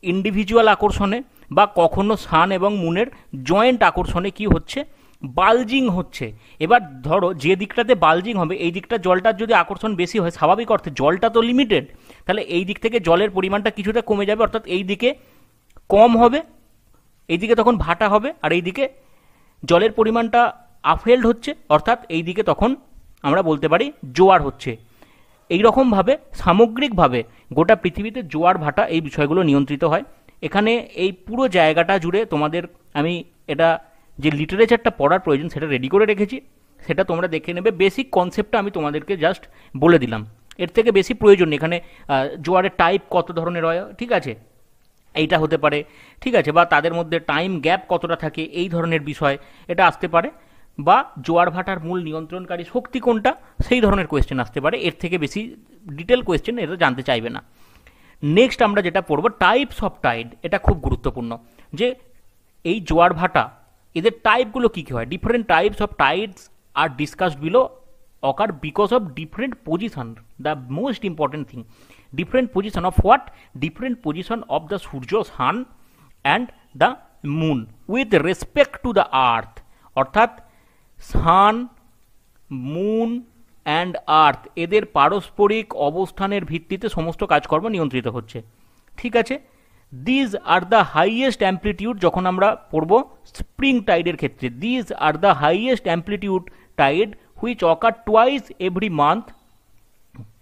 ইন্ডিভিজুয়াল আকর্ষণে বা কখনো সান এবং মুনের জয়েন্ট আকর্ষণে কি হচ্ছে, বালজিং হচ্ছে। এবার ধরো যে দিকটাতে বালজিং হবে এই দিকটা জলটার যদি আকর্ষণ বেশি হয়, স্বাভাবিক অর্থে জলটা তো লিমিটেড, তাহলে এই দিক থেকে জলের পরিমাণটা কিছুটা কমে যাবে, অর্থাৎ এই দিকে কম হবে, এই দিকে তখন ভাটা হবে, আর এই দিকে জলের পরিমাণটা আপহেল্ড হচ্ছে, অর্থাৎ এই দিকে তখন আমরা বলতে পারি জোয়ার হচ্ছে। এই রকমভাবে সামগ্রিকভাবে গোটা পৃথিবীতে জোয়ার ভাটা এই বিষয়গুলো নিয়ন্ত্রিত হয়। এখানে এই পুরো জায়গাটা জুড়ে তোমাদের আমি এটা যে লিটারেচারটা পড়ার প্রয়োজন সেটা রেডি করে রেখেছি, সেটা তোমরা দেখে নেবে। বেসিক কনসেপ্টটা আমি তোমাদেরকে জাস্ট বলে দিলাম, এর থেকে বেশি প্রয়োজন নেই। এখানে জোয়ারের টাইপ কত ধরনের হয়, ঠিক আছে, এইটা হতে পারে, ঠিক আছে, বা তাদের মধ্যে টাইম গ্যাপ কতটা থাকে, এই ধরনের বিষয় এটা আসতে পারে, বা জোয়ার ভাটার মূল নিয়ন্ত্রণকারী শক্তি কোনটা, সেই ধরনের কোয়েশ্চেন আসতে পারে। এর থেকে বেশি ডিটেল কোয়েশ্চেন এটা জানতে চাইবে না। নেক্সট আমরা যেটা পড়বো টাইপস অফ টাইড। এটা খুব গুরুত্বপূর্ণ যে এই জোয়ার ভাটা এদের টাইপগুলো কী কী হয়। Different types of tides are discussed below occur because of different position, the most important thing, different position of what, different position of the surya, sun and the moon with respect to the earth, অর্থাৎ সান, moon and earth এদের পারস্পরিক অবস্থানের ভিত্তিতে সমস্ত কাজকর্ম নিয়ন্ত্রিত হচ্ছে, ঠিক আছে। These are the highest amplitude, যখন আমরা পড়ব স্প্রিং টাইডের ক্ষেত্রে, these are the highest amplitude tide which occur twice every month,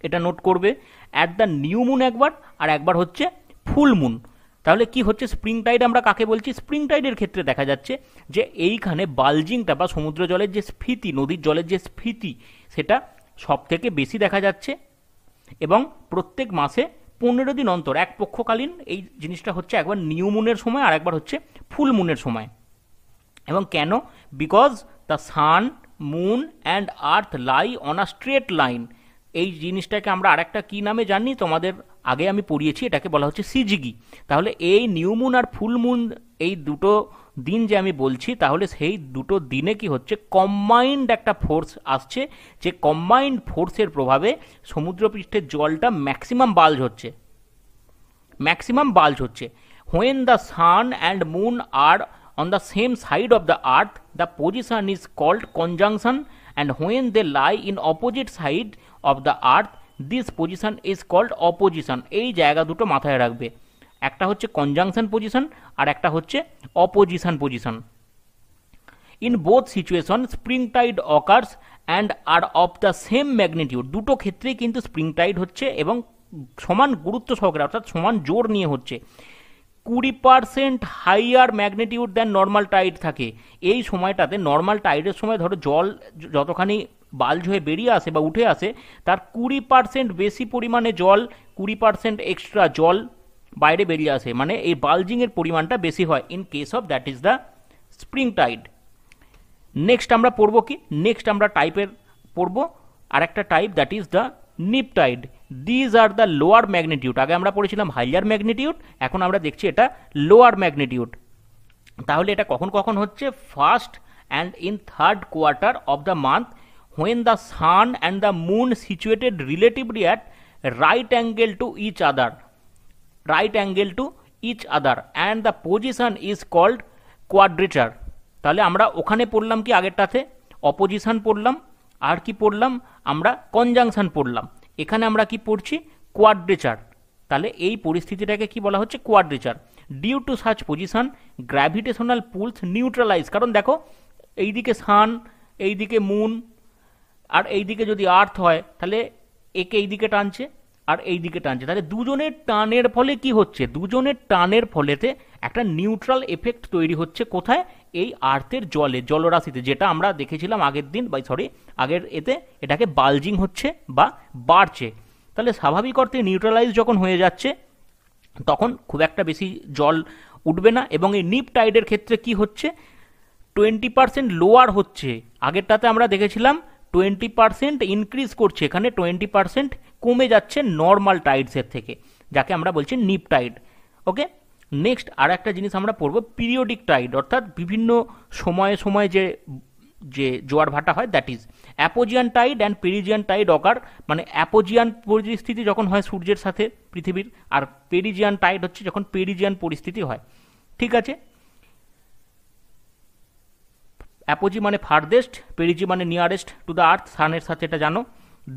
এটা নোট করবে, অ্যাট দ্য নিউ মুন একবার, আর একবার হচ্ছে ফুল মুন। তাহলে কি হচ্ছে, স্প্রিং টাইড আমরা কাকে বলছি? স্প্রিং টাইডের ক্ষেত্রে দেখা যাচ্ছে যে এইখানে বালজিংটা বা সমুদ্র জলের যে স্ফীতি, নদীর জলের যে স্ফীতি, সেটা সব থেকে বেশি দেখা যাচ্ছে, এবং প্রত্যেক মাসে 15 দিন অন্তর এক পক্ষকালীন এই জিনিসটা হচ্ছে, একবার নিউ মুনের সময় আর একবার হচ্ছে ফুল মুনের সময়। এবং কেন? Because the sun, moon and earth lie on a straight line. এই জিনিসটাকে আমরা আরেকটা কী নামে জানি, তোমাদের আগে আমি পড়িয়েছি, এটাকে বলা হচ্ছে সিজিগি। তাহলে এই নিউ মুন আর ফুল মুন এই দুটো দিন যে আমি বলছি, তাহলে সেই দুটো দিনে কি হচ্ছে, কম্বাইন্ড একটা ফোর্স আসছে, যে কম্বাইন্ড ফোর্সের প্রভাবে সমুদ্রপৃষ্ঠের জলটা ম্যাক্সিমাম বাল্জ হচ্ছে, when the sun and moon are on the same side of the earth, the position is called conjunction, and when they lie in opposite side of the earth, this position is called opposition. এই জায়গা দুটো মাথায় রাখবে, একটা হচ্ছে conjunction position আর একটা হচ্ছে opposition position. In both situation spring tide occurs and are of the same magnitude. দুটো ক্ষেত্রেই কিন্তু স্প্রিং টাইড হচ্ছে এবং সমান গুরুত্ব সহকারে, অর্থাৎ সমান জোর নিয়ে হচ্ছে। 20% হাইয়ার ম্যাগনিটিউড দেন নর্মাল টাইড থাকে। এই সময়টাতে নর্মাল টাইডের সময় ধরো জল যতখানি বাল্জ হয়ে বেরিয়ে আসে বা উঠে আসে, তার 20% বেশি পরিমাণে জল, 20% এক্সট্রা জল বাইরে বেরিয়ে আসে, মানে এই বাল্জিংয়ের পরিমাণটা বেশি হয় in case of that is the spring tide. Next আমরা পড়বো কি, নেক্সট আমরা টাইপের পড়বো আর একটা type, that is the neap tide. These are the lower magnitude. আগে আমরা পড়েছিলাম হাইয়ার ম্যাগনিটিউড, এখন আমরা দেখছি এটা লোয়ার ম্যাগনিটিউড। তাহলে এটা কখন কখন হচ্ছে, first and in third quarter of the month, when the sun and the moon situated relatively at right angle to each other, and the position is called quadrature. তাহলে আমরা ওখানে পড়লাম কি, আগেরটাতে অপোজিশন পড়লাম, আর কি পড়লাম আমরা, কনজাংশন পড়লাম। এখানে আমরা কি পড়ছি, কোয়াড্রেচার। তাহলে এই পরিস্থিতিটাকে কি বলা হচ্ছে, quadrature. Due to such position gravitational pulls neutralise. কারণ দেখো এইদিকে সান, এইদিকে মুন, আর এইদিকে যদি আর্থ হয়, তাহলে একে এইদিকে টানছে আর এইদিকে টানছে, তাহলে দুজনের টানের ফলে কি হচ্ছে, দুজনের টানের ফলেতে একটা নিউট্রাল এফেক্ট তৈরি হচ্ছে। কোথায়, এই আর্থের জলে, জলরাশিতে, যেটা আমরা দেখেছিলাম আগের দিন, আগের এতে এটাকে বালজিং হচ্ছে বা বাড়ছে। তাহলে স্বাভাবিক অর্থে নিউট্রালাইজ যখন হয়ে যাচ্ছে তখন খুব একটা বেশি জল উঠবে না, এবং এই নিপ টাইডের ক্ষেত্রে কি হচ্ছে, 20% লোয়ার হচ্ছে। আগেরটাতে আমরা দেখেছিলাম 20% ইনক্রিজ করছে, এখানে 20% কমে যাচ্ছে নর্মাল টাইডসের থেকে, যাকে আমরা বলছি নিপ টাইড। ওকে, নেক্সট আর একটা জিনিস আমরা পড়বো পিরিয়ডিক টাইড, অর্থাৎ বিভিন্ন সময়ে সময়ে যে যে জোয়ার ভাটা হয়, that is apogean tide and perigean tide occur. মানে অ্যাপোজিয়ান পরিস্থিতি যখন হয় সূর্যের সাথে পৃথিবীর, আর পেরিজিয়ান টাইড হচ্ছে যখন পেরিজিয়ান পরিস্থিতি হয়। ঠিক আছে, অ্যাপোজি মানে ফারদেস্ট, পেরিজি মানে নিয়ারেস্ট টু দ্য আর্থ, সানের সাথে, এটা জানো।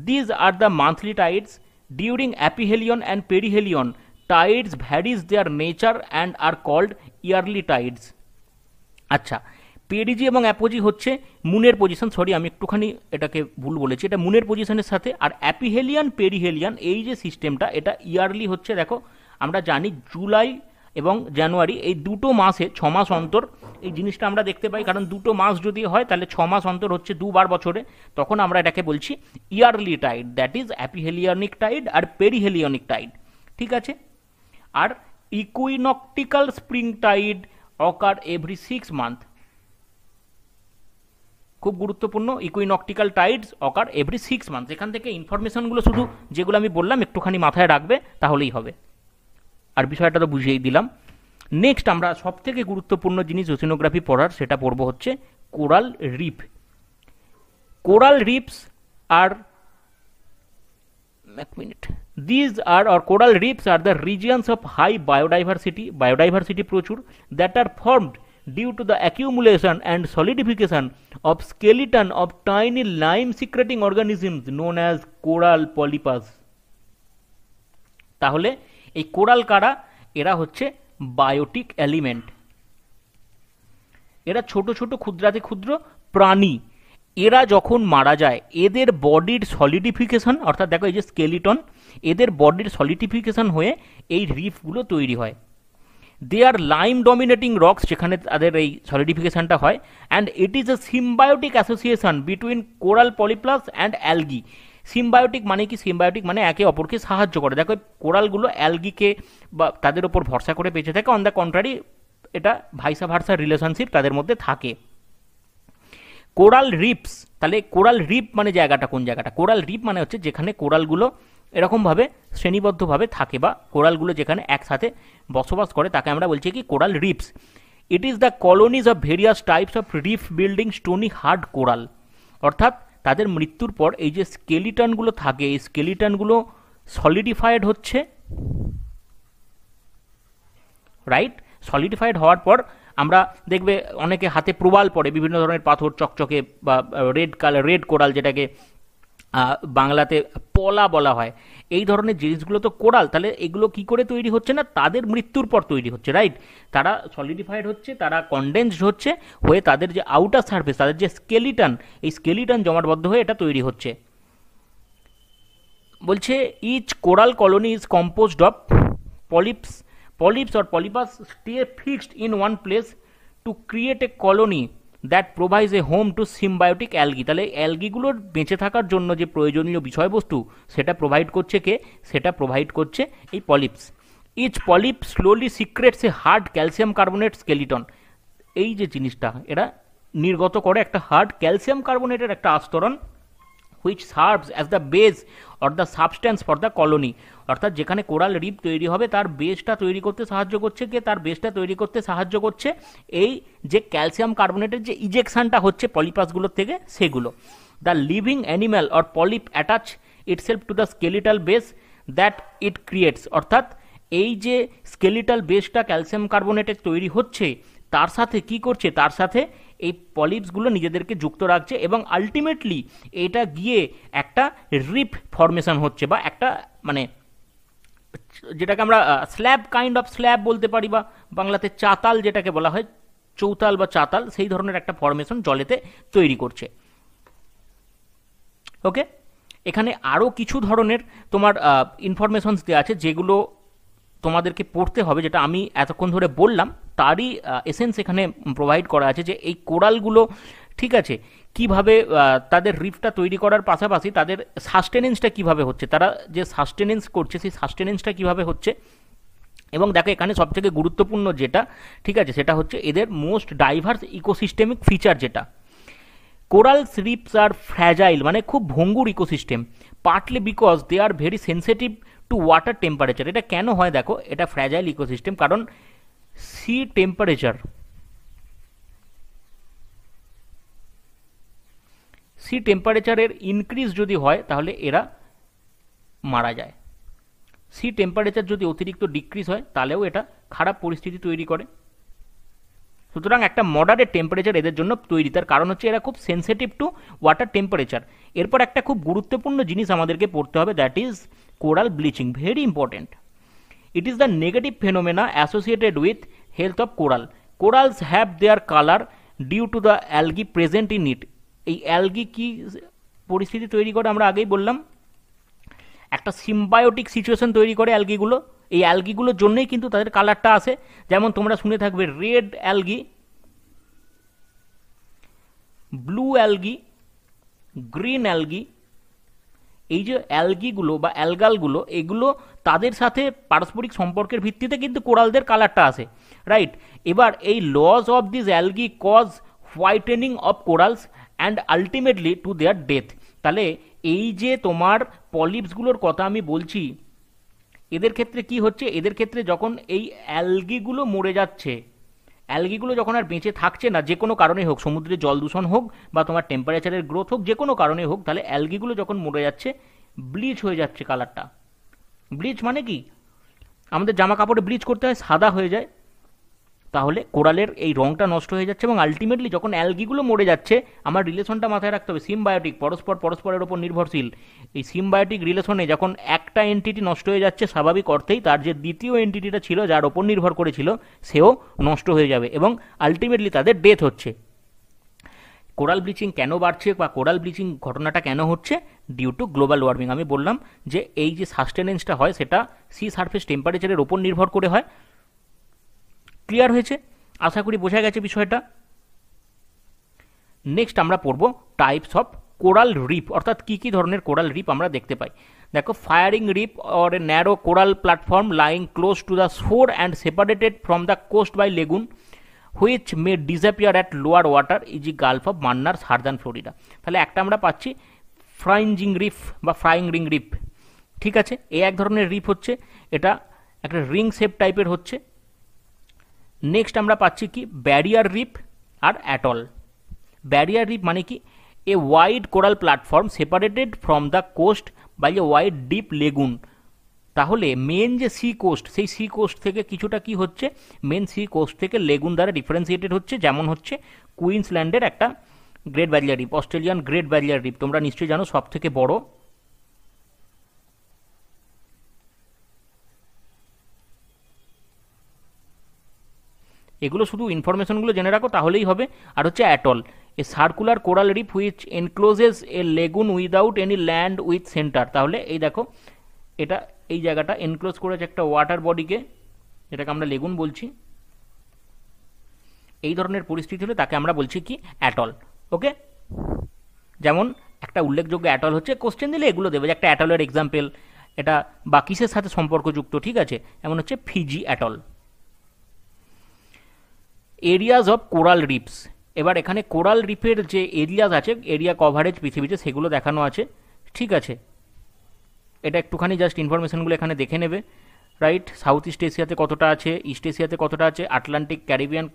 These are the monthly tides during aphelion and perihelion tides varies their nature and are called yearly tides. আচ্ছা, পেরিজি এবং অ্যাপোজি হচ্ছে মুনের পজিশন, সরি আমি একটুখানি এটাকে ভুল বলেছি, এটা মুনের পজিশনের সাথে। আর অ্যাপিহেলিয়ান পেরিহেলিয়ান এই যে সিস্টেমটা, এটা ইয়ারলি হচ্ছে। দেখো আমরা জানি জুলাই এবং জানুয়ারি এই দুটো মাসে 6 মাস অন্তর এই জিনিসটা আমরা দেখতে পাই, কারণ দুটো মাস যদি হয় তাহলে 6 মাস অন্তর হচ্ছে দুবার বছরে, তখন আমরা এটাকে বলছি yearly tide, that is aphelionic tide আর পেরিহেলিয়নিক টাইড। ঠিক আছে, আর equinoctial spring tide occur every 6 month, খুব গুরুত্বপূর্ণ, equinoctial tides occur every 6 month. এখান থেকে ইনফরমেশনগুলো শুধু যেগুলো আমি বললাম একটুখানি মাথায় রাখবে, তাহলেই হবে, আর বিষয়টা তো বুঝিয়েই দিলাম। নেক্সট আমরা সব থেকে গুরুত্বপূর্ণ জিনিস ওশেনোগ্রাফি পড়ার, সেটা পড়বো হচ্ছে কোরাল রিফ। কোরাল রিফস আর এক minute, these are or coral reefs are the regions of high biodiversity প্রচুর, that are formed due to the accumulation and solidification of skeleton of tiny lime secreting organisms known as coral polypus। তাহলে এই coral কারা, এরা হচ্ছে Biotique element, এরা ছোট ছোট ক্ষুদ্রাতি ক্ষুদ্র প্রাণী। এরা যখন মারা যায় এদের বডির সলিডিফিকেশন, অর্থাৎ দেখো এই যে স্কেলিটন, এদের বডির সলিডিফিকেশন হয়ে এই রিফগুলো তৈরি হয়। They are lime dominating rocks, যেখানে তাদের এই সলিডিফিকেশনটা হয়, and it is a symbiotic association between coral polyps and algae. Symbiotic মানে কি, সিম্বায়োটিক মানে একে অপরকে সাহায্য করে। দেখো কোরালগুলো অ্যালগিকে বা তাদের ওপর ভরসা করে বেঁচে থাকে, অন দ্য কন্ট্রারি এটা ভাইসা ভার্সা রিলেশনশিপ তাদের মধ্যে থাকে। কোরাল রিপস, তাহলে কোরাল রিপ মানে জায়গাটা কোন জায়গাটা, কোরাল রিপ মানে হচ্ছে যেখানে কোরালগুলো এরকমভাবে শ্রেণীবদ্ধভাবে থাকে, বা কোরালগুলো যেখানে একসাথে বসবাস করে, তাকে আমরা বলছি কি coral reefs. It is the colonies of various types of reef building stony hard coral, অর্থাৎ তাদের মৃত্যুর পর এই যে স্কেলিটনগুলো থাকে, এই স্কেলিটনগুলো সলিডিফাইড হচ্ছে, রাইট। সলিডিফাইড হওয়ার পর আমরা দেখবে অনেকে হাতে প্রবাল পড়ে, বিভিন্ন ধরনের পাথর চকচকে বা রেড কালার, রেড কোরাল, যেটাকে বাংলাতে পলা বলা হয়, এই ধরনের জিনিসগুলো তো কোরাল। তাহলে এগুলো কি করে তৈরি হচ্ছে না, তাদের মৃত্যুর পর তৈরি হচ্ছে, রাইট। তারা সলিডিফাইড হচ্ছে, তারা কনডেন্সড হচ্ছে, হয়ে তাদের যে আউটার সারফেস, তাদের যে স্কেলিটন, এই স্কেলিটন জমাটবদ্ধ হয়ে এটা তৈরি হচ্ছে। বলছে each coral colony is composed of polyps or polypus stay fixed in one place to create a colony that provides a home to symbiotic algae। তাহলে অ্যালগিগুলোর বেঁচে থাকার জন্য যে প্রয়োজনীয় বিষয়বস্তু সেটা প্রোভাইড করছে কে, সেটা প্রোভাইড করছে এই polyps. Each polyp slowly secretes a hard calcium carbonate skeleton, এই যে জিনিসটা এরা নির্গত করে একটা হার্ড ক্যালসিয়াম কার্বনেটের একটা আস্তরণ, which serves as the base or the substance for the colony। অর্থাৎ যেখানে কোরাল রিফ তৈরি হবে তার বেসটা তৈরি করতে সাহায্য করছে কে, তার বেসটা তৈরি করতে সাহায্য করছে এই যে ক্যালসিয়াম কার্বনেটের যে ইজেকশনটা হচ্ছে পলিপাসগুলোর থেকে, সেগুলো। The living animal or polyp attach itself to the skeletal base that it creates, অর্থাৎ এই যে স্কেলিটাল বেসটা ক্যালসিয়াম কার্বনেটের তৈরি হচ্ছে তার সাথে কি করছে, তার সাথে এই পলিপসগুলো নিজেদেরকে যুক্ত রাখছে, এবং আলটিমেটলি এটা গিয়ে একটা রিপ ফর্মেশন হচ্ছে, বা একটা মানে যেটাকে আমরা স্ল্যাব কাইন্ড অফ স্ল্যাব বলতে পারি, বা বাংলাতে চাতাল যেটাকে বলা হয়, চৌতাল বা চাতাল, সেই ধরনের একটা ফর্মেশন জলেতে তৈরি করছে। ওকে, এখানে আরও কিছু ধরনের তোমার ইনফরমেশনস দেওয়া আছে যেগুলো তোমাদেরকে পড়তে হবে, যেটা আমি এতক্ষণ ধরে বললাম তারই এসেন্স এখানে প্রোভাইড করা আছে, যে এই কোরালগুলো ঠিক আছে, কিভাবে তাদের রিফটা তৈরি করার পাশাপাশি তাদের সাস্টেনেন্সটা কিভাবে হচ্ছে, তারা যে সাস্টেনেন্স করছে সেই সাস্টেনেন্সটা কিভাবে হচ্ছে। এবং দেখো এখানে সবথেকে গুরুত্বপূর্ণ যেটা, ঠিক আছে, সেটা হচ্ছে এদের মোস্ট ডাইভার্স ইকোসিস্টেমিক ফিচার যেটা, কোরালস রিফস আর ফ্র্যাজাইল, মানে খুব ভঙ্গুর ecosystem, partly because they are very sensitive to water temperature. এটা কেন হয় দেখো, এটা ফ্র্যাজাইল ইকোসিস্টেম কারণ সি টেম্পারেচার, সি টেম্পারেচারের ইনক্রিজ যদি হয় তাহলে এরা মারা যায়। সি টেম্পারেচার যদি অতিরিক্ত ডিক্রিজ হয় তাহলেও এটা খারাপ পরিস্থিতি তৈরি করে। সুতরাং একটা মডারেট টেম্পারেচার এদের জন্য তৈরি, তার কারণ হচ্ছে এরা খুব সেন্সিটিভ টু ওয়াটার টেম্পারেচার। এরপর একটা খুব গুরুত্বপূর্ণ জিনিস আমাদেরকে পড়তে হবে, that is coral bleaching, very important. It is the negative phenomena associated with health of coral. Corals have their colour due to the algae present in it. এই algae কি পরিস্থিতি তৈরি করে আমরা আগেই বললাম, একটা সিম্বায়োটিক সিচুয়েশন তৈরি করে অ্যালগিগুলো। এই অ্যালগিগুলোর জন্যই কিন্তু তাদের কালারটা আসে। যেমন তোমরা শুনে থাকবে red algae, blue algae, green algae. এই যে অ্যালগিগুলো বা অ্যালগালগুলো, এগুলো তাদের সাথে পারস্পরিক সম্পর্কের ভিত্তিতে কিন্তু কোরালদের কালারটা আসে, রাইট। এবার এই loss of this algae cause whitening of corals and ultimately to their death. তাহলে এই যে তোমার পলিপসগুলোর কথা আমি বলছি, এদের ক্ষেত্রে কি হচ্ছে, এদের ক্ষেত্রে যখন এই অ্যালগিগুলো মরে যাচ্ছে, অ্যালগিগুলো যখন আর বেঁচে থাকছে না, যে কোনো কারণে হোক, সমুদ্রের জল দূষণ হোক বা তোমার টেম্পারেচারের গ্রোথ হোক, যে কোনো কারণে হোক, তাহলে অ্যালগিগুলো যখন মরে যাচ্ছে, ব্লিচ হয়ে যাচ্ছে কালারটা। ব্লিচ মানে কি, আমাদের জামা কাপড়ে ব্লিচ করতে হয়, সাদা হয়ে যায়। তাহলে কোরালের এই রঙটা নষ্ট হয়ে যাচ্ছে এবং আলটিমেটলি যখন অ্যালগিগুলো মরে যাচ্ছে, আমার রিলেশনটা মাথায় রাখতে হবে, সিমবায়োটিক, পরস্পরের ওপর নির্ভরশীল। এই সিমবায়োটিক রিলেশনে যখন একটা এন্টিটি নষ্ট হয়ে যাচ্ছে, স্বাভাবিক অর্থেই তার যে দ্বিতীয় এন্টিটিটা ছিল যার ওপর নির্ভর করেছিল, সেও নষ্ট হয়ে যাবে এবং আলটিমেটলি তাদের ডেথ হচ্ছে। কোরাল ব্লিচিং কেন বাড়ছে বা কোরাল ব্লিচিং ঘটনাটা কেন হচ্ছে, ডিউ টু গ্লোবাল ওয়ার্মিং। আমি বললাম যে এই যে সাস্টেনেন্সটা হয় সেটা সি সারফেস টেম্পারেচারের ওপর নির্ভর করে হয়। ক্লিয়ার হয়েছে? আশা করি বোঝা গেছে বিষয়টা। নেক্সট আমরা পড়ব টাইপস অফ কোরাল রিপ, অর্থাৎ কী কী ধরনের কোরাল রিপ আমরা দেখতে পাই। দেখো, fringing reef or a narrow coral platform lying close to the shore and separated from the coast by lagoon which may disappear at lower water e g gulf of Mannar southern Florida. তাহলে একটা আমরা পাচ্ছি fringing reef বা fringing reef, ঠিক আছে। এই এক ধরনের রিপ হচ্ছে, এটা একটা রিং শেপ টাইপের হচ্ছে। নেক্সট আমরা পাচ্ছি কি ব্যারিয়ার রিপ আর অ্যাটল। ব্যারিয়ার রিপ মানে কি, a wide coral platform separated from the coast by a wide deep lagoon. তাহলে মেন যে সি কোস্ট, সেই সি কোস্ট থেকে কিছুটা কি হচ্ছে, মেন সি কোস্ট থেকে লেগুন দ্বারা ডিফারেন্সিয়েটেড হচ্ছে। যেমন হচ্ছে কুইন্সল্যান্ডের একটা Great Barrier Reef, Australian Great Barrier Reef, তোমরা নিশ্চয়ই জানো সব থেকে বড়। এগুলো শুধু ইনফরমেশনগুলো জেনে রাখো তাহলেই হবে। আর হচ্ছে atoll, a circular coral reef which encloses a lagoon without any land with centre. তাহলে এই দেখো, এটা এই জায়গাটা এনক্লোজ করেছে একটা ওয়াটার বডিকে, যেটাকে আমরা লেগুন বলছি। এই ধরনের পরিস্থিতি হলে তাকে আমরা বলছি কি অ্যাটল। ওকে, যেমন একটা উল্লেখযোগ্য অ্যাটল হচ্ছে, কোশ্চেন দিলে এগুলো দেবে যে একটা অ্যাটলের এক্সাম্পল, এটা বা কিসের সাথে সম্পর্কযুক্ত, ঠিক আছে। এমন হচ্ছে Fiji atoll. Areas of coral ribs, এবার এখানে কোরাল রিফের যে এরিয়াজ আছে, এরিয়া কভারেজ পৃথিবীতে, সেগুলো দেখানো আছে, ঠিক আছে। এটা একটুখানি জাস্ট ইনফরমেশনগুলো এখানে দেখে নেবে, রাইট। সাউথ ইস্ট এশিয়াতে কতটা আছে, ইস্ট এশিয়াতে কতটা আছে, আটলান্টিক, ক্যারিবিয়ান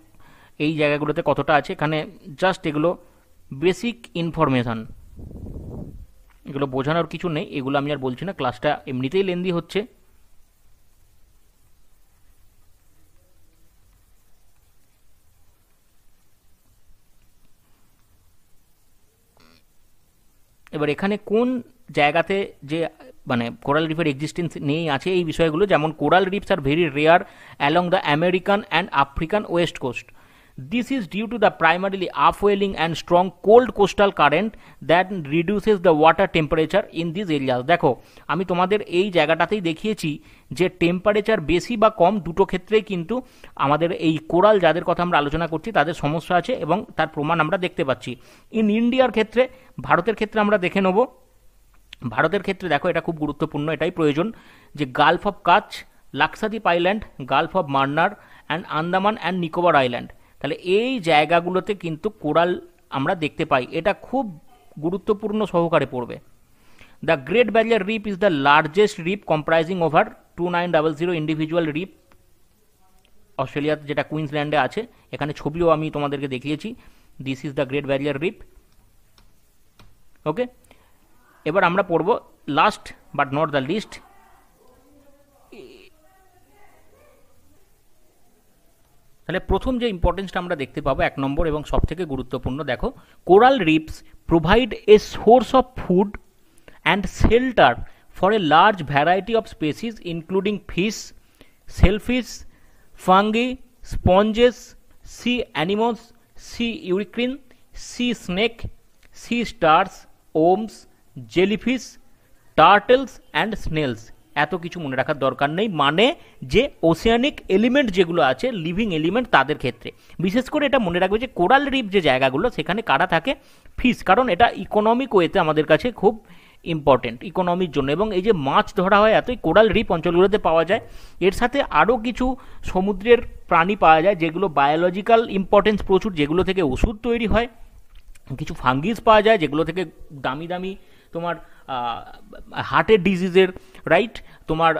এই জায়গাগুলোতে কতটা আছে, এখানে জাস্ট এগুলো বেসিক ইনফরমেশান, এগুলো বোঝানোর কিছু নেই, এগুলো আমি আর বলছি না, ক্লাসটা এমনিতেই লেন্দি হচ্ছে। এবার এখানে কোন জায়গাতে যে মানে কোরাল রিফের এক্সিস্টেন্স নেই আছে এই বিষয়গুলো, যেমন coral reefs are very rare along the American and African west coast. This is due to the primarily upwelling and strong cold coastal current that reduces the water temperature in these areas. দেখো আমি তোমাদের এই জায়গাটাতেই দেখিয়েছি যে temperature বেশি বা কম দুটো ক্ষেত্রেই কিন্তু আমাদের এই কোরাল যাদের কথা আমরা আলোচনা করছি তাদের সমস্যা আছে এবং তার প্রমাণ আমরা দেখতে পাচ্ছি। ইন ইন্ডিয়ার ক্ষেত্রে, ভারতের ক্ষেত্রে আমরা দেখে নেব। ভারতের ক্ষেত্রে দেখো এটা খুব গুরুত্বপূর্ণ, এটাই প্রয়োজন যে গালফ অফ কাচ, Lakshadweep island, Gulf of Mannar and Andaman and Nicobar island, তাহলে এই জায়গাগুলোতে কিন্তু কোরাল আমরা দেখতে পাই। এটা খুব গুরুত্বপূর্ণ সহকারে পড়বে। The Great Barrier Reef is the largest reef comprising over 2900 individual reef. অস্ট্রেলিয়াতে যেটা কুইন্সল্যান্ডে আছে, এখানে ছবিও আমি তোমাদেরকে দেখিয়েছি। This is the Great Barrier Reef. Okay, এবার আমরা পড়ব last but not the least, তাহলে প্রথম যে ইম্পর্টেন্সটা আমরা দেখতে পাবো 1 নম্বর এবং সবথেকে গুরুত্বপূর্ণ, দেখো coral reefs provide a source of food and shelter for a large variety of species including fish, shellfish, fungi, sponges, sea animals, sea urchin, sea snake, sea stars, worms, jellyfish, turtles and snails. এত কিছু মনে রাখার দরকার নেই, মানে যে oceanic element যেগুলো আছে, লিভিং এলিমেন্ট, তাদের ক্ষেত্রে বিশেষ করে এটা মনে রাখবে যে কোরাল রিফ যে জায়গাগুলো সেখানে কারা থাকে, ফিশ, কারণ এটা ইকোনমিক ওয়েতে আমাদের কাছে খুব ইম্পর্টেন্ট ইকোনমির জন্য। এবং এই যে মাছ ধরা হয় এতই কোরাল রিফ অঞ্চলগুলোতে পাওয়া যায়। এর সাথে আরও কিছু সমুদ্রের প্রাণী পাওয়া যায় যেগুলো বায়োলজিক্যাল ইম্পর্টেন্স প্রচুর, যেগুলো থেকে ওষুধ তৈরি হয়। কিছু ফাঙ্গিস পাওয়া যায় যেগুলো থেকে দামি দামি তোমার হার্টের ডিজিজের, রাইট, তোমার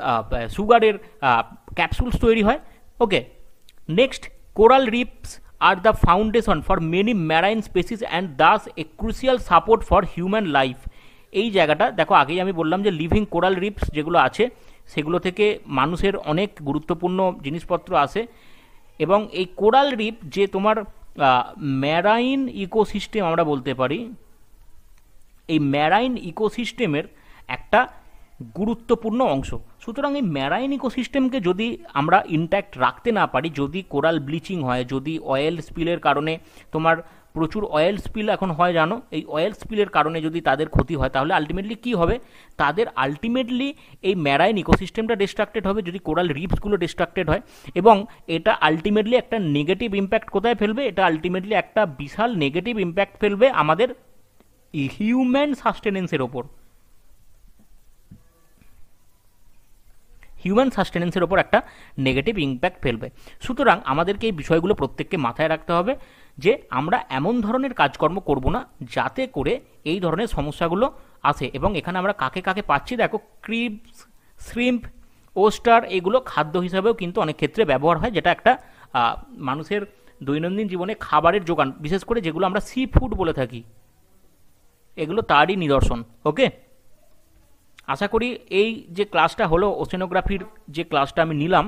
সুগারের ক্যাপসুলস তৈরি হয়। Okay, next, coral reefs are the foundation for many marine species and thus a crucial support for human life. এই জায়গাটা দেখো, আগেই আমি বললাম যে লিভিং কোরাল রিফস যেগুলো আছে সেগুলো থেকে মানুষের অনেক গুরুত্বপূর্ণ জিনিসপত্র আসে। এবং এই কোরাল রিফ যে তোমার ম্যারাইন ইকোসিস্টেম আমরা বলতে পারি, এই ম্যারাইন ইকোসিস্টেমের একটা গুরুত্বপূর্ণ অংশ। সুতরাং এই ম্যারাইন ইকোসিস্টেমকে যদি আমরা ইনট্যাক্ট রাখতে না পারি, যদি কোরাল ব্লিচিং হয়, যদি অয়েল স্পিলের কারণে তোমার প্রচুর অয়েল স্পিল এখন হয় জানো, এই অয়েল স্পিলের কারণে যদি তাদের ক্ষতি হয় তাহলে আলটিমেটলি কী হবে, তাদের আলটিমেটলি এই ম্যারাইন ইকোসিস্টেমটা ডিস্ট্রাক্টেড হবে যদি কোরাল রিফসগুলো ডিস্ট্রাক্টেড হয়। এবং এটা আলটিমেটলি একটা নেগেটিভ ইম্প্যাক্ট কোথায় ফেলবে, এটা আলটিমেটলি একটা বিশাল নেগেটিভ ইম্প্যাক্ট ফেলবে আমাদের হিউম্যান সাস্টেনেন্সের ওপর, হিউম্যান সাস্টেনেন্সের ওপর একটা নেগেটিভ ইম্প্যাক্ট ফেলবে। সুতরাং আমাদেরকে এই বিষয়গুলো প্রত্যেককে মাথায় রাখতে হবে যে আমরা এমন ধরনের কাজকর্ম করব না যাতে করে এই ধরনের সমস্যাগুলো আসে। এবং এখানে আমরা কাকে কাকে পাচ্ছি দেখো, ক্রিপস, শ্রিম্প, ওস্টার, এগুলো খাদ্য হিসাবেও কিন্তু অনেক ক্ষেত্রে ব্যবহার হয়, যেটা একটা মানুষের দৈনন্দিন জীবনে খাবারের যোগান, বিশেষ করে যেগুলো আমরা সি ফুড বলে থাকি, এগুলো তারই নিদর্শন। ওকে, আশা করি এই যে ক্লাসটা হলো ওশেনোগ্রাফির যে ক্লাসটা আমি নিলাম,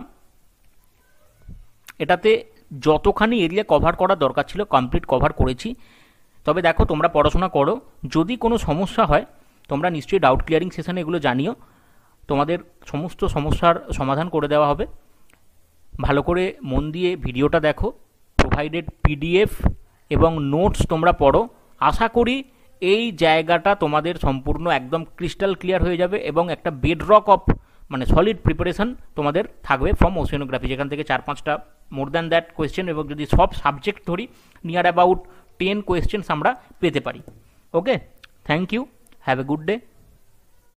এটাতে যতখানি এরিয়া কভার করা দরকার ছিল কমপ্লিট কভার করেছি। তবে দেখো তোমরা পড়াশোনা করো, যদি কোনো সমস্যা হয় তোমরা নিশ্চয়ই ডাউট ক্লিয়ারিং সেশনে এগুলো জানিও, তোমাদের সমস্ত সমস্যার সমাধান করে দেওয়া হবে। ভালো করে মন দিয়ে ভিডিওটা দেখো, প্রোভাইডেড পিডিএফ এবং নোটস তোমরা পড়ো। আশা করি এই জায়গাটা তোমাদের সম্পূর্ণ একদম ক্রিস্টাল ক্লিয়ার হয়ে যাবে এবং একটা বেডরক অফ মানে সলিড প্রিপারেশন তোমাদের থাকবে ফ্রম ওশেনোগ্রাফি, যেখান থেকে 4-5টা মোর দ্যান দ্যাট কোয়েশ্চেন, এবং যদি সব সাবজেক্ট ধরি নিয়ার অ্যাবাউট 10 কোয়েশ্চেন্স আমরা পেতে পারি। Okay, thank you, have a good day.